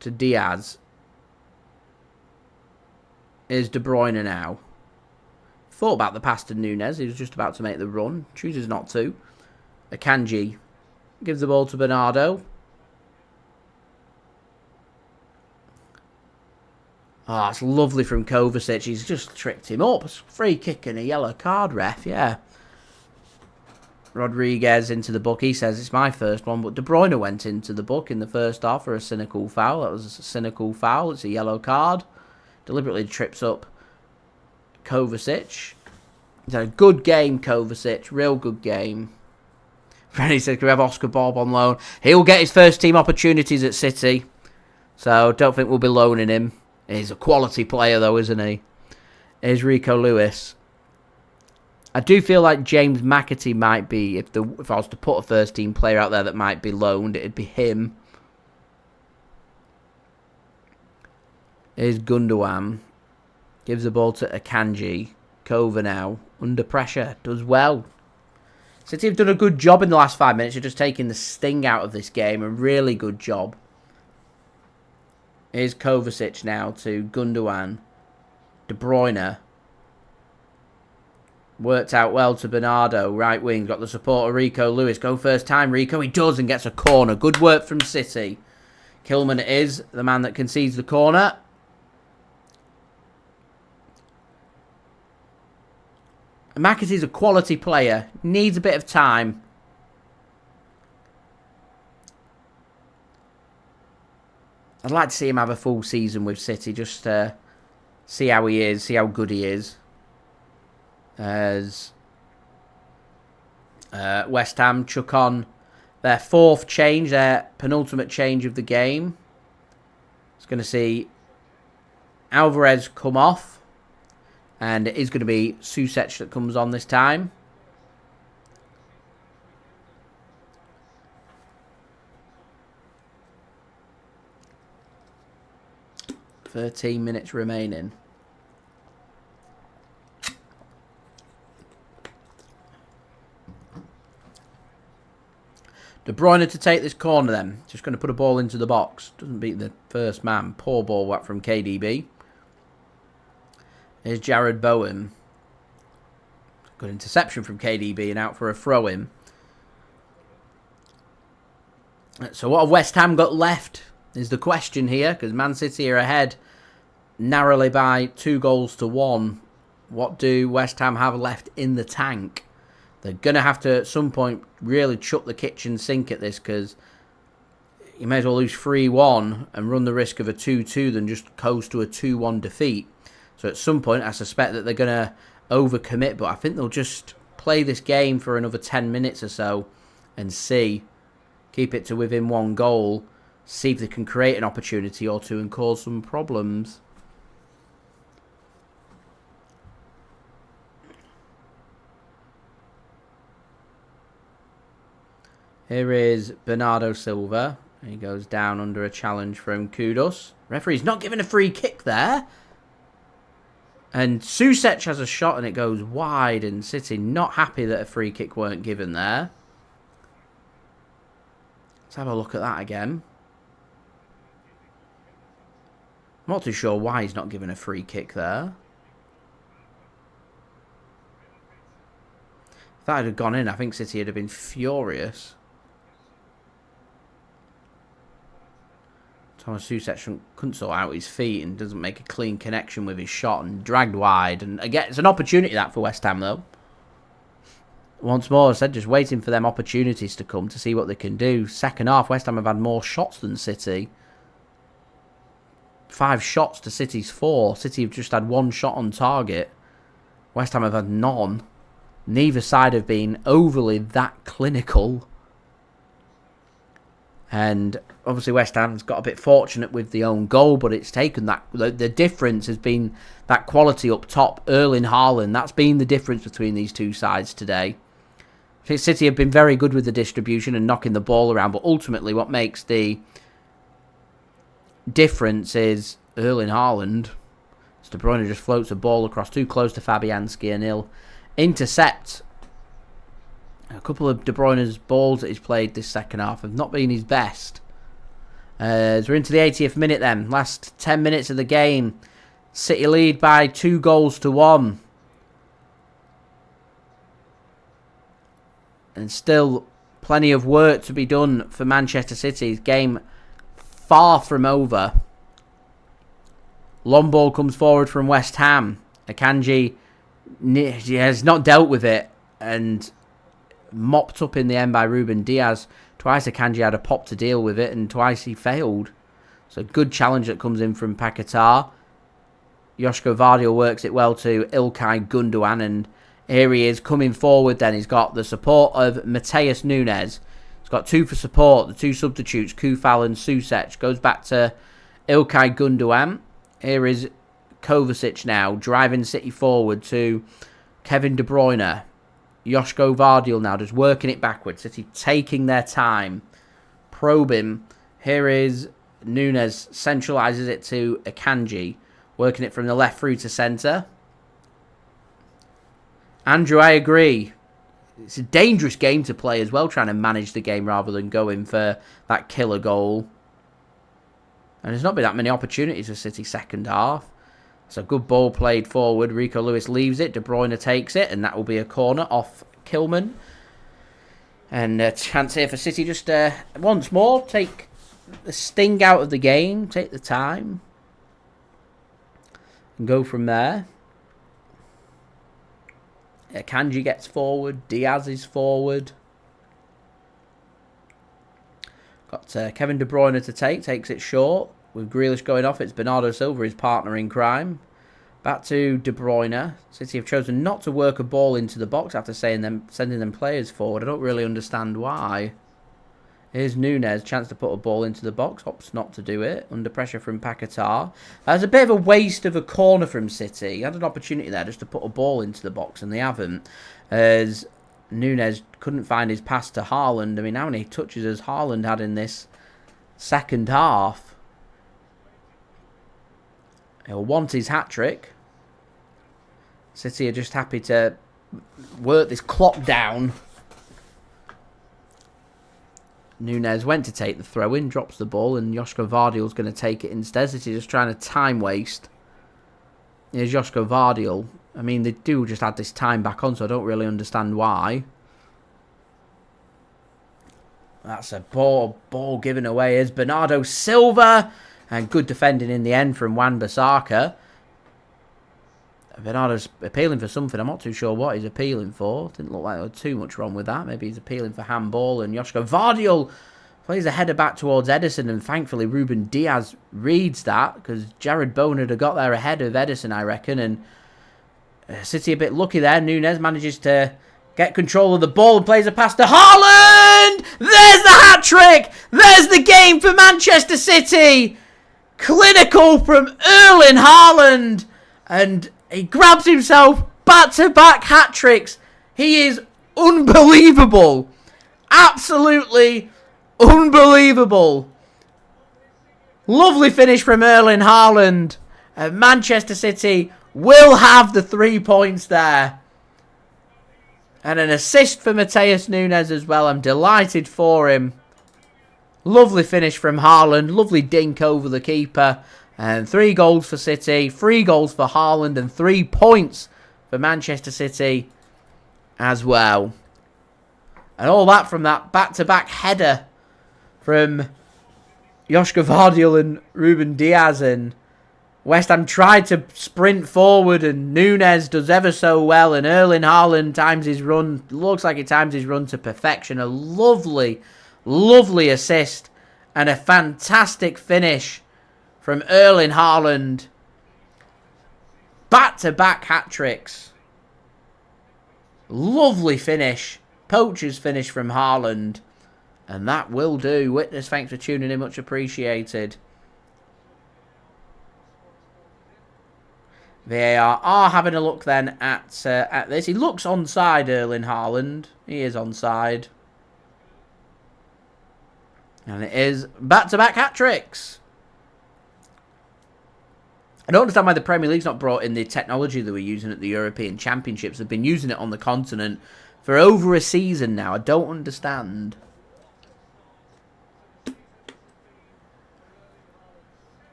To Diaz. Here's De Bruyne now. Thought about the pass to Nunes. He was just about to make the run. Chooses not to. Akanji gives the ball to Bernardo. Oh, it's lovely from Kovacic. He's just tricked him up. It's a free kick and a yellow card, ref. Yeah. Rodriguez into the book. He says it's my first one, but De Bruyne went into the book in the first half for a cynical foul. That was a cynical foul. It's a yellow card. Deliberately trips up Kovacic. He's had a good game, Kovacic. Real good game. Rennie says, can we have Oscar Bobb on loan? He'll get his first team opportunities at City. So, don't think we'll be loaning him. He's a quality player, though, isn't he? Here's Rico Lewis. I do feel like James McAtee might be, if I was to put a first team player out there that might be loaned, it'd be him. Here's Gundogan. Gives the ball to Akanji. Kova now. Under pressure. Does well. City have done a good job in the last 5 minutes of just taking the sting out of this game. A really good job. Here's Kovacic now to Gundogan. De Bruyne. Worked out well to Bernardo. Right wing. Got the support of Rico Lewis. Go first time, Rico. He does and gets a corner. Good work from City. Kilman is the man that concedes the corner. McAtee's a quality player. Needs a bit of time. I'd like to see him have a full season with City. Just see how he is. See how good he is. As West Ham chuck on their fourth change. Their penultimate change of the game. It's going to see Alvarez come off. And it is going to be Soucek that comes on this time. "13 minutes remaining. De Bruyne to take this corner then. Just going to put a ball into the box. Doesn't beat the first man. Poor ball whack from KDB. Here's Jarrod Bowen. Good interception from KDB and out for a throw-in. So what have West Ham got left is the question here, because Man City are ahead narrowly by 2-1. What do West Ham have left in the tank? They're going to have to, at some point, really chuck the kitchen sink at this, because you may as well lose 3-1 and run the risk of a 2-2 than just coast to a 2-1 defeat. So at some point, I suspect that they're going to overcommit, but I think they'll just play this game for another 10 minutes or so and see. Keep it to within 1 goal. See if they can create an opportunity or two and cause some problems. Here is Bernardo Silva. He goes down under a challenge from Kudus. Referee's not giving a free kick there. And Soucek has a shot and it goes wide, and City not happy that a free kick weren't given there. Let's have a look at that again. I'm not too sure why he's not given a free kick there. If that had gone in, I think City would have been furious. Tomas Soucek couldn't sort out his feet and doesn't make a clean connection with his shot and dragged wide. And again, it's an opportunity that for West Ham though. Once more, I said, just waiting for them opportunities to come to see what they can do. Second half, West Ham have had more shots than City. 5 shots to City's 4. City have just had 1 shot on target. West Ham have had none. Neither side have been overly that clinical. And obviously West Ham's got a bit fortunate with the own goal, but it's taken that. The difference has been that quality up top. Erling Haaland, that's been the difference between these two sides today. I think City have been very good with the distribution and knocking the ball around, but ultimately what makes the difference is Erling Haaland. De Bruyne just floats a ball across too close to Fabianski and he'll intercept. A couple of De Bruyne's balls that he's played this second half have not been his best. As we're into the 80th minute then. Last 10 minutes of the game. City lead by 2-1. And still plenty of work to be done for Manchester City's game far from over. Long ball comes forward from West Ham. Akanji has not dealt with it and mopped up in the end by Ruben Dias. Twice Akanji had a pop to deal with it and twice he failed. So good challenge that comes in from Paquetá. Josko Gvardiol works it well to Ilkay Gundogan, and here he is coming forward then. He's got the support of Matheus Nunes. He's got 2 for support, the 2 substitutes, Kufal and Soucek. Goes back to Ilkay Gundogan. Here is Kovacic now, driving City forward to Kevin De Bruyne. Josko Gvardiol now just working it backwards. City taking their time, probing. Here is Nunes, centralises it to Akanji, working it from the left through to centre. Andrew, I agree. It's a dangerous game to play as well, trying to manage the game rather than going for that killer goal. And there's not been that many opportunities for City second half. It's a good ball played forward. Rico Lewis leaves it. De Bruyne takes it, and that will be a corner off Kilman. And a chance here for City just once more take the sting out of the game, take the time, and go from there. Akanji gets forward. Diaz is forward. Got Kevin De Bruyne to take. Takes it short. With Grealish going off, it's Bernardo Silva, his partner in crime. Back to De Bruyne. City have chosen not to work a ball into the box after sending them players forward. I don't really understand why. Here's Nunes, chance to put a ball into the box. Opts not to do it. Under pressure from Paquetá. That's a bit of a waste of a corner from City. He had an opportunity there just to put a ball into the box, and they haven't. As Nunes couldn't find his pass to Haaland. I mean, how many touches has Haaland had in this second half? He'll want his hat-trick. City are just happy to work this clock down. Nunes went to take the throw-in, drops the ball, and Josko Gvardiol's going to take it instead. City just trying to time waste. Here's Josko Gvardiol. I mean, they do just add this time back on, so I don't really understand why. That's a ball given away. Here's Bernardo Silva. And good defending in the end from Wan-Bissaka. Bernardo's appealing for something. I'm not too sure what he's appealing for. Didn't look like there was too much wrong with that. Maybe he's appealing for handball. And Josko Gvardiol plays a header back towards Ederson. And thankfully Ruben Dias reads that. Because Jarrod Bowen would have got there ahead of Ederson, I reckon. And City a bit lucky there. Nunes manages to get control of the ball and plays a pass to Haaland. There's the hat-trick. There's the game for Manchester City. Clinical from Erling Haaland. And he grabs himself back-to-back hat-tricks. He is unbelievable. Absolutely unbelievable. Lovely finish from Erling Haaland. And Manchester City will have the 3 points there. And an assist for Matheus Nunes as well. I'm delighted for him. Lovely finish from Haaland. Lovely dink over the keeper. And 3 goals for City. 3 goals for Haaland. And 3 points for Manchester City as well. And all that from that back-to-back header from Josko Gvardiol and Ruben Dias. And West Ham tried to sprint forward. And Nunes does ever so well. And Erling Haaland times his run. Looks like he times his run to perfection. A lovely assist and a fantastic finish from Erling Haaland. Back-to-back hat-tricks. Lovely finish. Poacher's finish from Haaland. And that will do. Witness, thanks for tuning in. Much appreciated. VAR are having a look then at this. He looks onside, Erling Haaland. He is onside. And it is back-to-back hat-tricks. I don't understand why the Premier League's not brought in the technology that we're using at the European Championships. They've been using it on the continent for over a season now. I don't understand.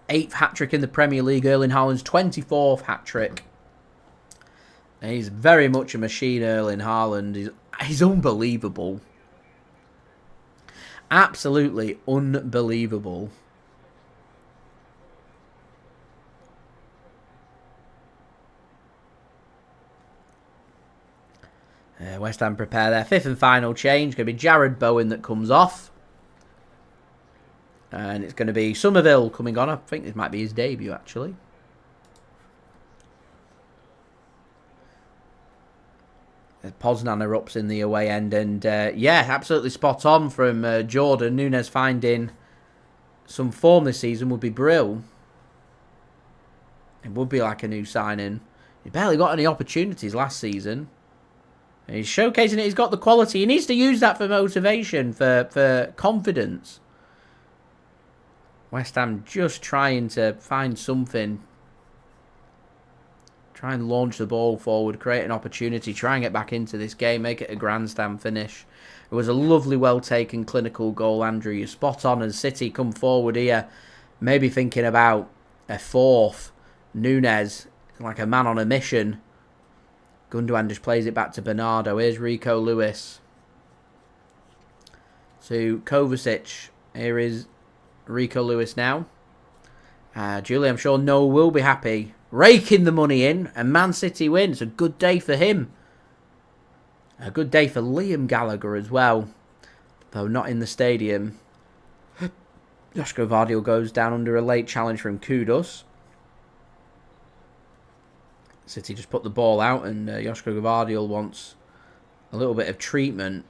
Eighth hat-trick in the Premier League. Erling Haaland's 24th hat-trick. He's very much a machine, Erling Haaland. He's unbelievable. Absolutely unbelievable. West Ham prepare their 5th and final change. Going to be Jarrod Bowen that comes off. And it's going to be Summerville coming on. I think this might be his debut, actually. Poznan erupts in the away end. And yeah, absolutely spot on from Jordan. Nunes finding some form this season would be brilliant. It would be like a new signing. He barely got any opportunities last season. And he's showcasing it. He's got the quality. He needs to use that for motivation, for confidence. West Ham just trying to find something. Try and launch the ball forward, create an opportunity, try and get back into this game, make it a grandstand finish. It was a lovely, well-taken, clinical goal, Andrew. You're spot on as City come forward here. Maybe thinking about a fourth. Nunes, like a man on a mission. Gundogan just plays it back to Bernardo. Here's Rico Lewis. To Kovacic. Here is Rico Lewis now. Julie, I'm sure Noel will be happy. Raking the money in, and Man City win. It's a good day for him. A good day for Liam Gallagher as well. Though not in the stadium. Josko Gvardiol goes down under a late challenge from Kudus. City just put the ball out, and Josko Gvardiol wants a little bit of treatment.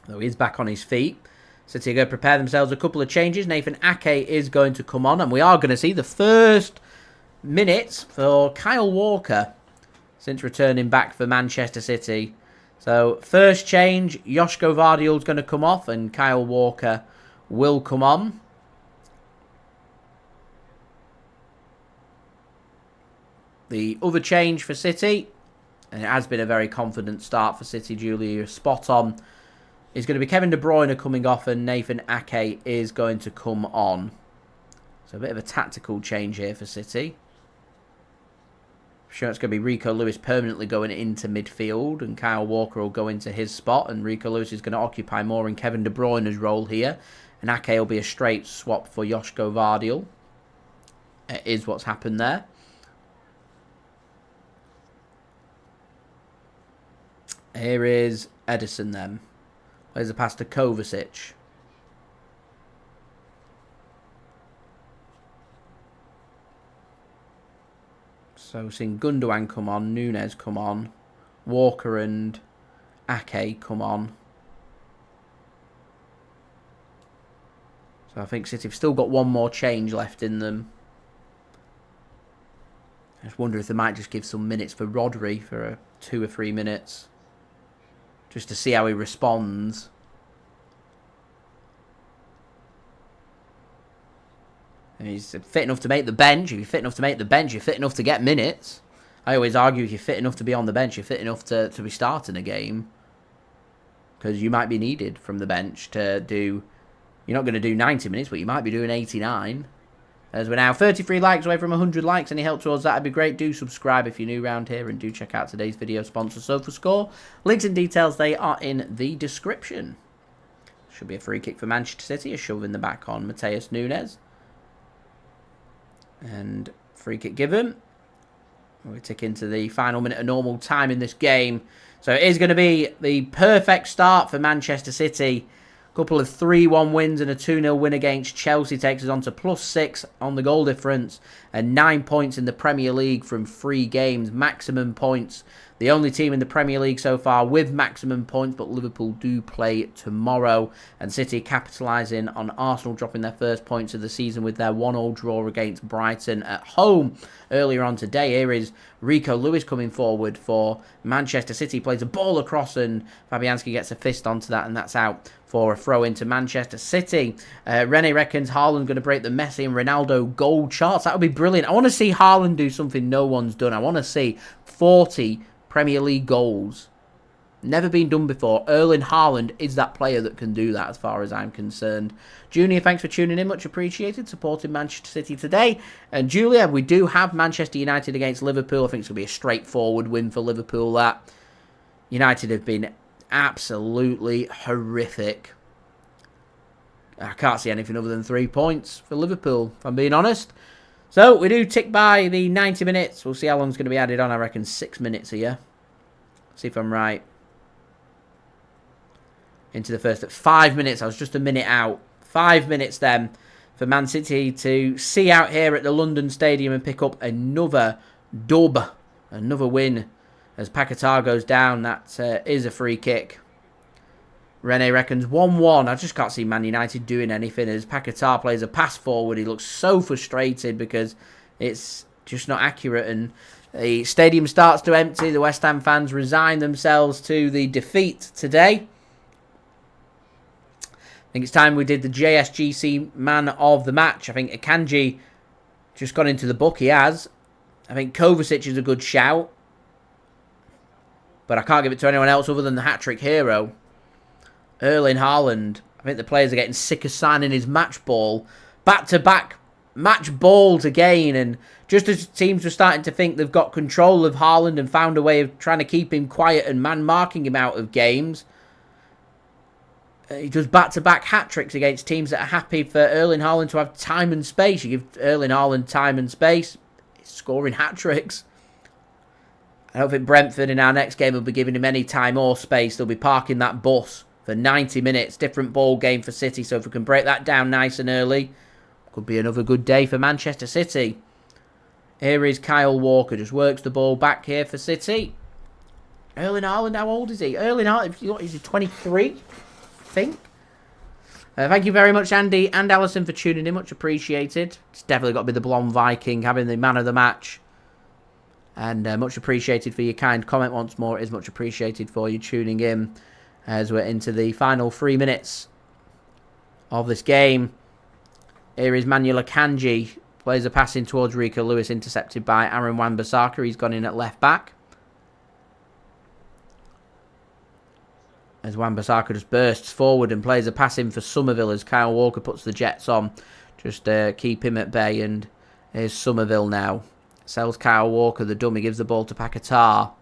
Though he's back on his feet. City are going to prepare themselves a couple of changes. Nathan Ake is going to come on, and we are going to see the first minutes for Kyle Walker since returning back for Manchester City. So, first change, Josko Gvardiol is going to come off, and Kyle Walker will come on. The other change for City, and it has been a very confident start for City, Julie, you're spot on, is going to be Kevin De Bruyne coming off, and Nathan Ake is going to come on. So a bit of a tactical change here for City. I'm sure it's going to be Rico Lewis permanently going into midfield, and Kyle Walker will go into his spot, and Rico Lewis is going to occupy more in Kevin De Bruyne's role here, and Ake will be a straight swap for Josko Gvardiol. It is what's happened there. Here is Ederson then. Plays a pass to Kovacic. So we're seeing Gundogan come on, Nunes come on, Walker and Ake come on. So I think City have still got one more change left in them. I just wonder if they might just give some minutes for Rodri for 2 or 3 minutes. Just to see how he responds. And he's fit enough to make the bench. If you're fit enough to make the bench, you're fit enough to get minutes. I always argue if you're fit enough to be on the bench, you're fit enough to be starting a game. Because you might be needed from the bench to do... You're not going to do 90 minutes, but you might be doing 89. As we're now 33 likes away from 100 likes. Any help towards that would be great. Do subscribe if you're new around here, and do check out today's video sponsor, SofaScore. Links and details, they are in the description. Should be a free kick for Manchester City. A shove in the back on Matheus Nunes. And free kick given. We tick into the final minute of normal time in this game. So it is going to be the perfect start for Manchester City. Couple of 3-1 wins and a 2-0 win against Chelsea takes us on to +6 on the goal difference, and 9 points in the Premier League from 3 games, maximum points. The only team in the Premier League so far with maximum points, but Liverpool do play tomorrow, and City capitalising on Arsenal dropping their first points of the season with their 1-1 draw against Brighton at home earlier on today. Here is Rico Lewis coming forward for Manchester City, plays a ball across, and Fabianski gets a fist onto that, and that's out for a throw into Manchester City. Rene reckons Haaland going to break the Messi and Ronaldo goal charts. That would be brilliant. I want to see Haaland do something no one's done. I want to see 40 Premier League goals. Never been done before. Erling Haaland is that player that can do that as far as I'm concerned. Junior, thanks for tuning in. Much appreciated. Supporting Manchester City today. And Julia, we do have Manchester United against Liverpool. I think it's going to be a straightforward win for Liverpool. That United have been absolutely horrific. I can't see anything other than 3 points for Liverpool, if I'm being honest. So, we do tick by the 90 minutes. We'll see how long it's going to be added on. I reckon 6 minutes here. See if I'm right. Into the first. At 5 minutes. I was just a minute out. 5 minutes then for Man City to see out here at the London Stadium and pick up another dub. Another win. As Paquetá goes down, that is a free kick. Rene reckons 1-1. I just can't see Man United doing anything as Paquetá plays a pass forward. He looks so frustrated because it's just not accurate, and the stadium starts to empty. The West Ham fans resign themselves to the defeat today. I think it's time we did the JSGC man of the match. I think Akanji just got into the book. He has. I think Kovacic is a good shout, but I can't give it to anyone else other than the hat-trick hero. Erling Haaland, I think the players are getting sick of signing his match ball. Back-to-back match balls again. And just as teams were starting to think they've got control of Haaland and found a way of trying to keep him quiet and man-marking him out of games, he does back-to-back hat-tricks against teams that are happy for Erling Haaland to have time and space. You give Erling Haaland time and space, he's scoring hat-tricks. I don't think Brentford in our next game will be giving him any time or space. They'll be parking that bus for 90 minutes. Different ball game for City. So if we can break that down nice and early, could be another good day for Manchester City. Here is Kyle Walker. Just works the ball back here for City. Erling Haaland, how old is he? Erling Haaland, is he 23? I think. Thank you very much, Andy and Alison, for tuning in. Much appreciated. It's definitely got to be the Blonde Viking having the man of the match. And much appreciated for your kind comment once more. It is much appreciated for you tuning in as we're into the final 3 minutes of this game. Here is Manuel Akanji. Plays a pass in towards Rico Lewis, intercepted by Aaron Wan-Bissaka. He's gone in at left back. As Wan-Bissaka just bursts forward and plays a pass in for Summerville as Kyle Walker puts the Jets on. Just keep him at bay. And here's Summerville now. Sells Kyle Walker, the dummy, gives the ball to Paquetá.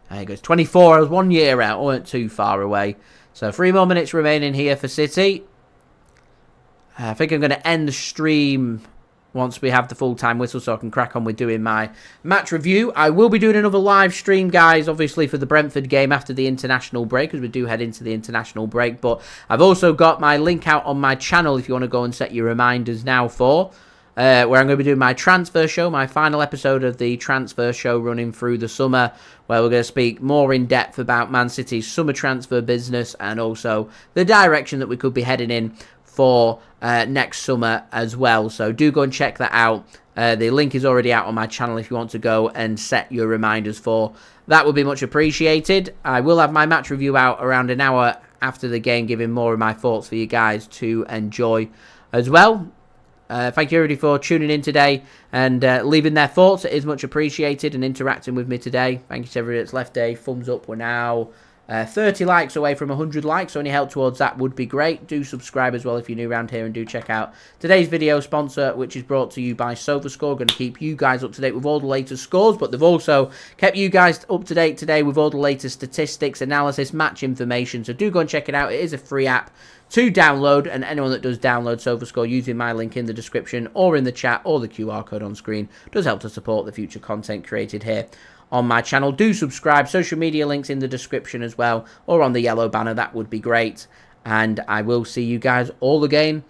There he goes. 24, I was 1 year out. I weren't too far away. So 3 more minutes remaining here for City. I think I'm going to end the stream once we have the full-time whistle so I can crack on with doing my match review. I will be doing another live stream, guys, obviously for the Brentford game after the international break, as we do head into the international break. But I've also got my link out on my channel if you want to go and set your reminders now for... where I'm going to be doing my transfer show, my final episode of the transfer show running through the summer, where we're going to speak more in depth about Man City's summer transfer business and also the direction that we could be heading in for next summer as well. So do go and check that out. The link is already out on my channel if you want to go and set your reminders for. That would be much appreciated. I will have my match review out around an hour after the game, giving more of my thoughts for you guys to enjoy as well. Thank you everybody for tuning in today and leaving their thoughts. It is much appreciated and interacting with me today. Thank you to everybody that's left a thumbs up. We're now 30 likes away from 100 likes, so any help towards that would be great. Do subscribe as well if you're new around here, and do check out today's video sponsor, which is brought to you by SofaScore. Going to keep you guys up to date with all the latest scores, but they've also kept you guys up to date today with all the latest statistics, analysis, match information, so do go and check it out. It is a free app to download, and anyone that does download SofaScore using my link in the description or in the chat or the QR code on screen does help to support the future content created here on my channel. Do subscribe. Social media links in the description as well, or on the yellow banner. That would be great. And I will see you guys all again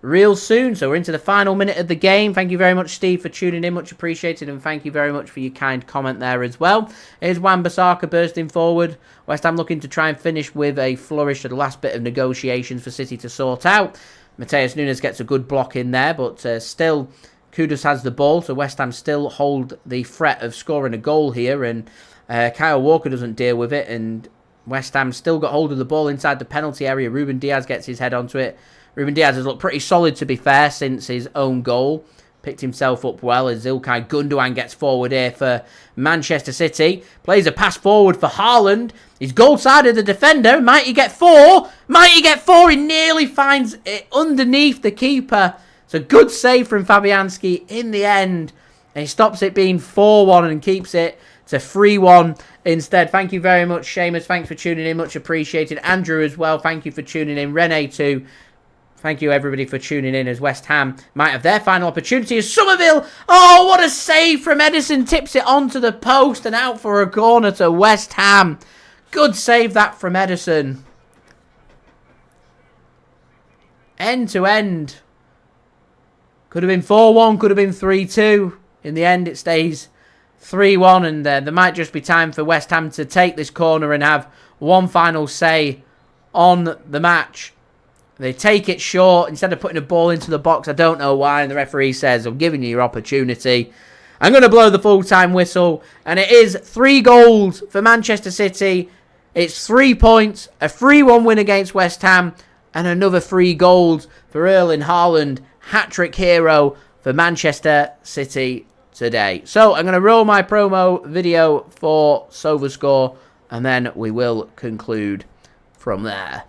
real soon. So we're into the final minute of the game. Thank you very much, Steve, for tuning in. Much appreciated. And thank you very much for your kind comment there as well. Here's Wan-Bissaka bursting forward. West Ham looking to try and finish with a flourish to the last bit of negotiations for City to sort out. Matheus Nunes gets a good block in there, but still Kudus has the ball, so West Ham still hold the threat of scoring a goal here, and Kyle Walker doesn't deal with it, and West Ham still got hold of the ball inside the penalty area. Ruben Dias gets his head onto it. Ruben Dias has looked pretty solid, to be fair, since his own goal. Picked himself up well as Ilkay Gundogan gets forward here for Manchester City. Plays a pass forward for Haaland. He's goal side of the defender. Might he get 4? Might he get 4? He nearly finds it underneath the keeper. It's a good save from Fabianski in the end. And he stops it being 4-1 and keeps it to 3-1 instead. Thank you very much, Seamus. Thanks for tuning in. Much appreciated. Andrew as well. Thank you for tuning in. Rene too. Thank you, everybody, for tuning in as West Ham might have their final opportunity as Summerville. Oh, what a save from Ederson. Tips it onto the post and out for a corner to West Ham. Good save that from Ederson. End to end. Could have been 4-1, could have been 3-2. In the end, it stays 3-1. And there might just be time for West Ham to take this corner and have one final say on the match. They take it short instead of putting a ball into the box. I don't know why. And the referee says, I'm giving you your opportunity. I'm going to blow the full-time whistle. And it is 3 goals for Manchester City. It's 3 points. A 3-1 win against West Ham. And another 3 goals for Erling Haaland. Hat-trick hero for Manchester City today. So I'm going to roll my promo video for SofaScore. And then we will conclude from there.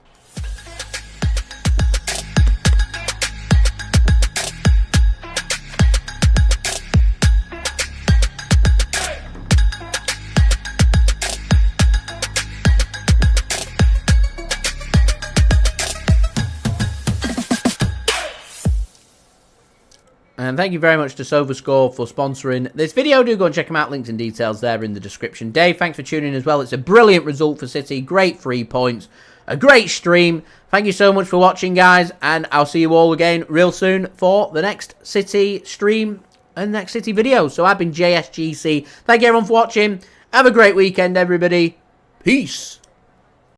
And thank you very much to SofaScore for sponsoring this video. Do go and check them out. Links and details there in the description. Dave, thanks for tuning in as well. It's a brilliant result for City. Great 3 points. A great stream. Thank you so much for watching, guys. And I'll see you all again real soon for the next City stream and next City video. So I've been JSGC. Thank you everyone for watching. Have a great weekend, everybody. Peace.